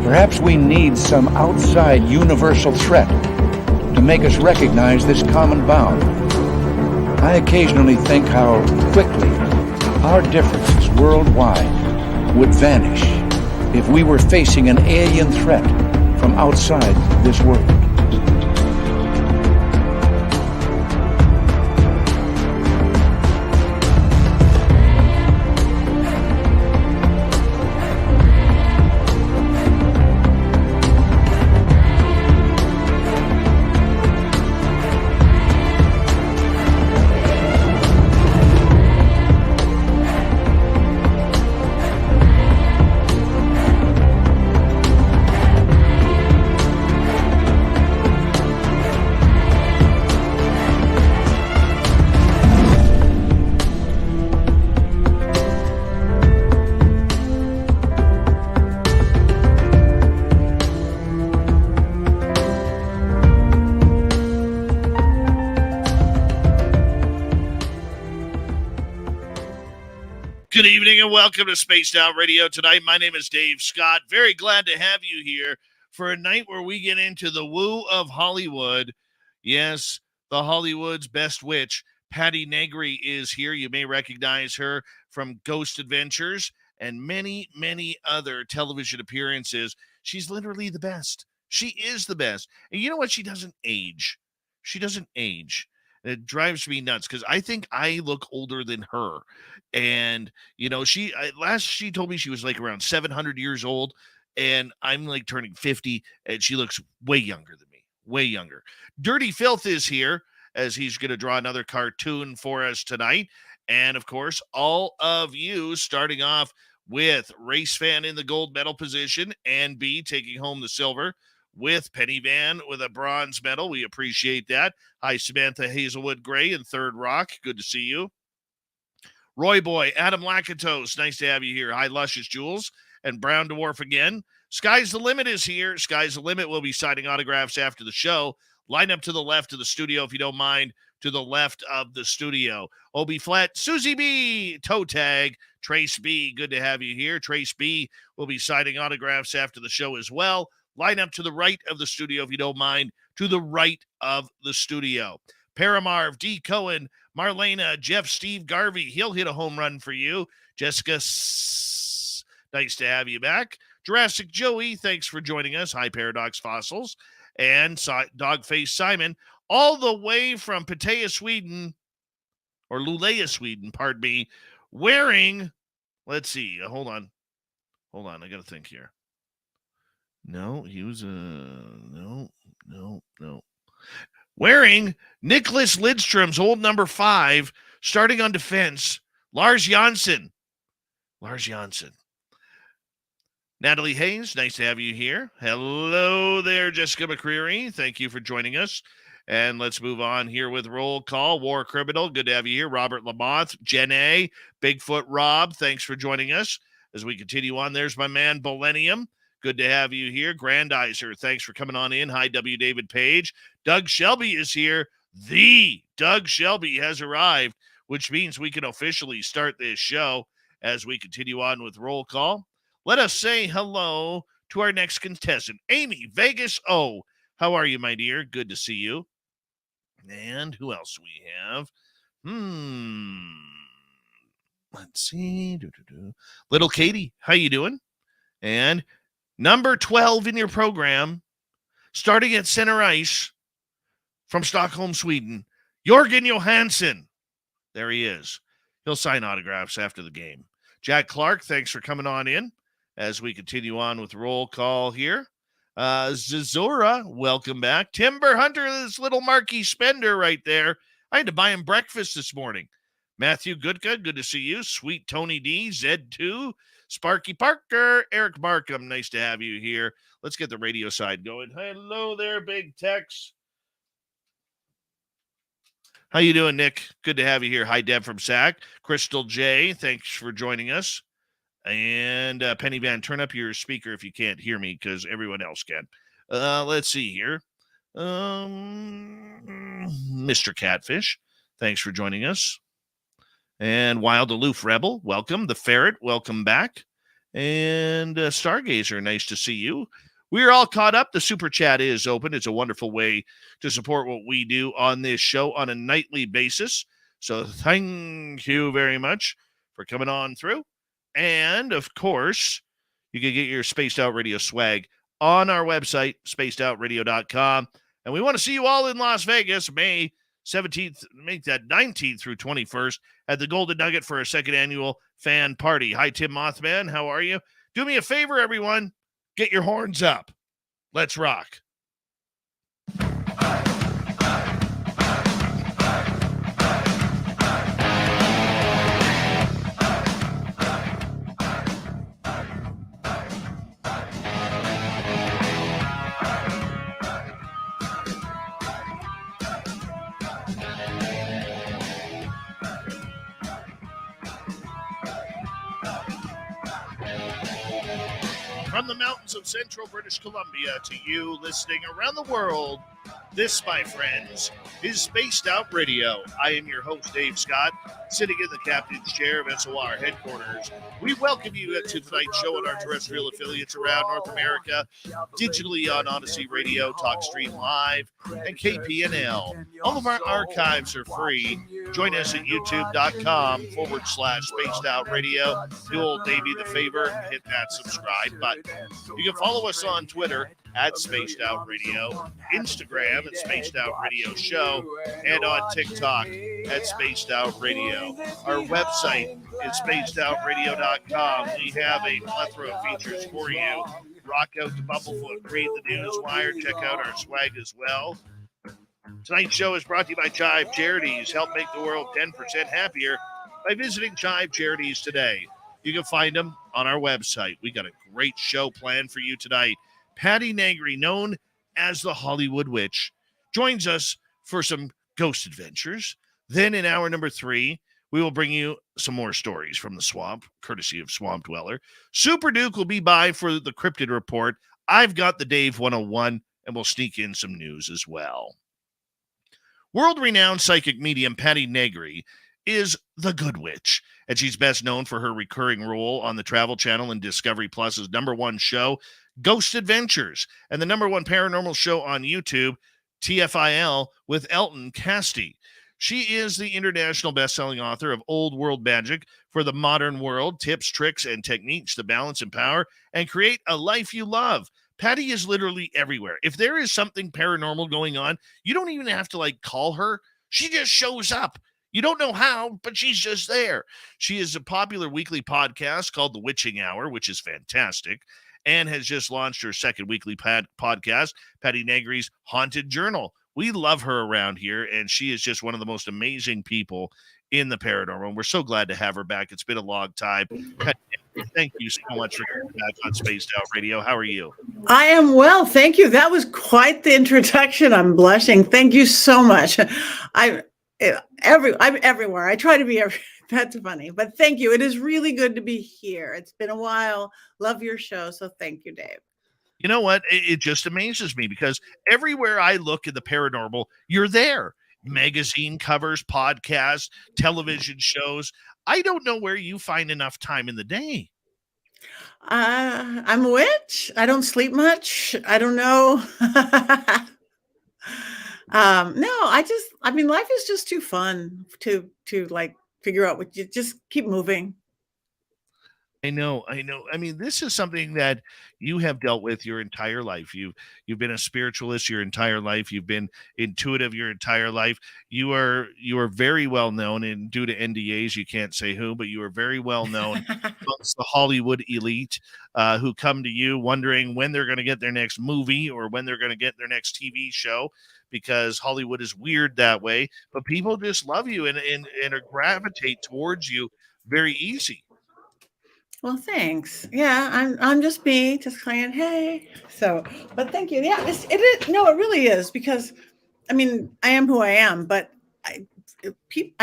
Perhaps we need some outside universal threat to make us recognize this common bound. I occasionally think how quickly our differences worldwide would vanish if we were facing an alien threat from outside this world. Good evening and welcome to Spaced Out Radio tonight. My name is Dave Scott. Very glad to have you here for a night where we get into the woo of Hollywood. Yes, the Hollywood's best witch, Patti Negri, is here. You may recognize her from Ghost Adventures and many, many other television appearances. She's literally the best. She is the best. And you know what? She doesn't age. She doesn't age. It drives me nuts because I think I look older than her. And, you know, she told me she was like around 700 years old, and I'm like turning 50, and she looks way younger than me, way younger. Dirty Filth is here as he's going to draw another cartoon for us tonight. And, of course, all of you starting off with Race Fan in the gold medal position and B taking home the silver, with Penny Van with a bronze medal. We appreciate that. Hi, Samantha Hazelwood Gray and Third Rock. Good to see you. Roy Boy, Adam Lakatos. Nice to have you here. Hi, Luscious Jules and Brown Dwarf again. Sky's the Limit is here. Sky's the Limit. We'll be signing autographs after the show. Line up to the left of the studio, if you don't mind, to the left of the studio. Obi Flat, Susie B, Toe Tag, Trace B. Good to have you here. Trace B will be signing autographs after the show as well. Line up to the right of the studio, if you don't mind, to the right of the studio. Paramarv, D. Cohen, Marlena, Jeff, Steve Garvey. He'll hit a home run for you. Jessica, nice to have you back. Jurassic Joey, thanks for joining us. Hi, Paradox Fossils. And Dogface Simon, all the way from Pattaya, Sweden, or Luleå, Sweden, pardon me, wearing, let's see, hold on, I got to think here. No, he was, no. Wearing Nicholas Lidstrom's old number 5, starting on defense, Lars Janssen. Natalie Hayes, nice to have you here. Hello there, Jessica McCreary. Thank you for joining us. And let's move on here with roll call. War Criminal, good to have you here. Robert Lamont, Jen A, Bigfoot Rob, thanks for joining us. As we continue on, there's my man, Millennium. Good to have you here. Grandizer, thanks for coming on in. Hi, W. David Page. Doug Shelby is here. The Doug Shelby has arrived, which means we can officially start this show as we continue on with roll call. Let us say hello to our next contestant, Amy Vegas O. How are you, my dear? Good to see you. And who else we have? Let's see. Little Katie, how you doing? And number 12 in your program, starting at center ice from Stockholm, Sweden, Jörgen Johansson. There he is. He'll sign autographs after the game. Jack Clark, thanks for coming on in as we continue on with roll call here. Zazora, welcome back. Timber Hunter, this little Marquis Spender right there. I had to buy him breakfast this morning. Matthew Goodka, good to see you. Sweet Tony D, Zed2, Sparky Parker, Eric Markham, nice to have you here. Let's get the radio side going. Hello there, Big Tex. How you doing, Nick? Good to have you here. Hi, Deb from SAC. Crystal J, thanks for joining us. And Penny Van, turn up your speaker if you can't hear me because everyone else can. Let's see here. Mr. Catfish, thanks for joining us. And Wild Aloof Rebel, welcome. The Ferret, welcome back. And Stargazer, nice to see you. We're all caught up. The super chat is open. It's a wonderful way to support what we do on this show on a nightly basis. So thank you very much for coming on through. And, of course, you can get your Spaced Out Radio swag on our website, spacedoutradio.com. And we want to see you all in Las Vegas, May 17th, make that 19th through 21st at the Golden Nugget for a second annual fan party. Hi, Tim Mothman. How are you? Do me a favor, everyone. Get your horns up. Let's rock. From the mountains of central British Columbia to you listening around the world, this, my friends, is Spaced Out Radio. I am your host, Dave Scott, sitting in the captain's chair of SOR headquarters. We welcome you to tonight's show on our terrestrial affiliates around North America, digitally on Odyssey Radio, TalkStream Live, and KPNL. All of our archives are free. Join us at youtube.com/Spaced Out Radio. Do old Davey the favor, hit that subscribe button. You can follow us on Twitter at Spaced Out Radio, Instagram at Spaced Out Radio Show, and on TikTok at Spaced Out Radio. Our website is spacedoutradio.com. We have a plethora of features for you. Rock out to Bumblefoot, read the news wire, check out our swag as well. Tonight's show is brought to you by Chive Charities. Help make the world 10% happier by visiting Chive Charities today. You can find them on our website. We got a great show planned for you tonight. Patti Negri, known as the Hollywood Witch, joins us for some ghost adventures. Then in hour number 3, we will bring you some more stories from the swamp, courtesy of Swamp Dweller. Super Duke will be by for the Cryptid Report. I've got the Dave 101, and we'll sneak in some news as well. World-renowned psychic medium Patti Negri is the Good Witch, and she's best known for her recurring role on the Travel Channel and Discovery Plus's #1 show, Ghost Adventures, and the #1 paranormal show on YouTube, TFIL, with ELTON, CASTEE. She is the international best-selling author of Old World Magic for the Modern World, Tips, Tricks, and Techniques to Balance, Empower, and Create a Life You Love. Patti is literally everywhere. If there is something paranormal going on, you don't even have to, call her. She just shows up. You don't know how, but she's just there. She is a popular weekly podcast called The Witching Hour, which is fantastic, and has just launched her second weekly podcast, Patti Negri's Haunted Journal. We love her around here, and she is just one of the most amazing people in the paranormal. We're so glad to have her back. It's been a long time. Patti, thank you so much for coming back on Spaced Out Radio. How are you? I am well, thank you. That was quite the introduction. I'm blushing. Thank you so much. I'm everywhere. I try to be everywhere. That's funny, but thank you. It is really good to be here. It's been a while. Love your show, so thank you, Dave. You know what? It just amazes me because everywhere I look in the paranormal, you're there. Magazine covers, podcasts, television shows. I don't know where you find enough time in the day. I'm a witch. I don't sleep much. I don't know. No, life is just too fun to figure out what you just keep moving. I know. I mean, this is something that you have dealt with your entire life. You've been a spiritualist your entire life. You've been intuitive your entire life. You are very well known, and due to NDAs, you can't say who, but you are very well known amongst the Hollywood elite who come to you wondering when they're going to get their next movie or when they're going to get their next TV show, because Hollywood is weird that way. But people just love you and gravitate towards you very easy. Well, thanks. Yeah, I'm just me, just saying, hey. So, but thank you. Yeah, it is. No, it really is, because, I mean, I am who I am, but I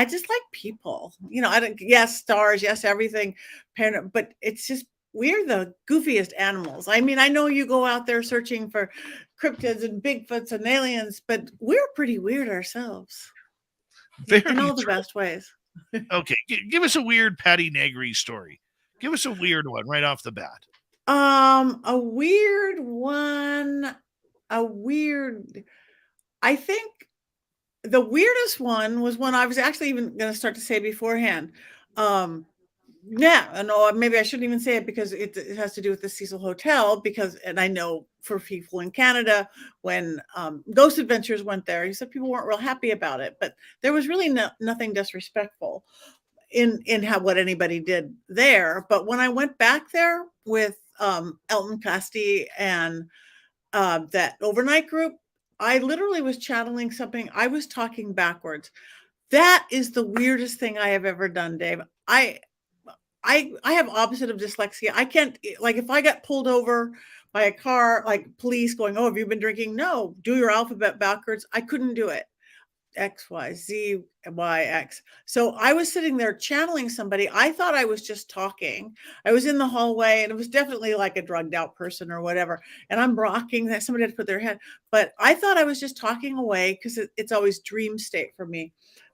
just like people. I don't. Yes, stars. Yes, everything. But it's just, we're the goofiest animals. I mean, I know you go out there searching for cryptids and Bigfoots and aliens, but we're pretty weird ourselves. in Very all the true. best ways. Okay, give us a weird Patti Negri story. Give us a weird one right off the bat. A weird one, a weird, I think the weirdest one was when I was actually even going to start to say beforehand. Yeah, no, maybe I shouldn't even say it because it has to do with the Cecil Hotel. Because, and I know for people in Canada, when Ghost Adventures went there, he said people weren't real happy about it, but there was really nothing disrespectful in how what anybody did there. But when I went back there with ELTON, CASTEE, and that overnight group, I literally was channeling something. I was talking backwards. That is the weirdest thing I have ever done, Dave. I have opposite of dyslexia. I can't, like, if I got pulled over by a car, like police going, "Oh, have you been drinking?" No, do your alphabet backwards. I couldn't do it. X, Y, Z, Y, X. So I was sitting there channeling somebody. I thought I was just talking. I was in the hallway, and it was definitely like a drugged out person or whatever. And I'm rocking that somebody had to put their head, but I thought I was just talking away because it's always dream state for me.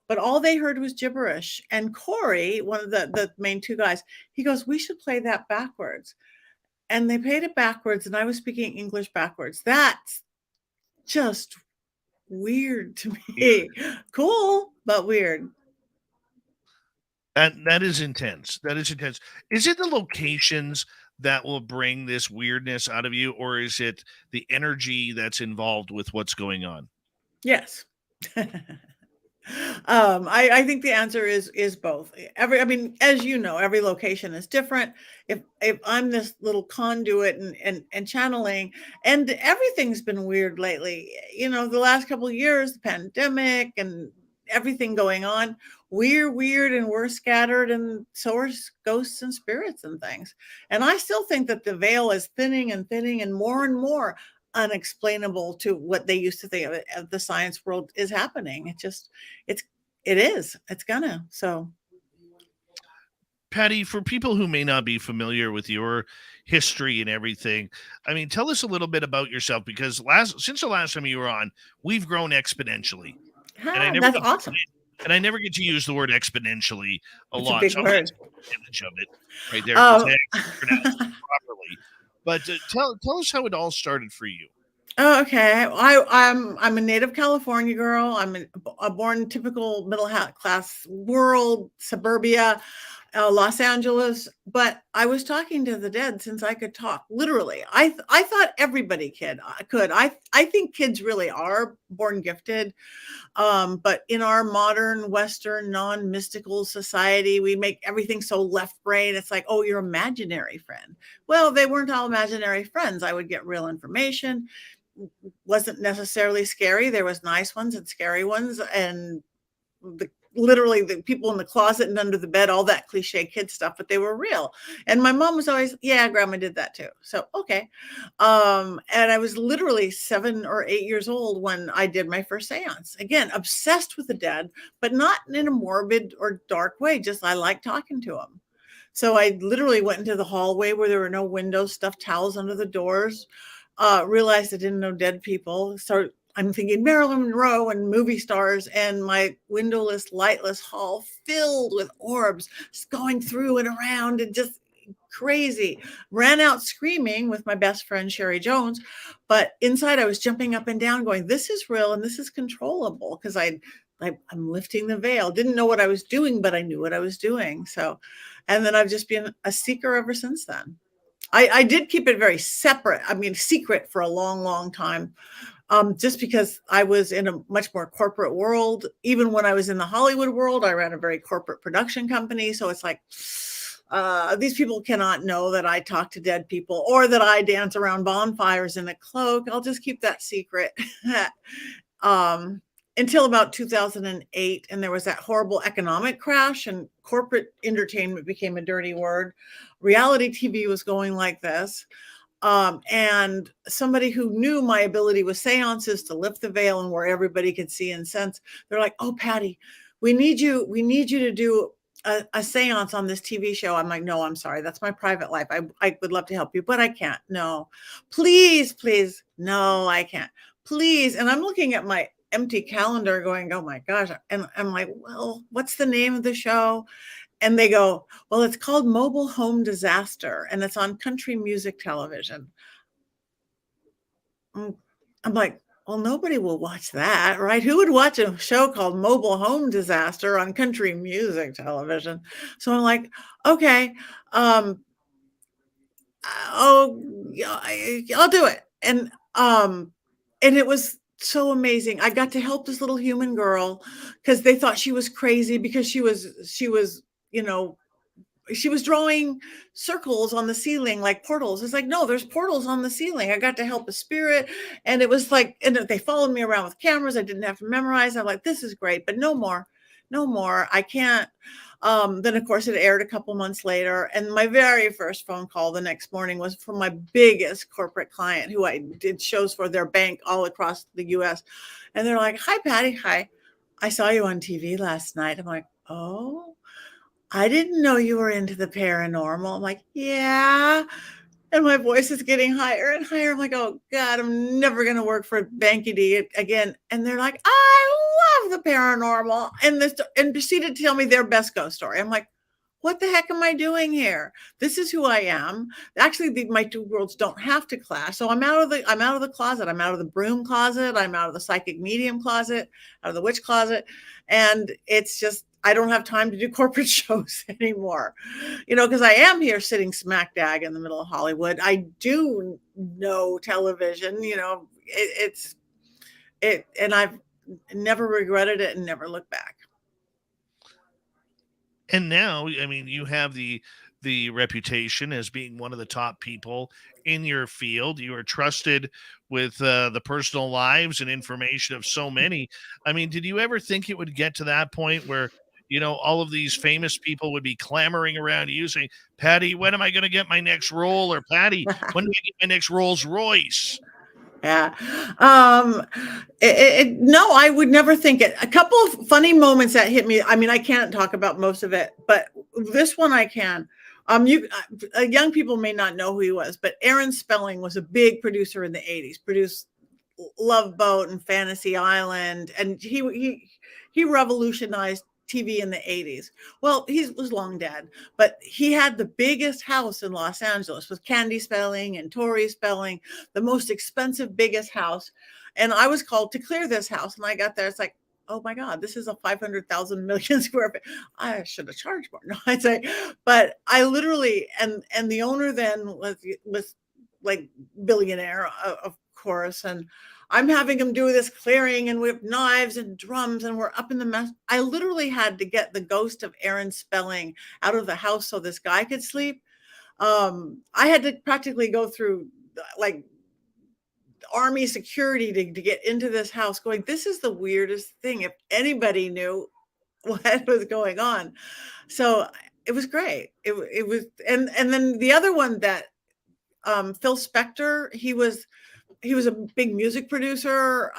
But all they heard was gibberish. And Corey, one of the main two guys, he goes, "We should play that backwards." And they played it backwards, and I was speaking English backwards. That's just weird to me. Cool, but weird. That is intense. That is intense. Is it the locations that will bring this weirdness out of you, or is it the energy that's involved with what's going on? Yes. I think the answer is both. I mean, as you know, every location is different. If I'm this little conduit and channeling, and everything's been weird lately. You know, the last couple of years, the pandemic and everything going on, we're weird and we're scattered, and so are ghosts and spirits and things. And I still think that the veil is thinning and more unexplainable to what they used to think of the science world is happening. It's gonna. So Patti, for people who may not be familiar with your history and everything, I mean, tell us a little bit about yourself, because since the last time you were on, we've grown exponentially. And that's awesome. I never get to use the word exponentially a It's a lot. big So I'm going word. to take advantage of it right there Um, because I pronounced it properly. But tell us how it all started for you. Oh, okay. I'm a native California girl. I'm a born typical middle class world, suburbia, Los Angeles. But I was talking to the dead since I could talk. Literally, I thought everybody could. I think kids really are born gifted. But in our modern Western non-mystical society, we make everything so left brain. It's like, oh, your imaginary friend. Well, they weren't all imaginary friends. I would get real information. Wasn't necessarily scary. There was nice ones and scary ones, and literally the people in the closet and under the bed, all that cliche kid stuff, but they were real. And my mom was always, "Yeah, grandma did that too." So, okay. And I was literally 7 or 8 years old when I did my first seance. Again, obsessed with the dead, but not in a morbid or dark way. Just, I like talking to them. So I literally went into the hallway where there were no windows, stuffed towels under the doors, realized I didn't know dead people. So I'm thinking Marilyn Monroe and movie stars, and my windowless, lightless hall filled with orbs going through and around, and just crazy. Ran out screaming with my best friend, Sherry Jones. But inside I was jumping up and down going, this is real and this is controllable, because I'm lifting the veil. Didn't know what I was doing, but I knew what I was doing. So, and then I've just been a seeker ever since then. I did keep it very separate. I mean, secret for a long, long time. Just because I was in a much more corporate world. Even when I was in the Hollywood world, I ran a very corporate production company. So it's like, these people cannot know that I talk to dead people or that I dance around bonfires in a cloak. I'll just keep that secret. Until about 2008, and there was that horrible economic crash, and corporate entertainment became a dirty word. Reality TV was going like this. And somebody who knew my ability with seances to lift the veil and where everybody could see and sense, they're like, "Oh, Patti, we need you to do a seance on this TV show." I'm like, "No, I'm sorry. That's my private life. I would love to help you, but I can't. No, please. No, I can't. Please." And I'm looking at my empty calendar going, oh my gosh. And I'm like, well, what's the name of the show? And they go, well, it's called Mobile Home Disaster, and it's on country music television. I'm like, well, nobody will watch that, right? Who would watch a show called Mobile Home Disaster on country music television? So I'm like, okay, oh, yeah, I'll do it. And it was so amazing. I got to help this little human girl because they thought she was crazy because she was, you know, she was drawing circles on the ceiling like portals. It's like, no, there's portals on the ceiling. I got to help a spirit. And it was like, and they followed me around with cameras. I didn't have to memorize. I'm like, this is great, but no more. I can't. Then of course it aired a couple months later. And my very first phone call the next morning was from my biggest corporate client who I did shows for, their bank all across the US. And they're like, hi, Patti. Hi. I saw you on TV last night. I'm like, oh, I didn't know you were into the paranormal. I'm like, yeah. And my voice is getting higher and higher. I'm like, oh God, I'm never going to work for Bankity again. And they're like, I love the paranormal. And proceeded to tell me their best ghost story. I'm like, what the heck am I doing here? This is who I am. Actually, my two worlds don't have to clash. So I'm out of the closet. I'm out of the broom closet. I'm out of the psychic medium closet, out of the witch closet. And it's just, I don't have time to do corporate shows anymore, because I am here sitting smack dab in the middle of Hollywood. I do know television, and I've never regretted it and never looked back. And now, I mean, you have the reputation as being one of the top people in your field. You are trusted with the personal lives and information of so many. I mean, did you ever think it would get to that point where, all of these famous people would be clamoring around you saying, Patti, when am I going to get my next role? Or Patti, when do I get my next Rolls Royce? Yeah. No, I would never think it. A couple of funny moments that hit me. I mean, I can't talk about most of it, but this one I can. Young people may not know who he was, but Aaron Spelling was a big producer in the 80s, produced Love Boat and Fantasy Island. And he revolutionized TV in the 80s. Well, he was long dead, but he had the biggest house in Los Angeles with Candy Spelling and Tori Spelling, the most expensive, biggest house. And I was called to clear this house. And I got there. It's like, oh my God, this is a 500,000 million square feet. I should have charged more. No, I'd say, but I literally, and the owner then was like billionaire, of course. And I'm having him do this clearing, and we have knives and drums, and we're up in the mess. I literally had to get the ghost of Aaron Spelling out of the house so this guy could sleep. I had to practically go through like army security to get into this house going, this is the weirdest thing. If anybody knew what was going on. So it was great. It was, and then the other one that, Phil Spector, he was a big music producer,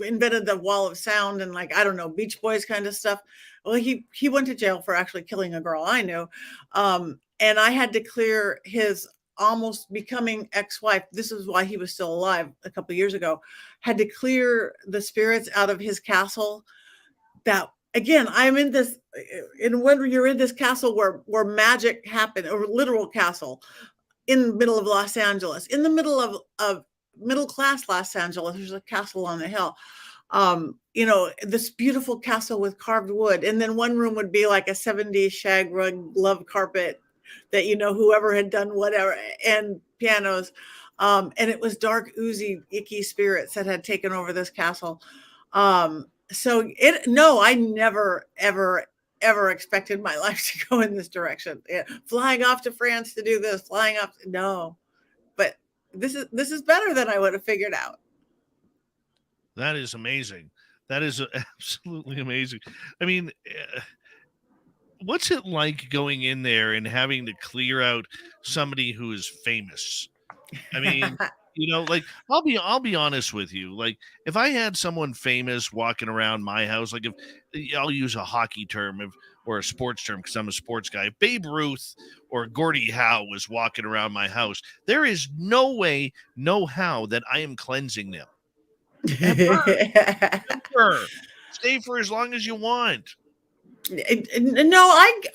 invented the wall of sound and I don't know, Beach Boys kind of stuff. Well, he went to jail for actually killing a girl I knew. And I had to clear his almost becoming ex-wife. This is why he was still alive a couple of years ago. Had to clear the spirits out of his castle. That again, I'm in this, and when you're in this castle where magic happened, or literal castle, in the middle of Los Angeles, in the middle of middle class Los Angeles, there's a castle on the hill. This beautiful castle with carved wood. And then one room would be like a 70s shag rug love carpet that, whoever had done whatever, and pianos. And it was dark, oozy, icky spirits that had taken over this castle. I never, ever expected my life to go in this direction. Yeah. Flying off to France to do this, no, but this is better than I would have figured out. That is amazing. That is absolutely amazing. I mean, what's it like going in there and having to clear out somebody who is famous? I mean, I'll be honest with you. Like, if I had someone famous walking around my house, like if I'll use a hockey term or a sports term because I'm a sports guy, if Babe Ruth or Gordie Howe was walking around my house, there is no way, no how that I am cleansing them. Ever. Stay for as long as you want. No,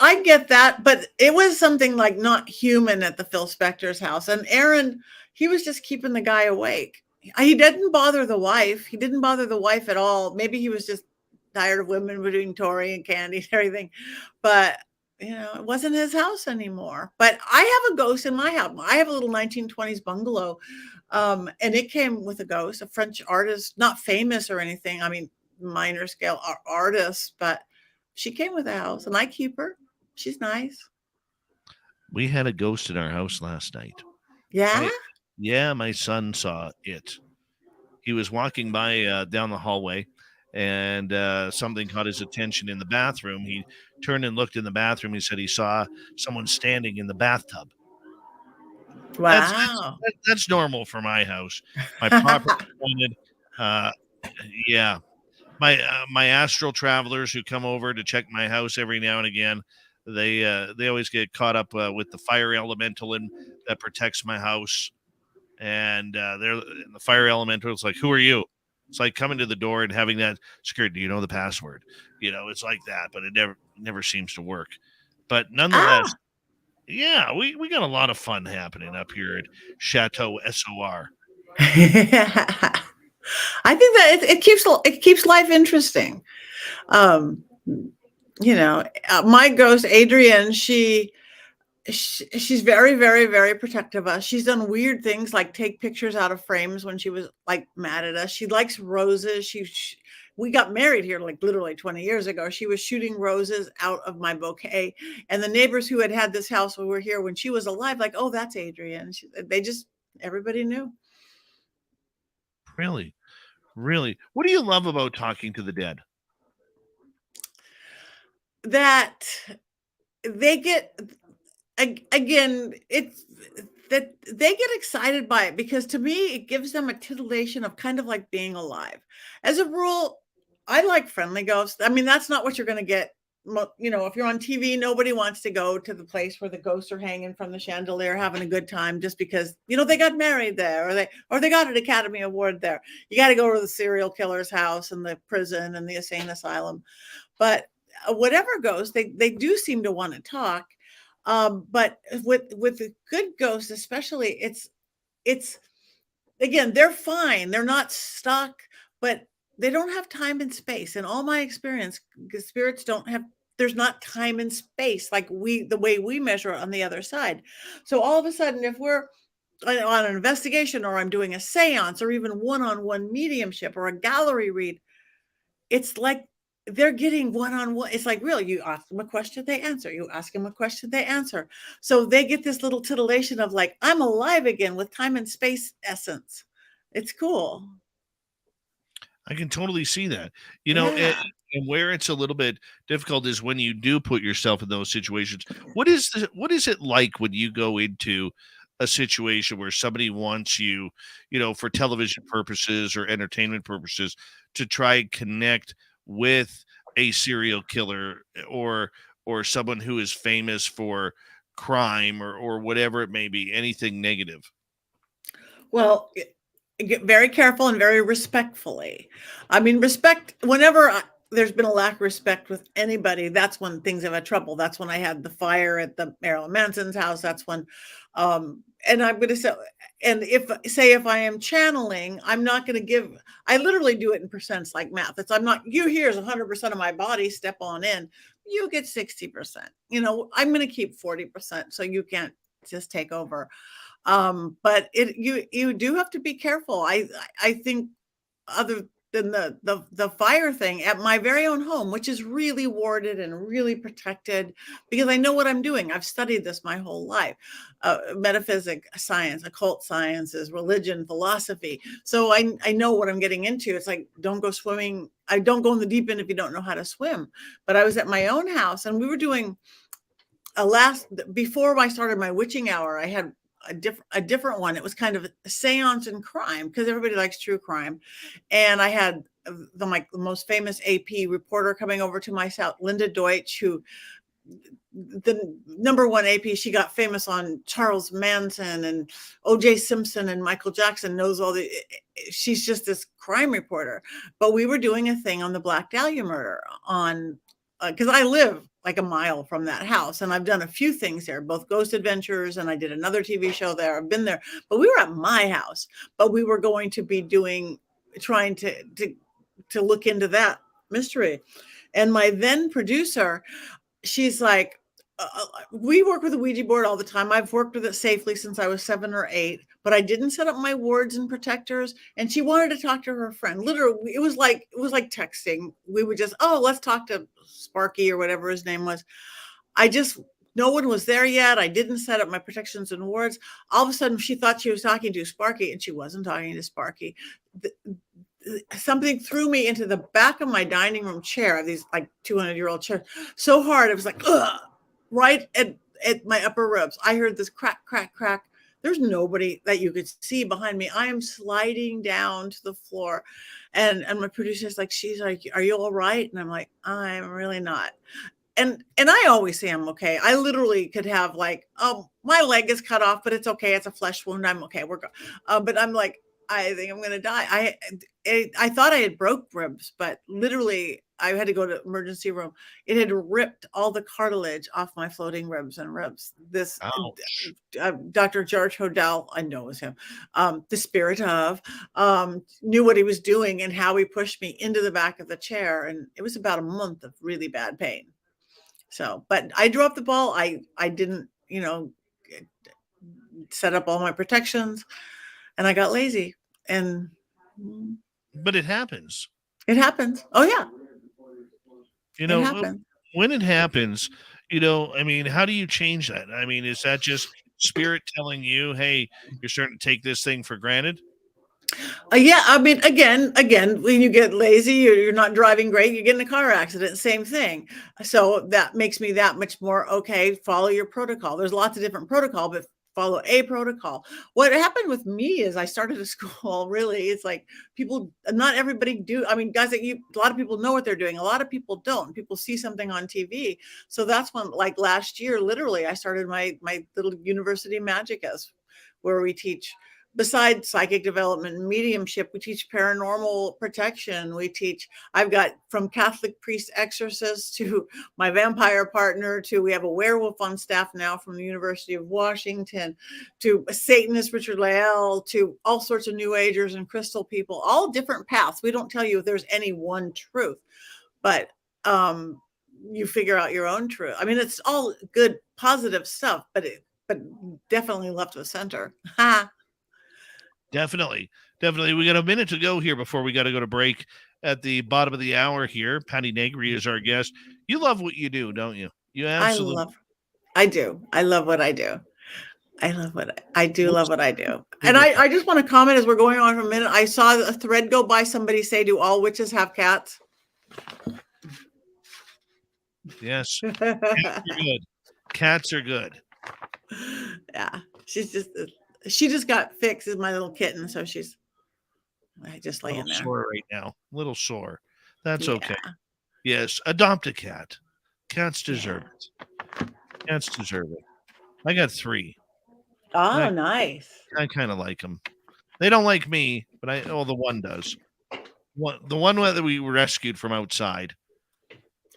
I get that, but it was something like not human at the Phil Spector's house. And Aaron, he was just keeping the guy awake. He didn't bother the wife. He didn't bother the wife at all. Maybe he was just tired of women doing Tory and Candy and everything. But it wasn't his house anymore. But I have a ghost in my house. I have a little 1920s bungalow. And it came with a ghost, a French artist, not famous or anything. I mean, minor scale artist, but she came with the house, and I keep her. She's nice. We had a ghost in our house last night. Yeah? Yeah, my son saw it. He was walking by down the hallway, and something caught his attention in the bathroom. He turned and looked in the bathroom. He said he saw someone standing in the bathtub. Wow. That's normal for my house. My property wanted, yeah. My astral travelers who come over to check my house every now and again, they always get caught up with the fire elemental that protects my house, and the fire elemental is like, "Who are you?" It's like coming to the door and having that security. Do you know the password? It's like that, but it never seems to work. But nonetheless, yeah, we got a lot of fun happening up here at Chateau SOR. I think that it keeps life interesting. My ghost Adrienne, she's very, very, very protective of us. She's done weird things like take pictures out of frames when she was like mad at us. She likes roses. We got married here like literally 20 years ago. She was shooting roses out of my bouquet, and the neighbors who had this house when we were here when she was alive, like, oh, that's Adrienne. Everybody knew. Really? Really? What do you love about talking to the dead? That they get, again, it's that they get excited by it, because to me, it gives them a titillation of kind of like being alive. As a rule, I like friendly ghosts. I mean, that's not what you're going to get. If you're on TV, nobody wants to go to the place where the ghosts are hanging from the chandelier, having a good time just because, they got married there or they got an Academy Award there. You got to go to the serial killer's house and the prison and the insane asylum. But whatever goes, they do seem to want to talk. But with the good ghosts, especially, it's again, they're fine. They're not stuck, but they don't have time and space. In all my experience, spirits there's not time and space like the way we measure it on the other side. So all of a sudden, if we're on an investigation, or I'm doing a seance, or even one-on-one mediumship, or a gallery read, it's like they're getting one-on-one. It's like real. You ask them a question, they answer. You ask them a question, they answer. So they get this little titillation of like, I'm alive again with time and space essence. It's cool. I can totally see that. And where it's a little bit difficult is when you do put yourself in those situations. What is it like when you go into a situation where somebody wants you, for television purposes or entertainment purposes, to try and connect with a serial killer or someone who is famous for crime or whatever it may be, anything negative? Well, get very careful and very respectfully. I mean, whenever there's been a lack of respect with anybody, that's when things have had trouble. That's when I had the fire at the Marilyn Manson's house. That's when, and I'm going to say, and if I am channeling, I'm not going to I literally do it in percents like math. Here's 100% of my body, step on in. You get 60%. I'm going to keep 40%. So you can't just take over. But you do have to be careful. I think, other than the fire thing, at my very own home, which is really warded and really protected, because I know what I'm doing. I've studied this my whole life, metaphysics, science, occult sciences, religion, philosophy. So I know what I'm getting into. It's like, don't go swimming. I don't go in the deep end if you don't know how to swim. But I was at my own house, and we were doing before I started my witching hour, I had a different one. It was kind of a seance in crime, because everybody likes true crime. And I had the most famous AP reporter coming over to my house, Linda Deutsch, who the #1 AP. She got famous on Charles Manson and O.J. Simpson and Michael Jackson. Knows all the. She's just this crime reporter. But we were doing a thing on the Black Dahlia murder on because I live like a mile from that house, and I've done a few things there, both Ghost Adventures, and I did another TV show there. I've been there, but we were at my house. But we were going to be trying to look into that mystery, and my then producer, she's like, we work with a Ouija board all the time. I've worked with it safely since I was 7 or 8, but I didn't set up my wards and protectors. And she wanted to talk to her friend. Literally, it was like texting. We would just, let's talk to Sparky or whatever his name was. No one was there yet. I didn't set up my protections and wards. All of a sudden, she thought she was talking to Sparky, and she wasn't talking to Sparky. Something threw me into the back of my dining room chair, these like 200-year-old chairs, so hard. It was like, ugh, right at my upper ribs. I heard this crack, crack, crack. There's nobody that you could see behind me. I am sliding down to the floor. And my producer's like, she's like, are you all right? And I'm like, I'm really not. And I always say I'm okay. I literally could have like, my leg is cut off, but it's okay. It's a flesh wound. I'm okay. We're good. But I'm like, I think I'm going to die. I thought I had broke ribs, but literally I had to go to emergency room. It had ripped all the cartilage off my floating ribs and ribs. This Dr. George Hodel, I know it was him, the spirit of, knew what he was doing and how he pushed me into the back of the chair. And it was about a month of really bad pain. So, but I dropped the ball. I didn't, set up all my protections, and I got lazy. But it happens. It happens. Oh yeah. When it happens, how do you change that? I mean, is that just spirit telling you, hey, you're starting to take this thing for granted? Yeah. I mean, again, when you get lazy, you're not driving great, you get in a car accident, same thing. So that makes me that much more okay. Follow your protocol. There's lots of different protocol, but follow a protocol. What happened with me is I started a school. Really, it's like people, not everybody do. I mean, guys, a lot of people know what they're doing. A lot of people don't. People see something on TV. So that's when, like last year, literally, I started my little university MAGICK, where we teach, besides psychic development and mediumship, we teach paranormal protection. I've got from Catholic priest exorcists to my vampire partner to we have a werewolf on staff now from the University of Washington to a Satanist, Richard Lael, to all sorts of New Agers and crystal people, all different paths. We don't tell you if there's any one truth, but you figure out your own truth. I mean, it's all good, positive stuff, but definitely left of center. Ha. Definitely. We got a minute to go here before we got to go to break at the bottom of the hour here. Patti Negri is our guest. You love what you do, don't you? You absolutely. I do. I love what I do. Love what I do. And I just want to comment as we're going on for a minute. I saw a thread go by, somebody say, do all witches have cats? Yes. Cats are good. Cats are good. Yeah. She just got fixed as my little kitten, so she's just laying there. Sore right now. Little sore. That's okay. Yes, adopt a cat. Cats deserve it. Cats deserve it. I got 3. Oh, nice. I kind of like them. They don't like me, but the one does. The one that we rescued from outside.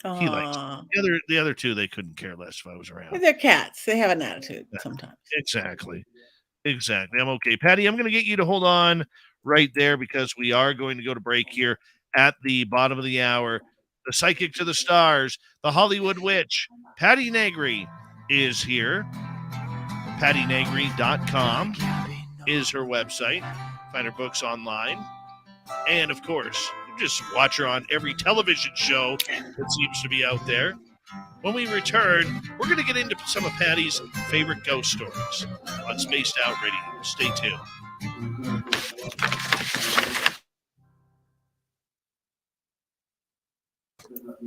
He liked it. The other 2, they couldn't care less if I was around. They're cats. They have an attitude sometimes. Exactly. I'm okay. Patti, I'm going to get you to hold on right there because we are going to go to break here at the bottom of the hour. The psychic to the stars, the Hollywood witch, Patti Negri is here. PattiNegri.com is her website. Find her books online. And, of course, you just watch her on every television show that seems to be out there. When we return, we're going to get into some of Patti's favorite ghost stories on Spaced Out Radio. Stay tuned.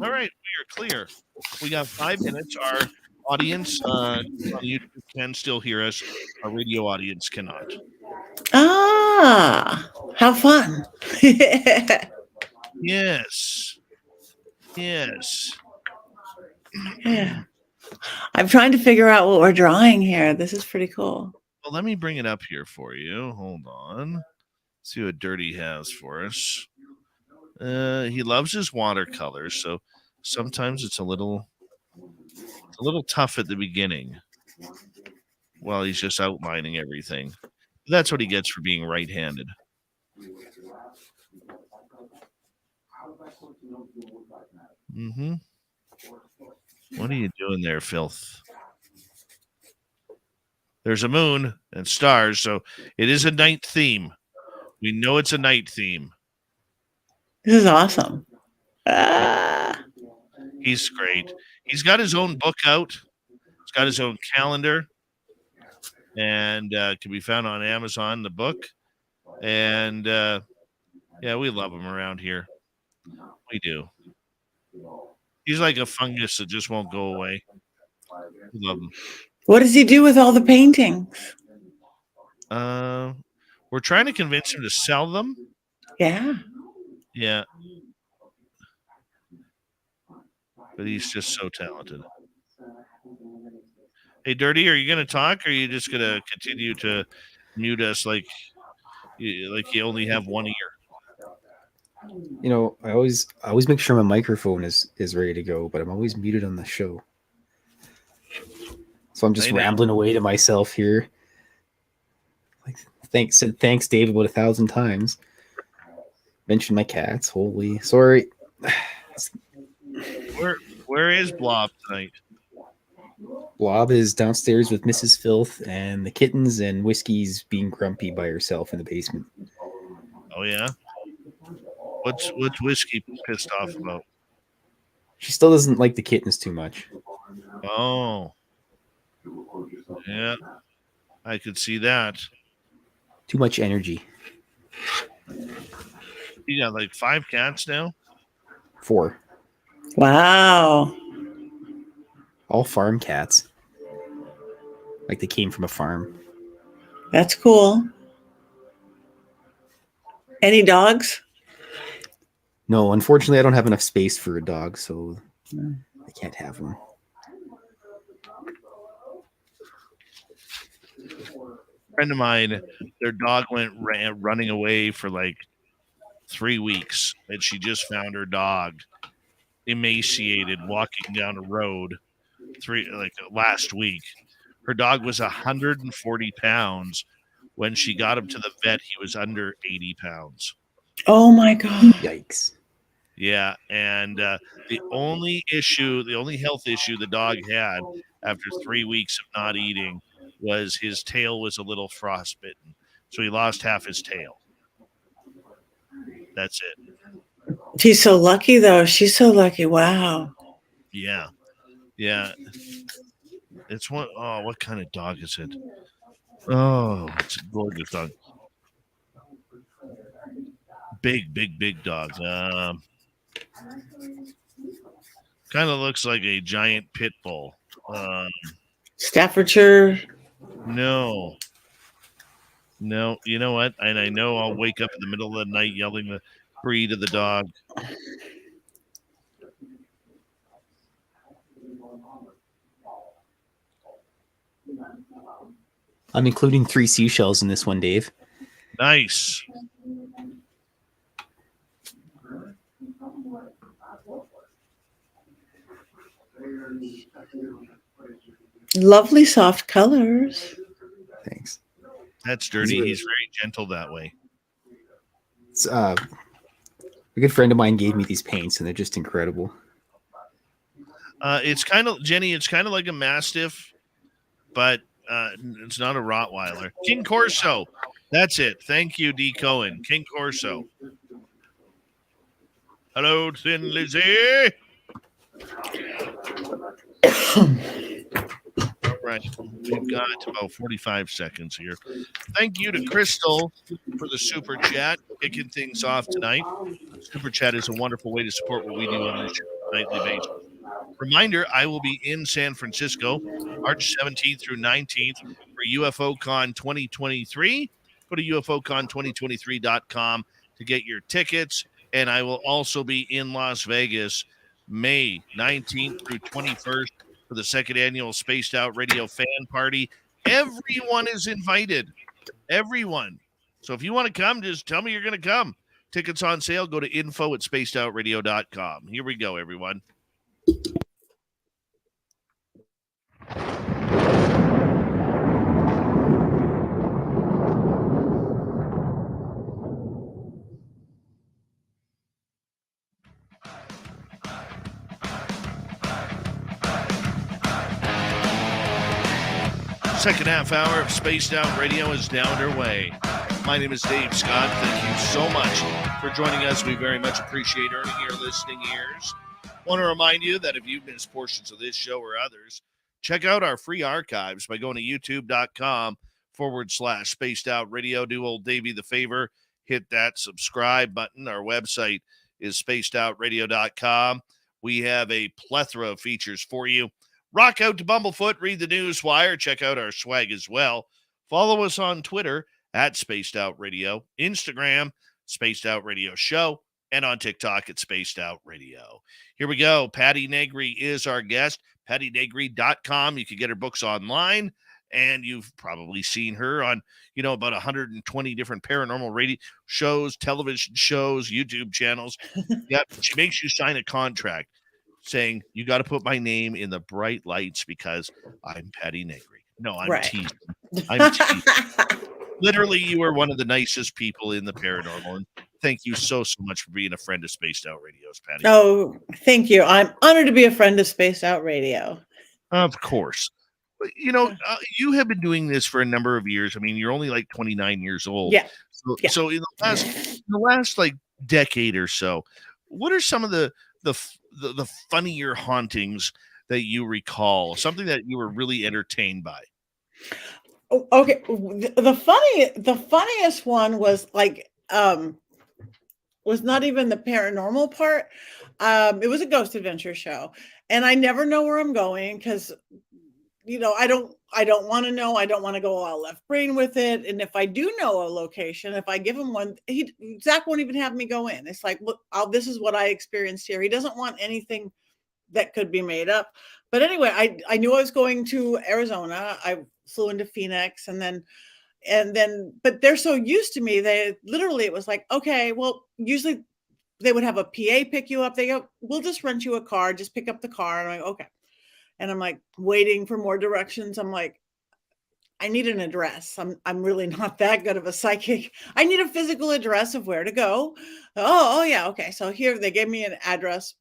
All right, we are clear. We got 5 minutes. Our audience on YouTube can still hear us. Our radio audience cannot. Ah, how fun. Yes. Yeah. I'm trying to figure out what we're drawing here. This is pretty cool. Well, let me bring it up here for you. Hold on. See what Dirty has for us. He loves his watercolors, so sometimes it's a little tough at the beginning while he's just outlining everything. That's what he gets for being right-handed. Mm-hmm. What are you doing there, filth? There's a moon and stars, so it is a night theme. We know it's a night theme. This is awesome. Ah. He's great. He's got his own book out. He's got his own calendar, and can be found on Amazon, the book. And yeah, we love him around here. We do. He's like a fungus that just won't go away. We love him. What does he do with all the paintings? We're trying to convince him to sell them. Yeah. Yeah. But he's just so talented. Hey, Dirty, are you going to talk, or are you just going to continue to mute us like you only have one ear? You know, I always make sure my microphone is ready to go, but I'm always muted on the show. So I'm just rambling away to myself here. Like, said thanks, Dave, about 1,000 times. Mentioned my cats. Holy, sorry. Where is Blob tonight? Blob is downstairs with Mrs. Filth and the kittens, and Whiskey's being grumpy by herself in the basement. Oh yeah. What's Whiskey pissed off about? She still doesn't like the kittens too much. Oh. Yeah. I could see that. Too much energy. You got like 5 cats now? 4. Wow. All farm cats. Like they came from a farm. That's cool. Any dogs? No, unfortunately, I don't have enough space for a dog, so I can't have one. A friend of mine, their dog went running away for like 3 weeks, and she just found her dog emaciated walking down a road last week. Her dog was 140 pounds. When she got him to the vet, he was under 80 pounds. Oh my God. Yikes. Yeah, and the only health issue the dog had after 3 weeks of not eating was his tail was a little frostbitten. So he lost half his tail. That's it. He's so lucky, though. She's so lucky. Wow. Yeah. Yeah. It's one. Oh, what kind of dog is it? Oh, it's a gorgeous dog. Big dog. Kind of looks like a giant pit bull. Staffordshire. No. You know what? And I know I'll wake up in the middle of the night yelling the breed of the dog. I'm including 3 seashells in this one, Dave. Nice. Lovely soft colors. Thanks. That's Dirty. He's very gentle that way. It's, a good friend of mine gave me these paints, and they're just incredible. It's kind of, Jenny, it's kind of like a Mastiff, but it's not a Rottweiler. King Corso. That's it. Thank you, D. Cohen. King Corso. Hello, Thin Lizzie. All right. We've got about 45 seconds here. Thank you to Crystal for the super chat, kicking things off tonight. Super chat is a wonderful way to support what we do on this nightly basis. Reminder, I will be in San Francisco March 17th through 19th for UFOCon 2023. Go to UFOCon2023.com to get your tickets. And I will also be in Las Vegas May 19th through 21st for the second annual Spaced Out Radio fan party. Everyone is invited. Everyone. So if you want to come, just tell me you're going to come. Tickets on sale. Go to info@spacedoutradio.com. Here we go, everyone. Second half hour of Spaced Out Radio is now underway. My name is Dave Scott. Thank you so much for joining us. We very much appreciate earning your listening ears. Want to remind you that if you've missed portions of this show or others, check out our free archives by going to youtube.com/Spaced Out Radio. Do old Davey the favor, hit that subscribe button. Our website is spacedoutradio.com. We have a plethora of features for you. Rock out to Bumblefoot, read the news wire, check out our swag as well. Follow us on Twitter @Spaced Out Radio, Instagram, Spaced Out Radio Show, and on TikTok @Spaced Out Radio. Here we go. Patti Negri is our guest. PattiNegri.com. You can get her books online, and you've probably seen her on, about 120 different paranormal radio shows, television shows, YouTube channels. Yep. She makes you sign a contract saying, you got to put my name in the bright lights because I'm Patti Negri. No, I'm teasing. I'm teasing. Literally, you are one of the nicest people in the paranormal. And thank you so much for being a friend of Spaced Out Radio's, Patti. Oh, thank you. I'm honored to be a friend of Spaced Out Radio. Of course. But, you have been doing this for a number of years. I mean, you're only like 29 years old. Yeah. So in the last like decade or so, what are some of the funnier hauntings that you recall? Something that you were really entertained by? Oh, okay. The funniest one was like, was not even the paranormal part. It was a ghost adventure show, and I never know where I'm going because, I don't want to know. I don't want to go all left brain with it. And if I do know a location, if I give him one, Zach won't even have me go in. It's like, look, this is what I experienced here. He doesn't want anything that could be made up. But anyway, I knew I was going to Arizona. I flew into Phoenix and then, but they're so used to me. It was like, okay, well, usually they would have a PA pick you up. They go, we'll just rent you a car, just pick up the car. And I'm like, okay. And I'm like waiting for more directions. I'm like, I need an address. I'm really not that good of a psychic. I need a physical address of where to go. Oh yeah. Okay. So here they gave me an address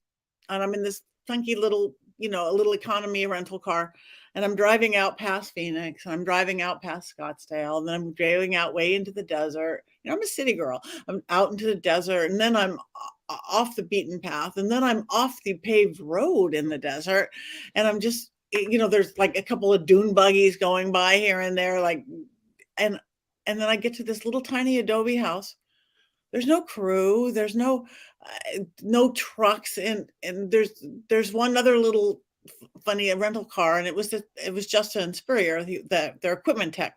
and I'm in this funky little, a little economy rental car. And I'm driving out past Phoenix and I'm driving out past Scottsdale. And then I'm driving out way into the desert. I'm a city girl. I'm out into the desert and then I'm off the beaten path. And then I'm off the paved road in the desert. And I'm just, there's like a couple of dune buggies going by here and there. And then I get to this little tiny adobe house. There's no crew. There's no trucks. And there's one other little funny rental car, and it was Justin Spurrier, their equipment tech.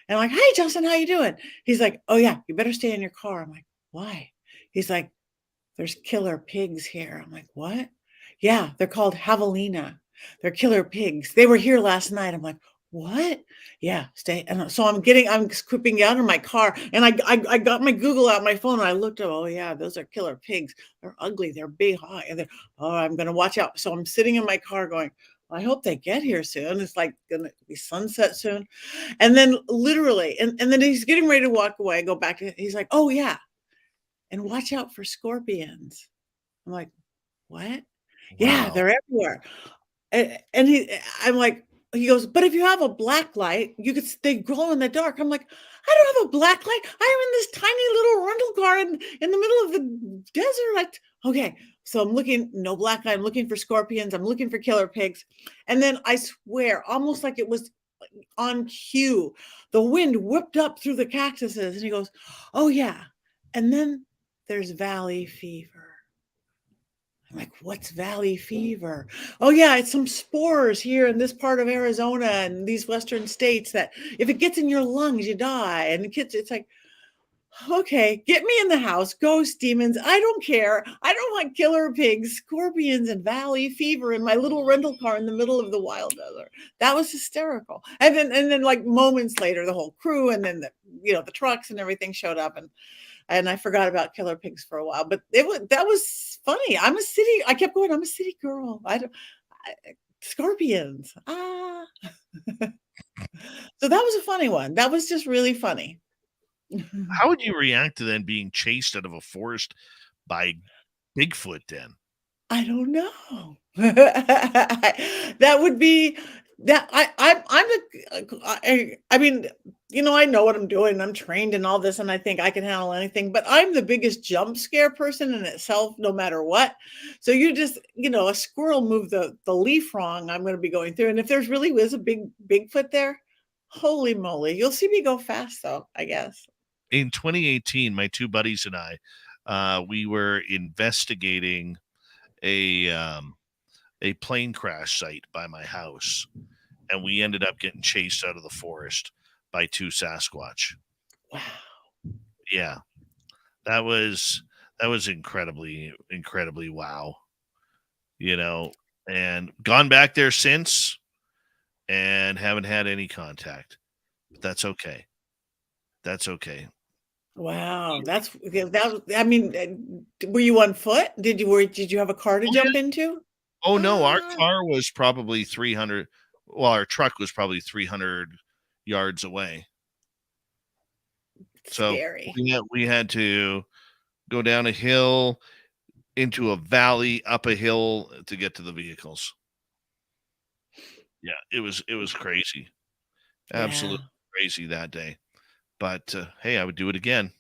And I'm like, hey Justin, how you doing? He's like, oh yeah, you better stay in your car. I'm like, why? He's like, there's killer pigs here. I'm like, what? Yeah, they're called javelina. They're killer pigs. They were here last night. I'm like, what? Yeah, stay. And so I'm creeping out of my car, and I got my Google out my phone, and I looked up. Oh yeah, those are killer pigs. They're ugly. They're big, high, and I'm gonna watch out. So I'm sitting in my car going, well, I hope they get here soon. It's like gonna be sunset soon. And then literally, and then he's getting ready to walk away. I go back to. He's like, oh yeah, and watch out for scorpions. I'm like, what? Wow. Yeah, they're everywhere. And I'm like. He goes, but if you have a black light, they glow in the dark. I'm like, I don't have a black light. I'm in this tiny little rental car in the middle of the desert. Okay. So I'm looking, no black light. I'm looking for scorpions. I'm looking for killer pigs. And then I swear, almost like it was on cue, the wind whipped up through the cactuses. And he goes, oh yeah. And then there's valley fever. I'm like, what's valley fever? Oh yeah, it's some spores here in this part of Arizona and these western states that if it gets in your lungs, you die. And it's like, Okay, get me in the house. Ghost demons. I don't care. I don't want killer pigs, scorpions, and valley fever in my little rental car in the middle of the wild desert. That was hysterical. And then like moments later, the whole crew and then the trucks and everything showed up, and I forgot about killer pigs for a while. But that was funny. I kept going. I'm a city girl. Scorpions. Ah. So that was a funny one. That was just really funny. How would you react to then being chased out of a forest by Bigfoot then? I don't know. That would be that I mean, I know what I'm doing. I'm trained in all this and I think I can handle anything, but I'm the biggest jump scare person in itself, no matter what. So you just, a squirrel moved the leaf wrong, I'm going to be going through. And if there's really is a Bigfoot there, holy moly, you'll see me go fast though, I guess. In 2018, my two buddies and I, we were investigating a plane crash site by my house, and we ended up getting chased out of the forest by two Sasquatch. Wow. Yeah, that was incredibly wow. And gone back there since, and haven't had any contact. But that's okay. That's okay. Wow, I mean, were you on foot? Did you have a car to jump into? Oh no, our Ah. car was probably 300. Well, our truck was probably 300 yards away. So Scary. we had to go down a hill, into a valley, up a hill to get to the vehicles. Yeah, it was crazy. Absolutely crazy that day. But hey, I would do it again.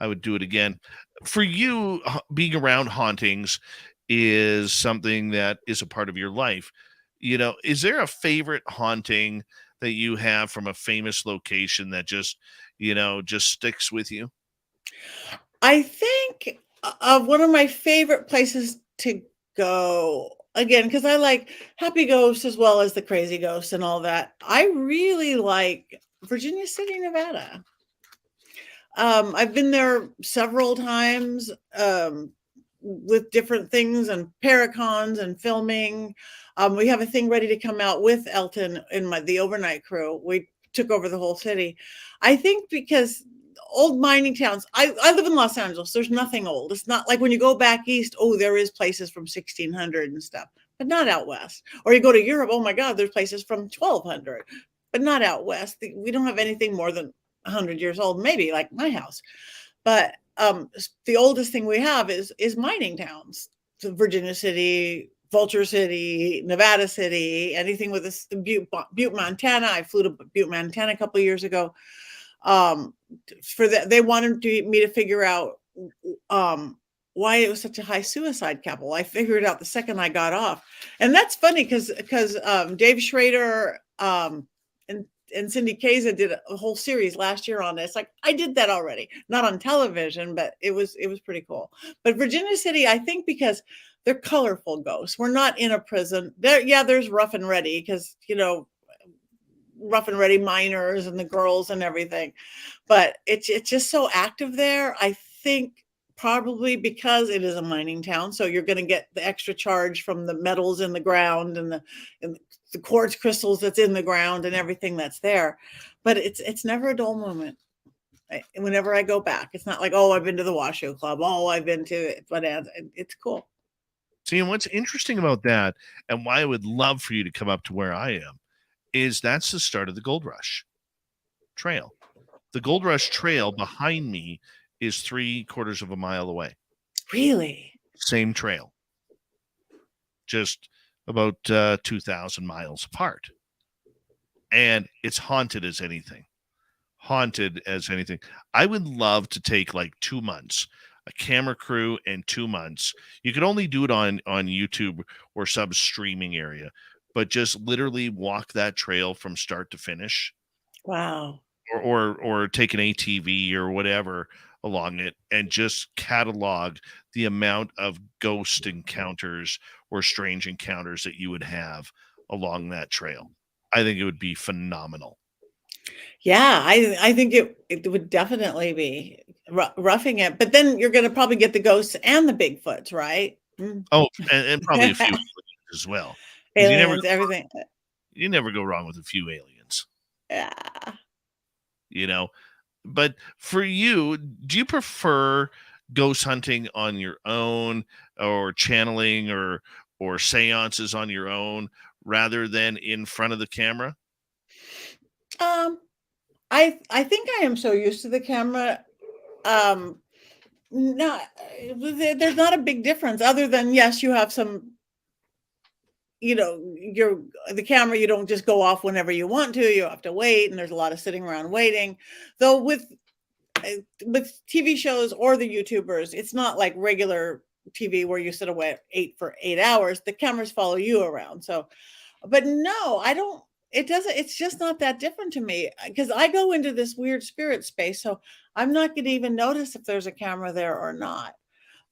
I would do it again. For you, being around hauntings is something that is a part of your life. Is there a favorite haunting that you have from a famous location that just sticks with you? I think one of my favorite places to go again, because I like happy ghosts as well as the crazy ghosts and all that. I really like Virginia City, Nevada. I've been there several times with different things and paracons and filming. We have a thing ready to come out with ELTON in the overnight crew. We took over the whole city. I think because old mining towns, I live in Los Angeles. There's nothing old. It's not like when you go back east, oh, there is places from 1600 and stuff, but not out west. Or you go to Europe, oh my God, there's places from 1200, but not out west. We don't have anything more than 100 years old, maybe like my house. But the oldest thing we have is mining towns. So Virginia City, Vulture City, Nevada City, anything with this Butte, Montana. I flew to Butte, Montana a couple of years ago. For that, they wanted me to figure out why it was such a high suicide capital. I figured it out the second I got off, and that's funny because Dave Schrader and Cindy Kaza did a whole series last year on this. Like I did that already, not on television, but it was pretty cool. But Virginia City, I think because they're colorful ghosts. We're not in a prison. There's rough and ready because rough and ready miners and the girls and everything, but it's just so active there. I think probably because it is a mining town, so you're going to get the extra charge from the metals in the ground and the quartz crystals that's in the ground and everything that's there. But it's never a dull moment. Whenever I go back, it's not like, oh, I've been to the Washoe Club, oh, I've been to it, but it's cool. See, and what's interesting about that, and why I would love for you to come up to where I am, is that's the start of the Gold Rush Trail. The Gold Rush Trail behind me is 3/4 of a mile away. Really? Same trail. Just about 2,000 miles apart. And it's haunted as anything. Haunted as anything. I would love to take like 2 months, a camera crew and 2 months. You could only do it on YouTube or some streaming area, but just literally walk that trail from start to finish. Wow. Or take an ATV or whatever along it and just catalog the amount of ghost encounters or strange encounters that you would have along that trail. I think it would be phenomenal. Yeah, I think it would definitely be roughing it, but then you're going to probably get the ghosts and the Bigfoots, right? Mm. Oh, and probably a few aliens as well, because Aliens, everything. you never go wrong with a few aliens, Yeah. you know. But for you, do you prefer ghost hunting on your own, or channeling, or seances on your own, rather than in front of the camera? Um, I think I am so used to the camera. Um, not there's not a big difference other than yes, you have some, you're the camera, you don't just go off whenever you want to. You have to wait, and there's a lot of sitting around waiting. Though with TV shows or the YouTubers, it's not like regular TV where you sit away for 8 hours. The cameras follow you around. So, but no, I don't. It doesn't. It's just not that different to me because I go into this weird spirit space. So I'm not going to even notice if there's a camera there or not.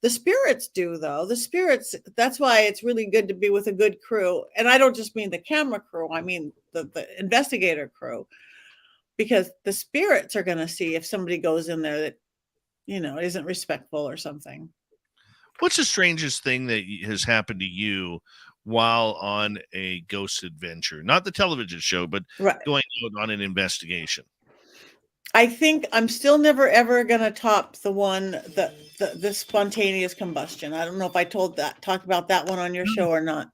The spirits do, though. The spirits. That's why it's really good to be with a good crew. And I don't just mean the camera crew. I mean the investigator crew, because the spirits are going to see if somebody goes in there that isn't respectful or something. What's the strangest thing that has happened to you while on a ghost adventure? Not the television show, but Right. going out on an investigation. I think I'm still never ever gonna top the one the spontaneous combustion. I don't know if I talked about that one on your show or not.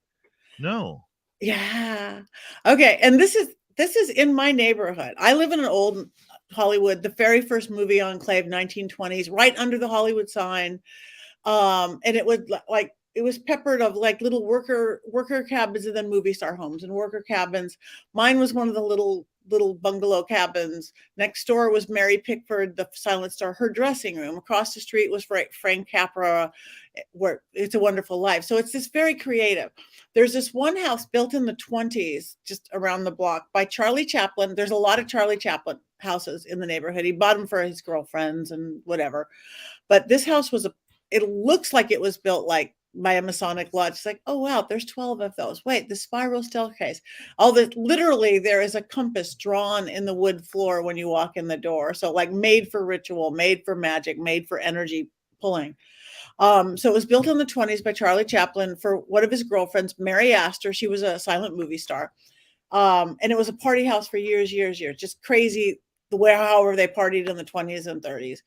No. Yeah. Okay. And this is in my neighborhood. I live in an old Hollywood, the very first movie enclave, 1920s, right under the Hollywood sign. And it was like it was peppered of like little worker cabins and then movie star homes and worker cabins. Mine was one of the little bungalow cabins. Next door was Mary Pickford, the silent star, her dressing room. Across the street was Frank Capra, where It's a Wonderful Life. So it's this very creative. There's this one house built in the 20s, just around the block, by Charlie Chaplin. There's a lot of Charlie Chaplin houses in the neighborhood. He bought them for his girlfriends and whatever. But this house it looks like it was built like by a Masonic lodge. It's like, oh wow, there's 12 of those. Wait, the spiral staircase. Literally there is a compass drawn in the wood floor when you walk in the door. So like made for ritual, made for magic, made for energy pulling. So it was built in the 20s by Charlie Chaplin for one of his girlfriends, Mary Astor. She was a silent movie star. And it was a party house for years, just crazy the way, however they partied in the 20s and 30s.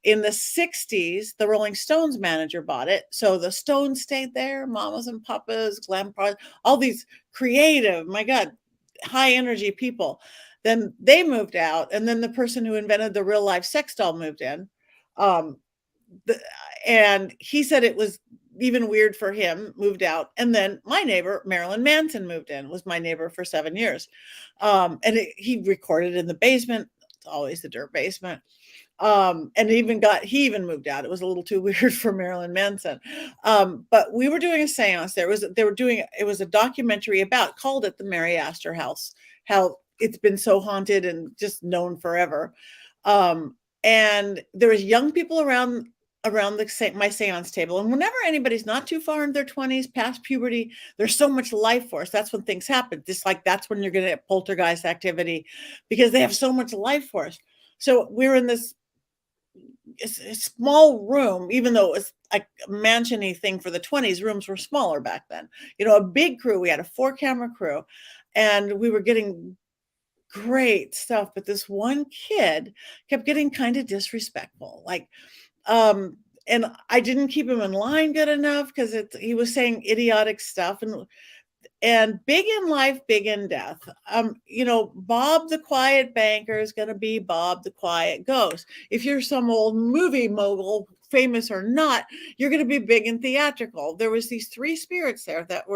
In the 60s, the Rolling Stones manager bought it. So the Stones stayed there, Mamas and Papas, glam parties, all these creative, my God, high energy people. Then they moved out. And then the person who invented the real life sex doll moved in. And he said it was even weird for him, moved out. And then my neighbor, Marilyn Manson, moved in, was my neighbor for 7 years. He recorded in the basement. It's always the dirt basement. And he even moved out. It was a little too weird for Marilyn Manson. But we were doing a seance. It was a documentary called it the Mary Astor House, how it's been so haunted and just known forever. And there was young people around my seance table. And whenever anybody's not too far in their 20s, past puberty, there's so much life force. That's when things happen. Just like that's when you're going to get poltergeist activity, because they have so much life force. So we're in this small room, even though it was like a mansion-y thing for the 20s, rooms were smaller back then. A big crew. We had a 4-camera crew, and we were getting great stuff. But this one kid kept getting kind of disrespectful. And I didn't keep him in line good enough because he was saying idiotic stuff, and big in life, big in death. Bob the quiet banker is going to be Bob the quiet ghost. If you're some old movie mogul, famous or not, you're going to be big and theatrical. There was these 3 spirits there that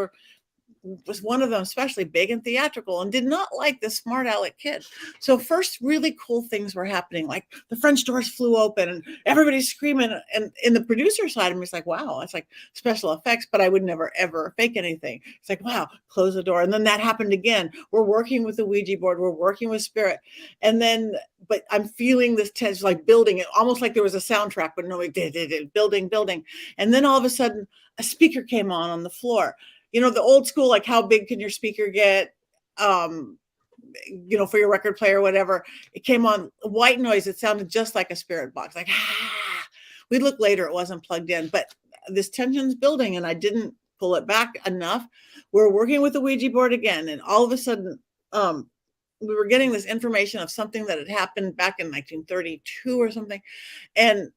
was one of them especially big and theatrical and did not like the smart aleck kid. So first really cool things were happening, like the French doors flew open and everybody's screaming, and in the producer side of me, it's like, wow, it's like special effects, but I would never ever fake anything. It's like, wow, close the door. And then that happened again. We're working with the Ouija board, we're working with spirit, and then but I'm feeling this tension, like building it, almost like there was a soundtrack, but no, it did building. And then all of a sudden a speaker came on the floor. The old school, like how big can your speaker get? for your record player or whatever, it came on white noise. It sounded just like a spirit box. Like, we looked later, it wasn't plugged in, but this tension's building and I didn't pull it back enough. We're working with the Ouija board again. And all of a sudden, we were getting this information of something that had happened back in 1932 or something. And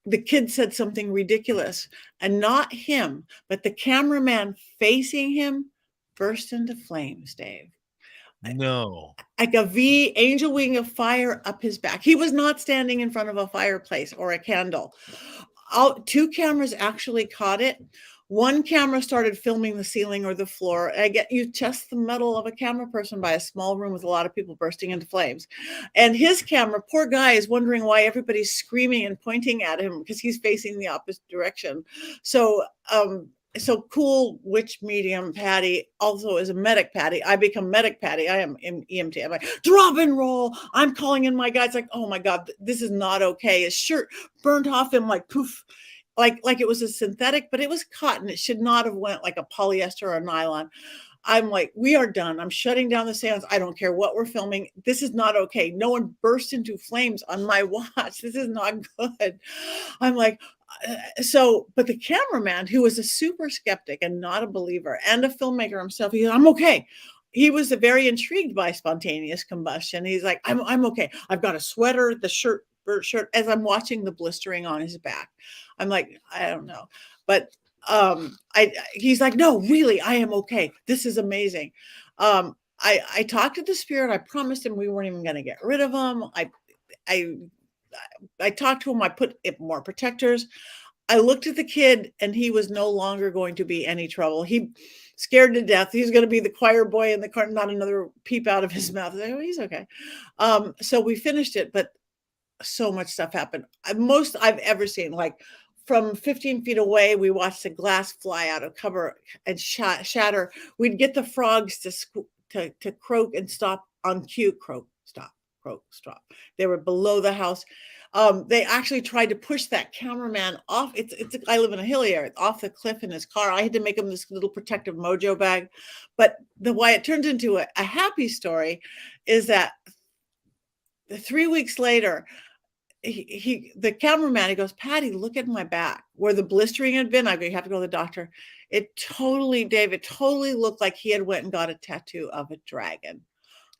the kid said something ridiculous, and not him, but the cameraman facing him burst into flames, Dave. No. Like a V, angel wing of fire up his back. He was not standing in front of a fireplace or a candle. Two cameras actually caught it. One camera started filming the ceiling or the floor. You test the metal of a camera person by a small room with a lot of people bursting into flames. And his camera, poor guy, is wondering why everybody's screaming and pointing at him because he's facing the opposite direction. So cool witch medium Patti also is a medic Patti. I become medic Patti. I am in EMT. I'm like, drop and roll. I'm calling in my guys. Like, oh my God, this is not okay. His shirt burnt off him like poof. Like it was a synthetic, but it was cotton. It should not have went like a polyester or a nylon. I'm like, we are done. I'm shutting down the seance. I don't care what we're filming. This is not okay. No one burst into flames on my watch. This is not good. I'm like, but the cameraman, who was a super skeptic and not a believer and a filmmaker himself, he's, I'm okay. He was very intrigued by spontaneous combustion. He's like, I'm okay. I've got a sweater, the shirt, as I'm watching the blistering on his back. I'm like, I don't know. But he's like, no, really, I am okay. This is amazing. I talked to the spirit. I promised him we weren't even going to get rid of him. I talked to him. I put more protectors. I looked at the kid and he was no longer going to be any trouble. He scared to death. He's going to be the choir boy in the car, not another peep out of his mouth. Like, oh, he's okay. So we finished it, but so much stuff happened. Most I've ever seen, like from 15 feet away, we watched the glass fly out of cover and shatter. We'd get the frogs to croak and stop on cue. Croak, stop, croak, stop. They were below the house. They actually tried to push that cameraman off. I live in a hilly area, off the cliff in his car. I had to make him this little protective mojo bag. But why it turned into a happy story is that 3 weeks later, the cameraman, he goes, Patti, look at my back where the blistering had been. I go, you have to go to the doctor. It totally looked like he had went and got a tattoo of a dragon.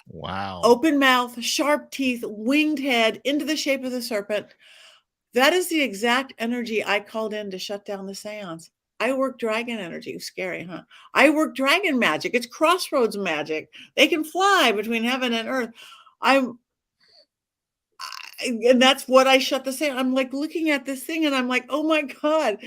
Wow. Open mouth, sharp teeth, winged head, into the shape of the serpent. That is the exact energy I called in to shut down the seance. I work dragon energy. Scary, huh? I work dragon magic. It's crossroads magic. They can fly between heaven and earth. And that's what I shut the seance. I'm like looking at this thing and I'm like, oh my God,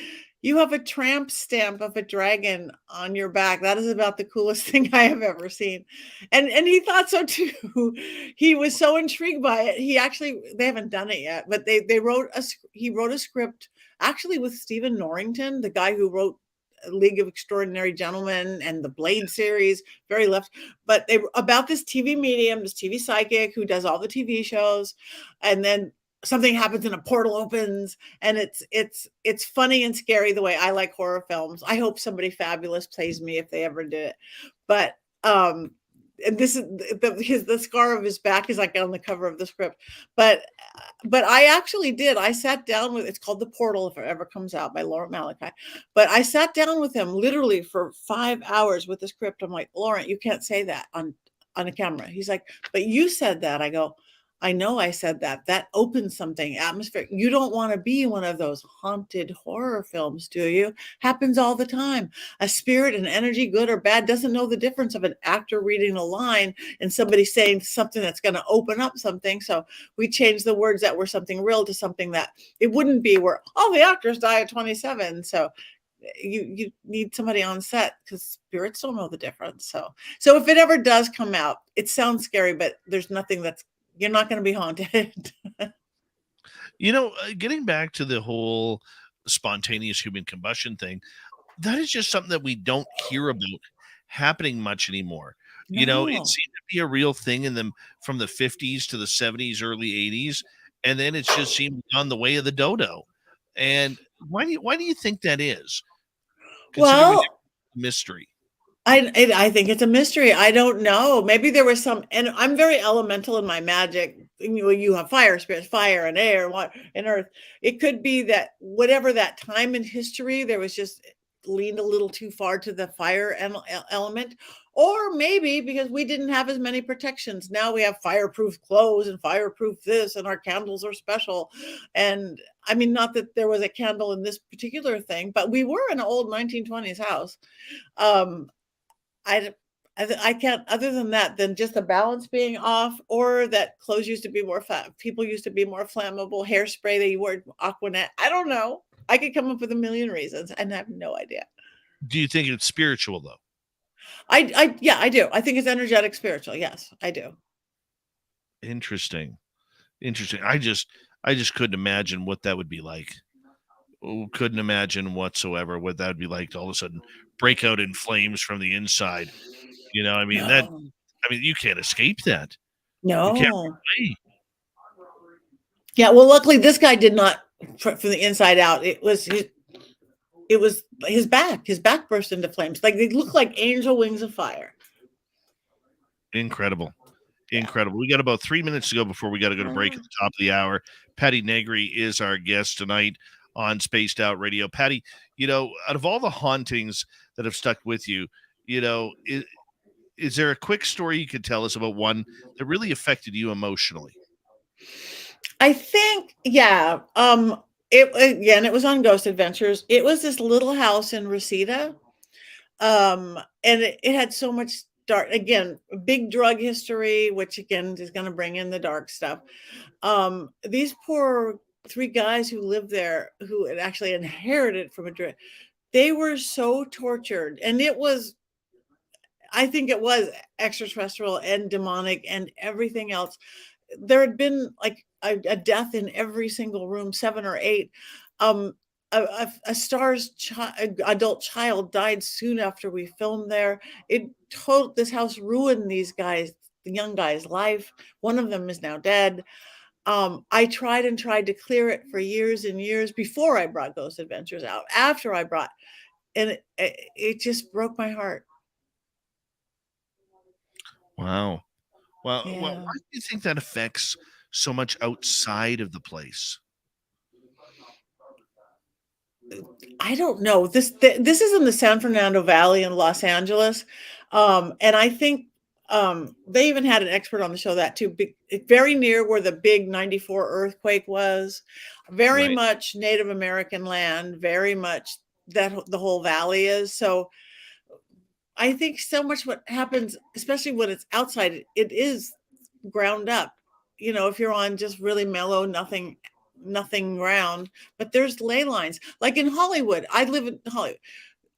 you have a tramp stamp of a dragon on your back. That is about the coolest thing I have ever seen. And he thought so too. He was so intrigued by it. They haven't done it yet, but he wrote a script actually with Stephen Norrington, the guy who wrote League of Extraordinary Gentlemen and the Blade series, very left, but about this TV medium, this TV psychic who does all the TV shows, and then something happens and a portal opens, and it's funny and scary the way I like horror films. I hope somebody fabulous plays me if they ever did it. But and this is the scar of his back is like on the cover of the script. But I actually did. I sat down with, it's called The Portal if it ever comes out, by Laura Malachi. But I sat down with him literally for 5 hours with the script. I'm like, Laurent, you can't say that on a camera. He's like, but you said that. I go, I know I said that. That opens something atmospheric. You don't want to be one of those haunted horror films, do you? Happens all the time. A spirit, an energy, good or bad, doesn't know the difference of an actor reading a line and somebody saying something that's going to open up something. So we changed the words that were something real to something that it wouldn't be, where all the actors die at 27. So you need somebody on set because spirits don't know the difference. So if it ever does come out, it sounds scary, but there's nothing you're not going to be haunted. Getting back to the whole spontaneous human combustion thing, that is just something that we don't hear about happening much anymore. No. It seemed to be a real thing from the 50s to the 70s, early 80s, and then it's just seemed on the way of the dodo. And why do you think that is? Well, mystery. I think it's a mystery. I don't know. Maybe there was some, and I'm very elemental in my magic. You have fire spirits, fire and air, water and earth. It could be that whatever that time in history, there was just leaned a little too far to the fire element, or maybe because we didn't have as many protections. Now we have fireproof clothes and fireproof this, and our candles are special. And I mean, not that there was a candle in this particular thing, but we were in an old 1920s house. Um, I can't, other than that, than just the balance being off, or that clothes used to be more people used to be more flammable, hairspray, they wore Aquanet. I don't know. I could come up with a million reasons and I have no idea. Do you think it's spiritual though? Yeah, I do. I think it's energetic spiritual. Yes, I do. Interesting. I just couldn't imagine what that would be like. Couldn't imagine whatsoever what that would be like to all of a sudden break out in flames from the inside. I mean, No. you can't escape that. No. You can't play. Yeah, well, luckily this guy did not from the inside out. It was his back. His back burst into flames. Like they look like angel wings of fire. Incredible. Incredible. We got about 3 minutes to go before we got to go to break at the top of the hour. Patti Negri is our guest tonight on Spaced Out Radio. Patti, out of all the hauntings that have stuck with you, is there a quick story you could tell us about one that really affected you emotionally? I think, yeah. It was on Ghost Adventures. It was this little house in Reseda. And it had so much dark, again, big drug history, which again is going to bring in the dark stuff. These poor 3 guys who lived there, who had actually inherited from a drug, they were so tortured. And I think it was extraterrestrial and demonic and everything else. There had been like a death in every single room, 7 or 8. A star's adult child died soon after we filmed there. This house ruined these guys, the young guy's life. One of them is now dead. I tried to clear it for years and years before I brought Ghost Adventures out. After I brought, and it just broke my heart. Wow. Well, Yeah. why do you think that affects so much outside of the place? I don't know. This is in the San Fernando Valley in Los Angeles. And I think they even had an expert on the show that too. Very near where the big 94 earthquake was. Very Right. much Native American land, very much that the whole valley is. So I think so much what happens, especially when it's outside, it is ground up. If you're on just really mellow, nothing ground, but there's ley lines. Like in Hollywood, I live in Hollywood.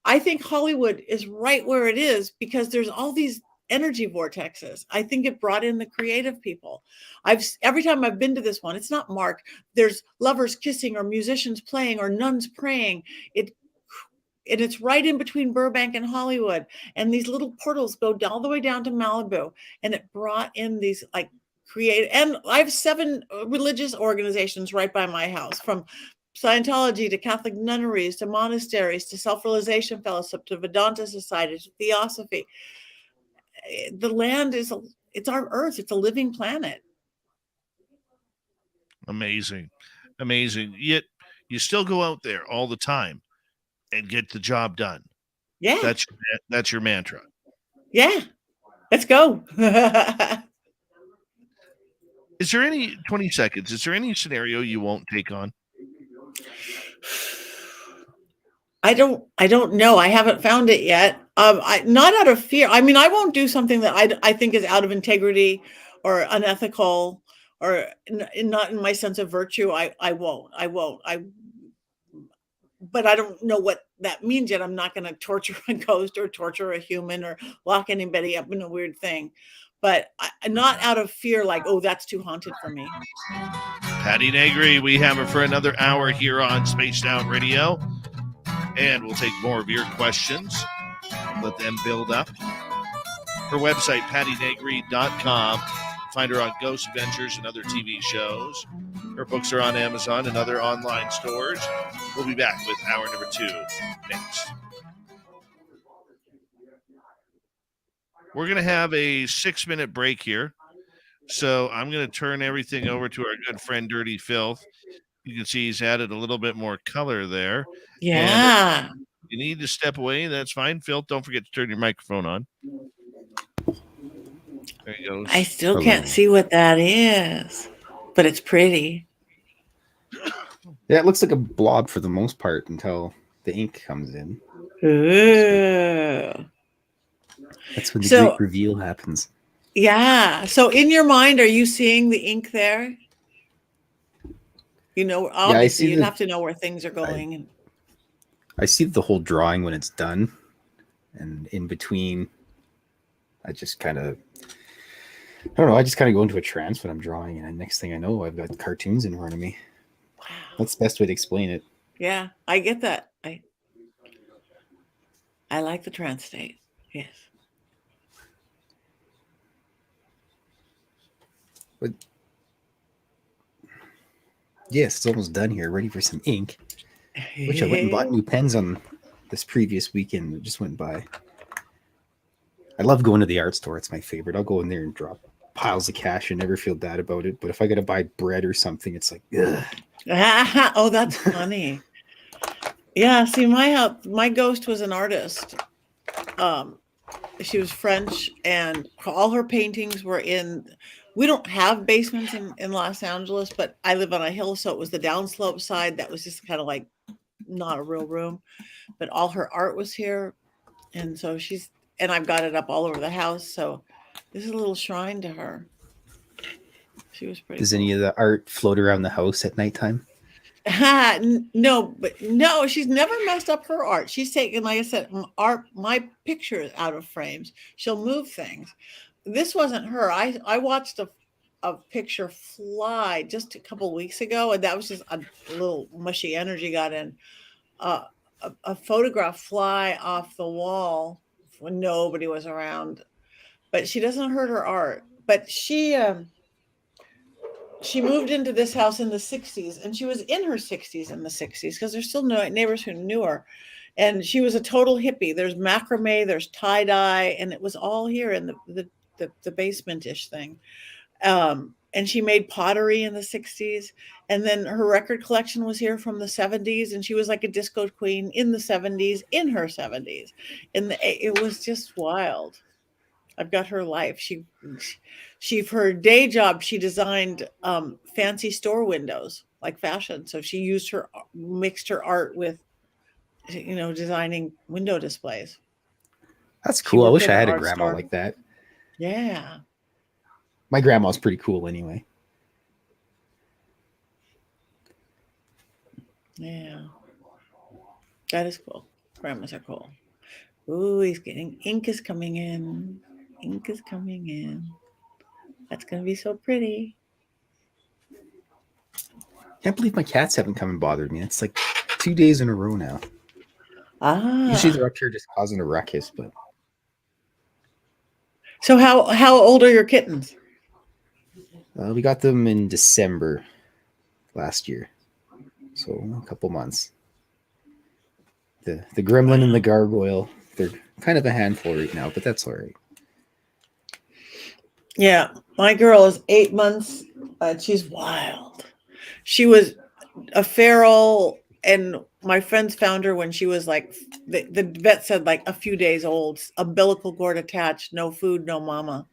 I think Hollywood is right where it is because there's all these energy vortexes. I think it brought in the creative people. Every time I've been to this one, it's not marked. There's lovers kissing or musicians playing or nuns praying. And it's right in between Burbank and Hollywood. And these little portals go all the way down to Malibu. And it brought in these like creative, and I have 7 religious organizations right by my house, from Scientology to Catholic nunneries to monasteries to Self-Realization Fellowship to Vedanta Society to Theosophy. The land it's our earth. It's a living planet. Amazing. Yet you still go out there all the time and get the job done. Yeah. That's your mantra. Yeah. Let's go. Is there any 20 seconds? Is there any scenario you won't take on? I don't know. I haven't found it yet. Not out of fear. I mean, I won't do something that I think is out of integrity or unethical or not in my sense of virtue. I won't. But I don't know what that means yet. I'm not going to torture a ghost or torture a human or lock anybody up in a weird thing. But not out of fear, like, oh, that's too haunted for me. Patti Negri, we have her for another hour here on Spaced Out Radio. And we'll take more of your questions. Let them build up. Her website, pattinegri.com. Find her on Ghost Adventures and other TV shows. Her books are on Amazon and other online stores. We'll be back with hour number 2 next. we're going to have a 6-minute break here. So I'm going to turn everything over to our good friend Dirty Filth. You can see he's added a little bit more color there. And Yeah. you need to step away. That's fine. Filth, don't forget to turn your microphone on. There he goes. I still Hello. can't see what that is, but it's pretty. Yeah, it looks like a blob for the most part until the ink comes in. Ooh. That's when the So- great reveal happens. Yeah. So in your mind, are you seeing the ink there? You know, obviously you'd have to know where things are going. I see the whole drawing when it's done, and in between, I just kind of, I don't know, I just kind of go into a trance when I'm drawing, and the next thing I know, I've got cartoons in front of me. Wow. That's the best way to explain it. Yeah, I get that. I like the trance state. Yes. But yes, it's almost done here, ready for some ink. Which I went and bought new pens on this previous weekend that just went by. I love going to the art store. It's my favorite. I'll go in there and drop piles of cash and never feel bad about it. But if I got to buy bread or something, it's like, ugh. Oh, that's funny. Yeah, see, my ghost was an artist. She was French, and all her paintings were in. We don't have basements in Los Angeles, but I live on a hill, so it was the downslope side that was just kind of like not a real room. But all her art was here, and so I've got it up all over the house. So this is a little shrine to her. She was pretty. Does any of the art float around the house at nighttime? No, she's never messed up her art. She's taken, like I said, my pictures out of frames. She'll move things. This wasn't her. I watched a picture fly just a couple of weeks ago, and that was just a little mushy energy got in. A photograph fly off the wall when nobody was around, but she doesn't hurt her art. But she moved into this house in the 60s, and she was in her 60s in the 60s because there's still no neighbors who knew her. And she was a total hippie. There's macrame, there's tie-dye, and it was all here in the basement-ish thing. And she made pottery in the 60s. And then her record collection was here from the 70s. And she was like a disco queen in the 70s, in her 70s. And it was just wild. I've got her life. She for her day job, she designed fancy store windows like fashion. So she mixed her art with, designing window displays. That's cool. I wish I had a grandma like that. Yeah. My grandma's pretty cool anyway. Yeah. That is cool. Grandmas are cool. Ooh, ink is coming in. Ink is coming in. That's going to be so pretty. Can't believe my cats haven't come and bothered me. It's like 2 days in a row now. Usually they're up here just causing a ruckus, but. So how old are your kittens? We got them in December last year, so a couple months. The gremlin and the gargoyle, they're kind of a handful right now, but that's all right. Yeah, my girl is 8 months. She's wild. She was a feral, and my friends found her when she was like, the vet said like a few days old, umbilical cord attached, no food, no mama.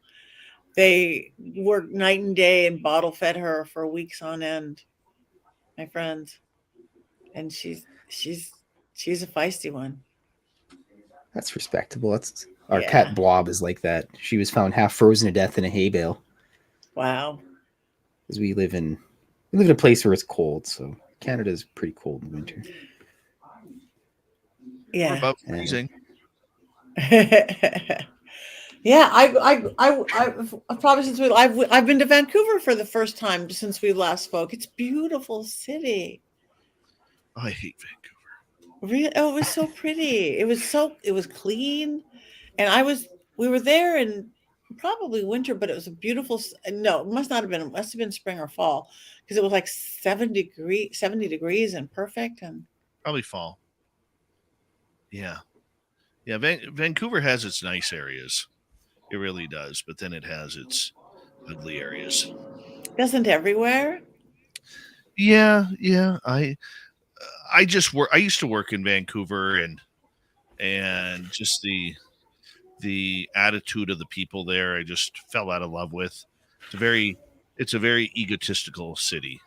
They worked night and day and bottle fed her for weeks on end, my friends. And she's a feisty one. That's respectable. Our cat Blob is like that. She was found half frozen to death in a hay bale. Wow. Because we live in a place where it's cold, so Canada's pretty cold in winter. Yeah. We're above freezing. Yeah, I probably since I've been to Vancouver for the first time since we last spoke. It's a beautiful city. I hate Vancouver. Really? Oh, it was so pretty. It was clean, and we were there in probably winter, but it was a beautiful. No, it must have been spring or fall because it was like 70 degrees and perfect, and probably fall. Yeah. Vancouver has its nice areas. It really does. But then it has its ugly areas. Doesn't everywhere? Yeah. I just work. I used to work in Vancouver, and just the attitude of the people there, I just fell out of love with. It's a very egotistical city.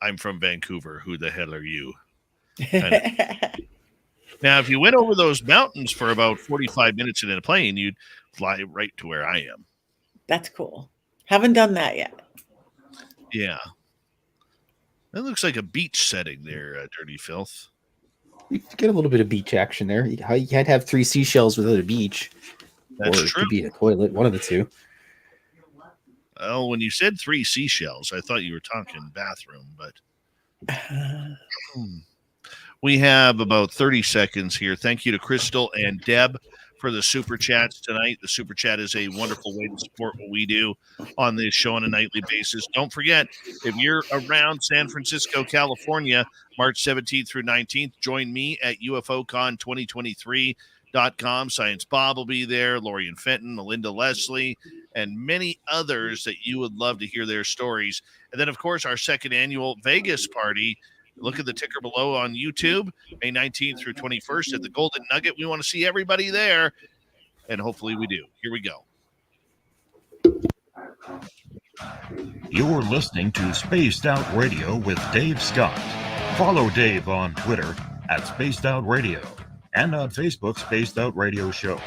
I'm from Vancouver. Who the hell are you? Kind of. Now, if you went over those mountains for about 45 minutes in a plane, you'd fly right to where I am. That's cool. Haven't done that yet. Yeah. That looks like a beach setting there, Dirty Filth. You get a little bit of beach action there. You can't have 3 seashells without a beach. That's or it true. could be a toilet, one of the two. Oh, when you said 3 seashells, I thought you were talking bathroom, but we have about 30 seconds here. Thank you to Crystal and Deb for the super chats tonight. The super chat is a wonderful way to support what we do on this show on a nightly basis. Don't forget, if you're around San Francisco, California, March 17th through 19th, join me at UFOCon2023.com. Science Bob will be there, Lori and Fenton, Melinda Leslie, and many others that you would love to hear their stories. And then, of course, our second annual Vegas party. Look at the ticker below on YouTube, May 19th through 21st at the Golden Nugget. We want to see everybody there, and hopefully we do. Here we go. You're listening to Spaced Out Radio with Dave Scott. Follow Dave on Twitter at Spaced Out Radio and on Facebook, Spaced Out Radio Show.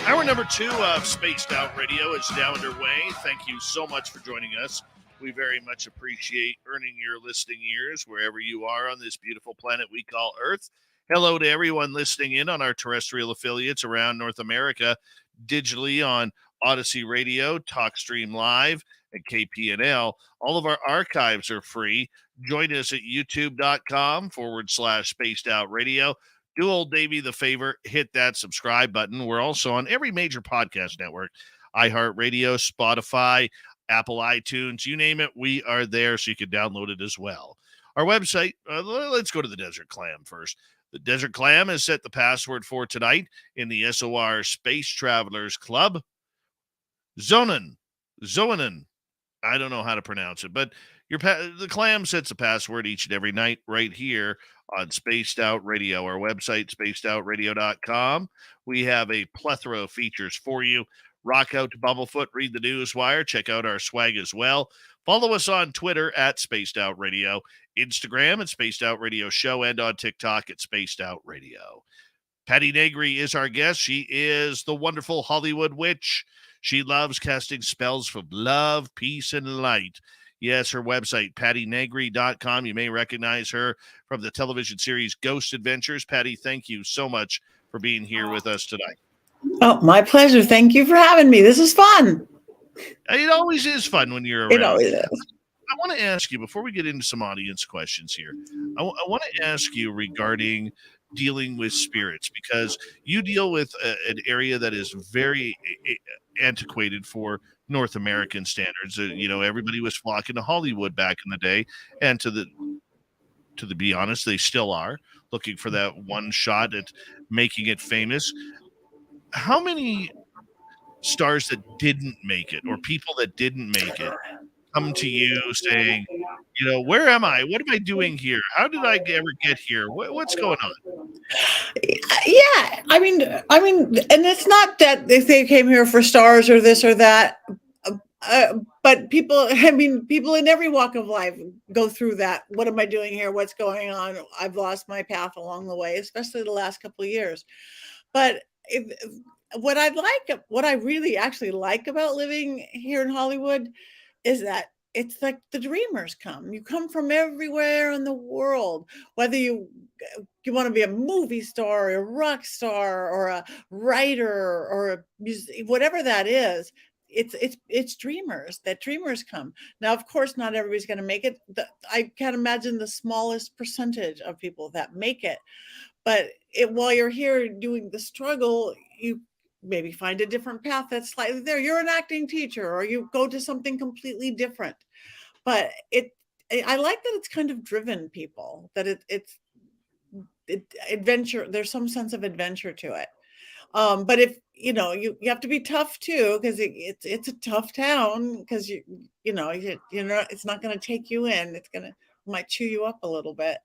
Hour number 2 of Spaced Out Radio is now underway. Thank you so much for joining us. We very much appreciate earning your listening ears wherever you are on this beautiful planet we call Earth. Hello to everyone listening in on our terrestrial affiliates around North America, digitally on Odyssey Radio, TalkStream Live, and KPNL. All of our archives are free. Join us at youtube.com/Spaced Out Radio. Do old Davey the favor, hit that subscribe button. We're also on every major podcast network, iHeartRadio, Spotify, Apple iTunes, you name it, we are there, so you can download it as well. Our website, let's go to the Desert Clam first. The Desert Clam has set the password for tonight in the SOR Space Travelers Club. Zonin. I don't know how to pronounce it, but the Clam sets a password each and every night right here on Spaced Out Radio. Our website, spacedoutradio.com. We have a plethora of features for you. Rock out to Bumblefoot, read the Newswire, check out our swag as well. Follow us on Twitter at Spaced Out Radio, Instagram at Spaced Out Radio Show, and on TikTok at Spaced Out Radio. Patti Negri is our guest. She is the wonderful Hollywood witch. She loves casting spells of love, peace, and light. Yes, her website, pattinegri.com. You may recognize her from the television series Ghost Adventures. Patti, thank you so much for being here with us tonight. Oh, my pleasure. Thank you for having me. This is fun. It always is fun when you're around. It always is. I want to ask you, before we get into some audience questions here, I want to ask you regarding dealing with spirits, because you deal with an area that is very antiquated for North American standards. Everybody was flocking to Hollywood back in the day, and to be honest, they still are looking for that one shot at making it famous. How many stars that didn't make it, or people that didn't make it, come to you saying, where am I? What am I doing here? How did I ever get here? What's going on? Yeah, I mean, and it's not that if they came here for stars or this or that, but people in every walk of life go through that. What am I doing here? What's going on? I've lost my path along the way, especially the last couple of years. But what I really actually like about living here in Hollywood is that it's like the dreamers come. You come from everywhere in the world, whether you want to be a movie star, or a rock star, or a writer, or whatever that is. It's dreamers. That dreamers come. Now, of course, not everybody's going to make it. I can't imagine the smallest percentage of people that make it. But while you're here doing the struggle, you maybe find a different path that's slightly there. You're an acting teacher, or you go to something completely different. But I like that it's kind of driven people, that it's adventure. There's some sense of adventure to it. But if you have to be tough too, because it's a tough town, because it's not going to take you in. Might chew you up a little bit.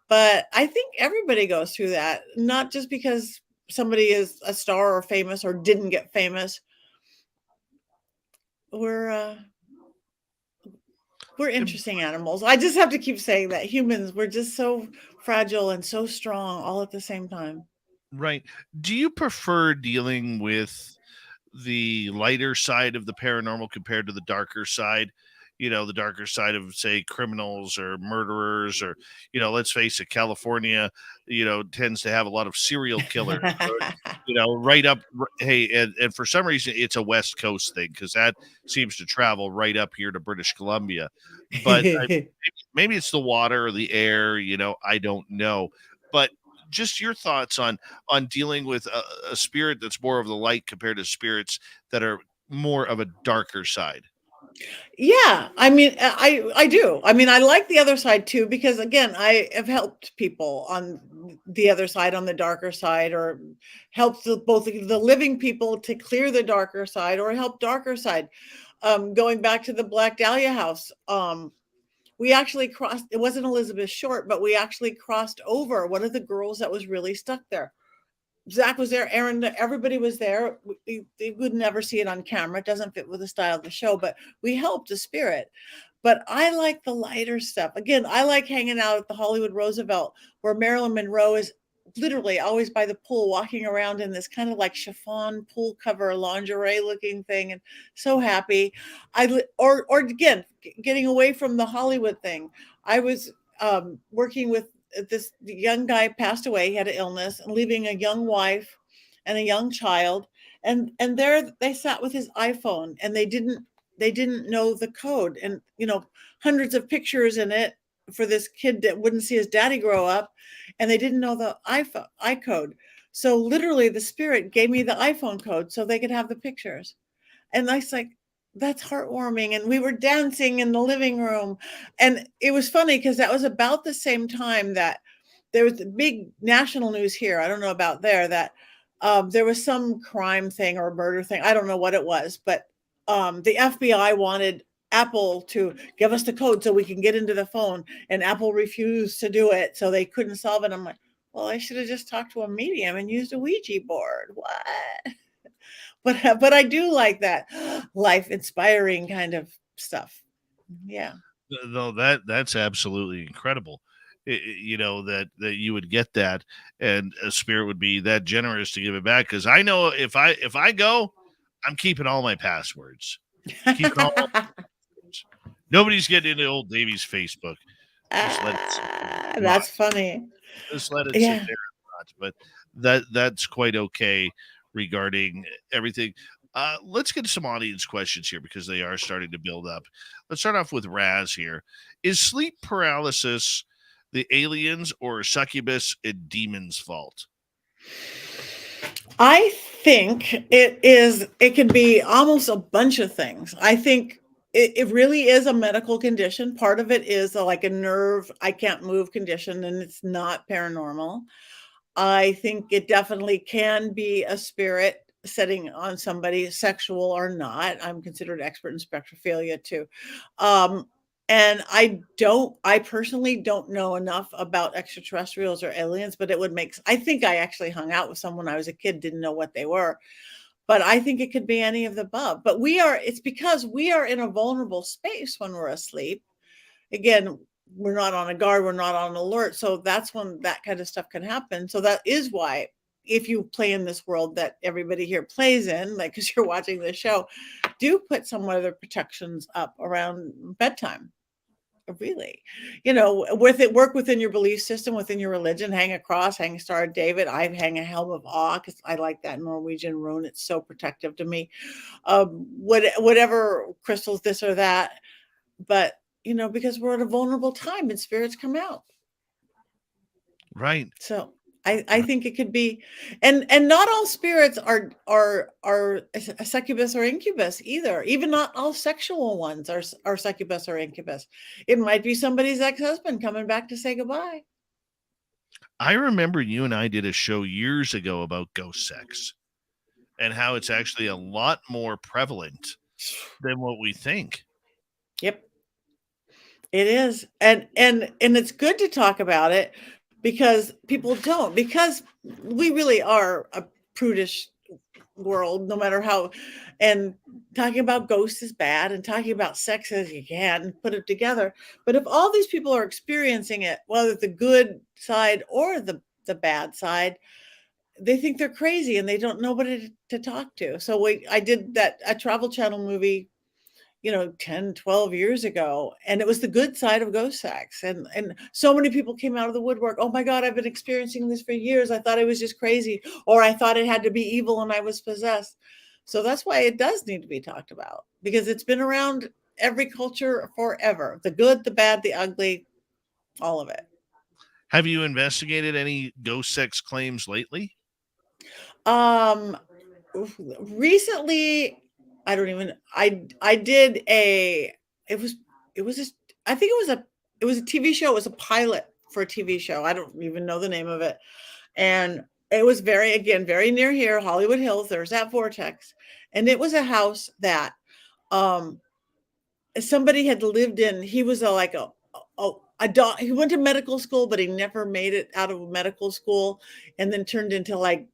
But I think everybody goes through that, not just because somebody is a star or famous or didn't get famous. We're interesting animals. I just have to keep saying that humans, we're just so fragile and so strong all at the same time. Right. Do you prefer dealing with the lighter side of the paranormal compared to the darker side? The darker side of, say, criminals or murderers, or, let's face it, California, tends to have a lot of serial killers, right up. Hey, and for some reason, it's a West Coast thing, because that seems to travel right up here to British Columbia. But maybe it's the water or the air, I don't know. But just your thoughts on dealing with a spirit that's more of the light compared to spirits that are more of a darker side. Yeah, I mean, I do. I mean, I like the other side too, because again, I have helped people on the other side, on the darker side, or helped both the living people to clear the darker side, or help darker side. Going back to the Black Dahlia house, we actually crossed. It wasn't Elizabeth Short, but we actually crossed over one of the girls that was really stuck there. Zach was there, Aaron, everybody was there. They would never see it on camera. It doesn't fit with the style of the show, but we helped the spirit. But I like the lighter stuff. Again, I like hanging out at the Hollywood Roosevelt, where Marilyn Monroe is literally always by the pool, walking around in this kind of like chiffon pool cover lingerie looking thing, and so happy. Or again, getting away from the Hollywood thing. I was working with this young guy, passed away. He had an illness, and leaving a young wife and a young child. And there they sat with his iPhone, and they didn't know the code, and hundreds of pictures in it for this kid that wouldn't see his daddy grow up, and they didn't know the iCode. So literally the spirit gave me the iPhone code so they could have the pictures. And I was like, that's heartwarming. And we were dancing in the living room. And it was funny because that was about the same time that there was big national news here. I don't know about there, that there was some crime thing or murder thing. I don't know what it was, but the FBI wanted Apple to give us the code so we can get into the phone, and Apple refused to do it. So they couldn't solve it. I'm like, well, I should have just talked to a medium and used a Ouija board. What? But I do like that life inspiring kind of stuff. Yeah. No, that's absolutely incredible. That you would get that, and a spirit would be that generous to give it back. Because I know if I go, I'm keeping all my passwords. Keeping all my passwords. Nobody's getting into old Davy's Facebook. Just let it that's funny. Just let it Yeah. sit there. But that's quite okay regarding everything. Let's get some audience questions here, because they are starting to build up. Let's start off with Raz here. Is sleep paralysis the aliens or succubus and demons' fault? I think it could be almost a bunch of things. I think it really is a medical condition. Part of it is like a nerve, I can't move condition, and it's not paranormal. I think it definitely can be a spirit setting on somebody, sexual or not. I'm considered expert in spectrophilia too. And I personally don't know enough about extraterrestrials or aliens, but I think I actually hung out with someone when I was a kid, didn't know what they were, but I think it could be any of the above. But it's because we are in a vulnerable space when we're asleep. Again, we're not on a guard, we're not on alert. So that's when that kind of stuff can happen. So that is why, if you play in this world that everybody here plays in, like, because you're watching this show, do put some other protections up around bedtime. Really, work within your belief system, within your religion. Hang a cross, hang a Star of David. I hang a helm of awe because I like that Norwegian rune. It's so protective to me. Whatever crystals, this or that, but because we're at a vulnerable time and spirits come out. Right. So I think it could be, and not all spirits are a succubus or incubus either. Even not all sexual ones are succubus or incubus. It might be somebody's ex-husband coming back to say goodbye. I remember you and I did a show years ago about ghost sex. and how it's actually a lot more prevalent than what we think. Yep. It is. And it's good to talk about it because people don't, because we really are a prudish world, no matter how, and talking about ghosts is bad and talking about sex as you can and put it together. But if all these people are experiencing it, whether the good side or the bad side, they think they're crazy and they don't know nobody to talk to. So I did a Travel Channel movie, 10, 12 years ago. And it was the good side of ghost sex. And so many people came out of the woodwork. Oh my God, I've been experiencing this for years. I thought I was just crazy, or I thought it had to be evil and I was possessed. So that's why it does need to be talked about, because it's been around every culture forever. The good, the bad, the ugly, all of it. Have you investigated any ghost sex claims lately? Recently, I don't even, I did it was I think it was a TV show. It was a pilot for a TV show. I don't even know the name of it. And it was very near here, Hollywood Hills. There's that vortex. And it was a house that, somebody had lived in. He was like a dog. He went to medical school, but he never made it out of medical school, and then turned into like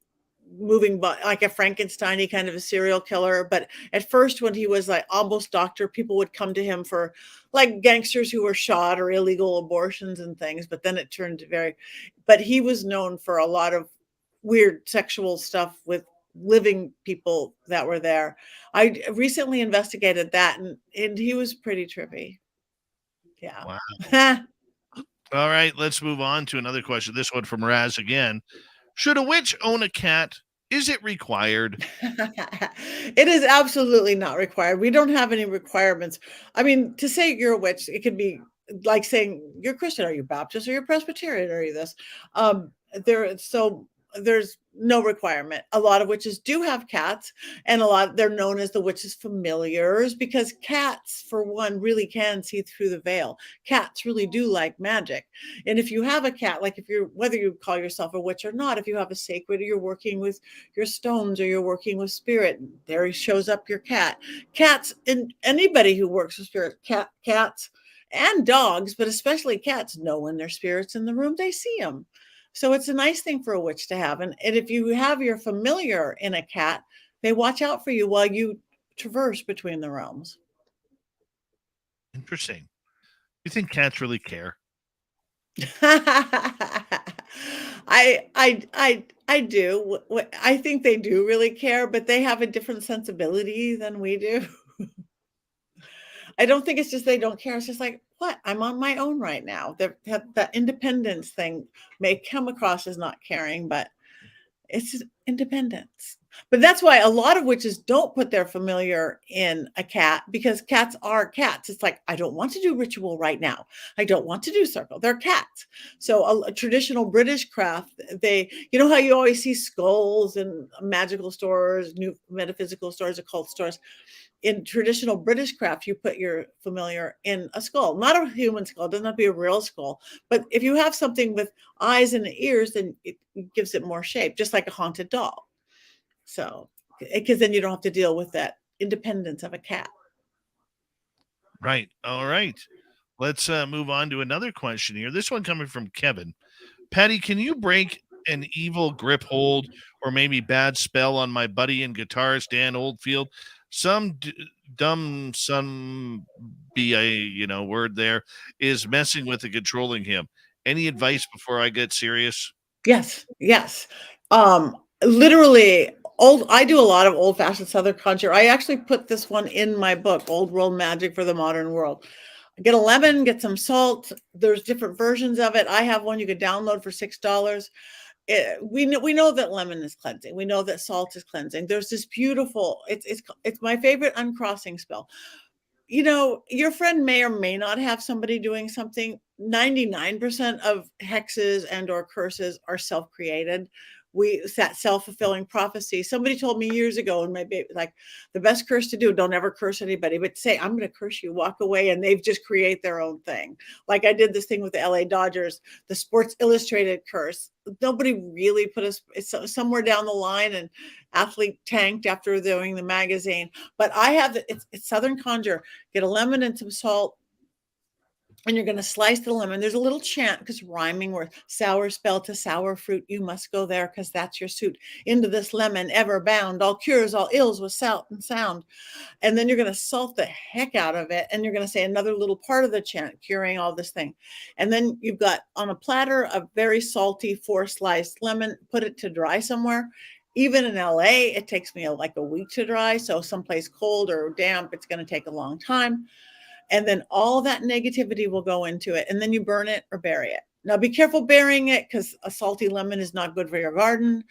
like a Frankenstein-y kind of a serial killer. But at first, when he was like almost doctor, people would come to him for like gangsters who were shot or illegal abortions and things. But then it turned but he was known for a lot of weird sexual stuff with living people that were there. I recently investigated that, and he was pretty trippy. Yeah. Wow. All right, let's move on to another question. This one from Raz again. Should a witch own a cat? Is it required? It is absolutely not required. We don't have any requirements. I mean, to say you're a witch, it could be like saying you're Christian, are you Baptist, or you're Presbyterian, are you this? There's no requirement. A lot of witches do have cats, and they're known as the witches' familiars, because cats, for one, really can see through the veil. Cats really do like magic. And if you have a cat, like whether you call yourself a witch or not, if you have a sacred, or you're working with your stones, or you're working with spirit, there shows up your cat. Cats, and anybody who works with spirit, cats and dogs, but especially cats, know when their spirit's in the room, they see them. So it's a nice thing for a witch to have. And if you have your familiar in a cat, they watch out for you while you traverse between the realms. Interesting. You think cats really care? I do. I think they do really care, but they have a different sensibility than we do. I don't think it's just they don't care. It's just like, what? I'm on my own right now. That independence thing may come across as not caring, but it's just independence. But that's why a lot of witches don't put their familiar in a cat, because cats are cats. It's like, I don't want to do ritual right now. I don't want to do circle. They're cats. So a traditional British craft, you know how you always see skulls in magical stores, new metaphysical stores, occult stores. In traditional British craft, you put your familiar in a skull, not a human skull. It doesn't have to be a real skull. But if you have something with eyes and ears, then it gives it more shape, just like a haunted doll. So, because then you don't have to deal with that independence of a cat. Right. All right. Let's move on to another question here. This one coming from Kevin. Patti, can you break an evil grip hold or maybe bad spell on my buddy and guitarist Dan Oldfield? Some dumb son word there is messing with and controlling him. Any advice before I get serious? Yes. Literally I do a lot of old-fashioned Southern conjure. I actually put this one in my book, Old World Magic for the Modern World. Get a lemon, get some salt. There's different versions of it. I have one you could download for $6. We know that lemon is cleansing. We know that salt is cleansing. There's this beautiful, it's my favorite uncrossing spell. Your friend may or may not have somebody doing something. 99% of hexes and or curses are self-created. it's that self-fulfilling prophecy. Somebody told me years ago, and my baby, like, the best curse to do, don't ever curse anybody, but say, I'm going to curse you, walk away, and they've just create their own thing. Like I did this thing with the LA Dodgers, the Sports Illustrated curse. Nobody really put us, it's somewhere down the line, and athlete tanked after doing the magazine. But I have, it's Southern Conjure. Get a lemon and some salt, and you're going to slice the lemon. There's a little chant, because rhyming word, sour spell to sour fruit. You must go there, because that's your suit. Into this lemon ever bound, all cures, all ills with salt and sound. And then you're going to salt the heck out of it. And you're going to say another little part of the chant, curing all this thing. And then you've got on a platter a very salty 4-sliced lemon, put it to dry somewhere. Even in LA, it takes me like a week to dry. So someplace cold or damp, it's going to take a long time. And then all that negativity will go into it. And then you burn it or bury it. Now be careful burying it, because a salty lemon is not good for your garden.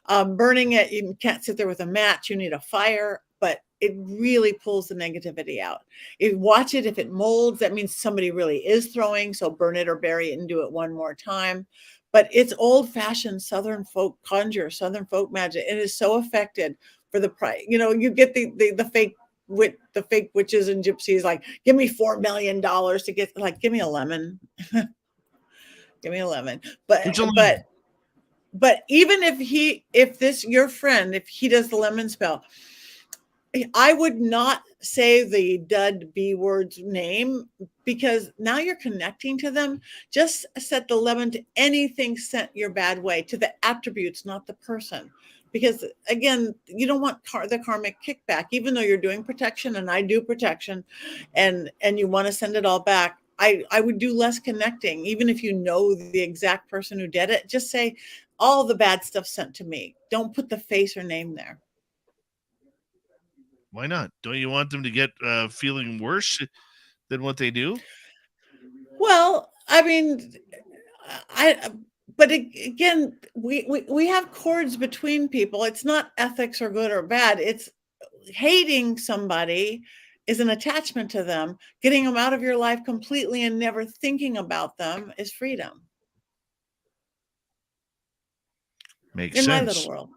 Burning it, you can't sit there with a match. You need a fire, but it really pulls the negativity out. Watch it. If it molds, that means somebody really is throwing. So burn it or bury it and do it one more time. But it's old-fashioned Southern folk conjure, Southern folk magic. It is so affected for the price. You get the fake with the fake witches and gypsies, like, give me $4 million to get, like, give me a lemon. Give me a lemon. But even if your friend, if he does the lemon spell, I would not say the dud B word's name, because now you're connecting to them. Just set the lemon to anything sent your bad way, to the attributes, not the person. Because again, you don't want the karmic kickback, even though you're doing protection, and I do protection, and you want to send it all back. I would do less connecting, even if you know the exact person who did it. Just say all the bad stuff sent to me. Don't put the face or name there. Why not? Don't you want them to get feeling worse than what they do? Well, I mean, but again, we have cords between people. It's not ethics or good or bad. It's hating somebody is an attachment to them. Getting them out of your life completely and never thinking about them is freedom. Makes sense. sense. My little world.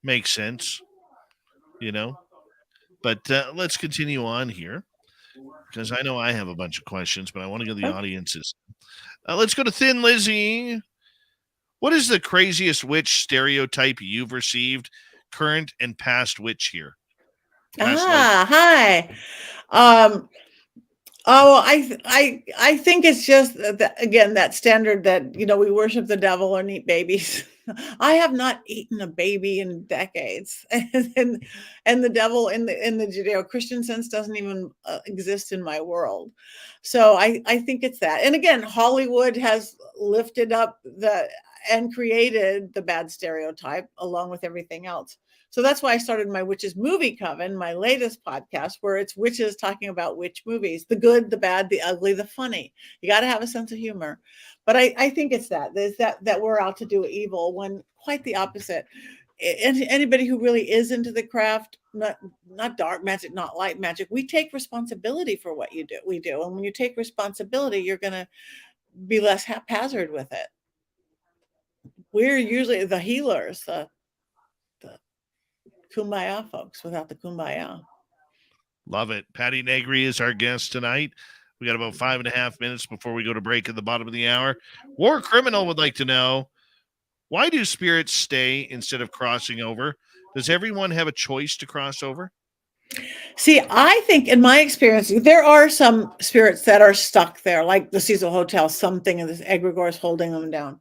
Makes sense. But let's continue on here, because I know I have a bunch of questions, but I want to give the audiences. Let's go to Thin Lizzie. What is the craziest witch stereotype you've received? Current and past witch here. Hi. I think it's just that, again, that standard that, we worship the devil or eat babies. I have not eaten a baby in decades, and the devil in the Judeo-Christian sense doesn't even exist in my world. So I think it's that. And again, Hollywood has lifted up and created the bad stereotype along with everything else. So that's why I started my Witches Movie Coven, my latest podcast, where it's witches talking about witch movies, the good, the bad, the ugly, the funny. You got to have a sense of humor. But I think it's that we're out to do evil, when quite the opposite. Anybody who really is into the craft, not dark magic, not light magic, we take responsibility for what we do. And when you take responsibility, you're going to be less haphazard with it. We're usually the healers, the kumbaya folks without the kumbaya. Love it. Patti Negri is our guest tonight. We got about 5.5 minutes before we go to break at the bottom of the hour. War Criminal would like to know, why do spirits stay instead of crossing over? Does everyone have a choice to cross over? See, I think in my experience, there are some spirits that are stuck there, like the Cecil Hotel, something in this egregore is holding them down.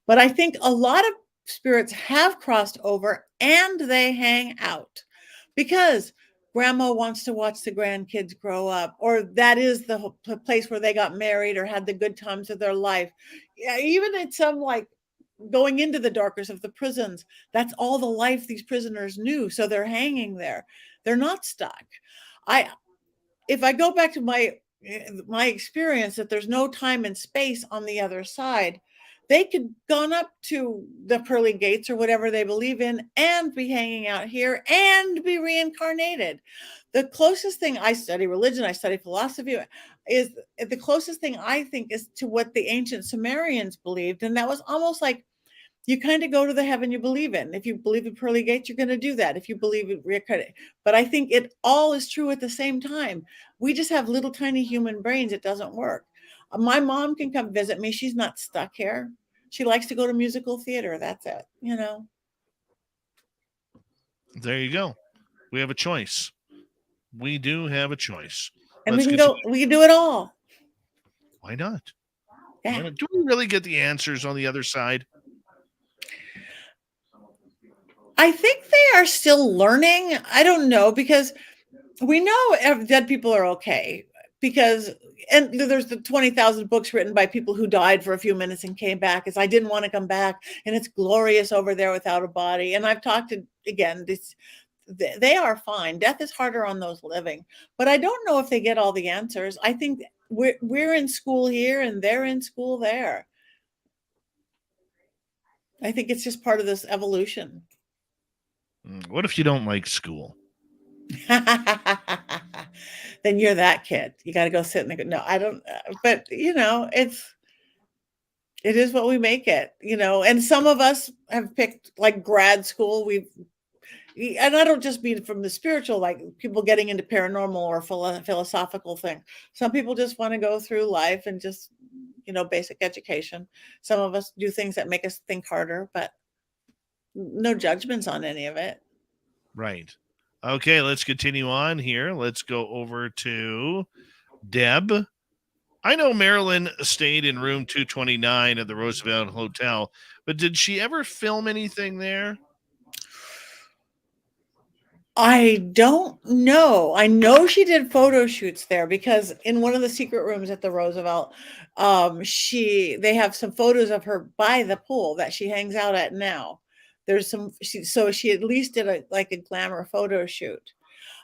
But I think a lot of spirits have crossed over and they hang out because grandma wants to watch the grandkids grow up, or that is the place where they got married or had the good times of their life. Yeah, even in some, like, going into the darkness of the prisons, that's all the life these prisoners knew. So they're hanging there. They're not stuck. If I go back to my experience that there's no time and space on the other side, they could gone up to the pearly gates or whatever they believe in and be hanging out here and be reincarnated. The closest thing, I study religion, I study philosophy, is the closest thing I think is to what the ancient Sumerians believed. And that was almost like you kind of go to the heaven you believe in. If you believe in pearly gates, you're going to do that. If you believe in reincarnation, but I think it all is true at the same time. We just have little tiny human brains. It doesn't work. My mom can come visit me. She's not stuck here. She likes to go to musical theater. That's it. You know. There you go. We have a choice. We do have a choice. And we can go. We can do it all. Why not? Yeah. Why not? Do we really get the answers on the other side? I think they are still learning. I don't know, because we know dead people are okay, because, and there's the 20,000 books written by people who died for a few minutes and came back. I didn't want to come back, and it's glorious over there without a body. And I've talked to, again, they are fine. Death is harder on those living, but I don't know if they get all the answers. I think we're in school here and they're in school there. I think it's just part of this evolution. What if you don't like school? Then you're that kid. You got to go sit in the, no, I don't, but you know, it is what we make it, you know. And some of us have picked like grad school. And I don't just mean from the spiritual, like people getting into paranormal or philosophical thing. Some people just want to go through life and just, you know, basic education. Some of us do things that make us think harder, but no judgments on any of it. Right. Okay, let's continue on here. Let's go over to Deb. I know Marilyn stayed in room 229 at the Roosevelt Hotel, but did she ever film anything there? I don't know. I know she did photo shoots there, because in one of the secret rooms at the Roosevelt, they have some photos of her by the pool that she hangs out at now. There's some, so she at least did a glamour photo shoot.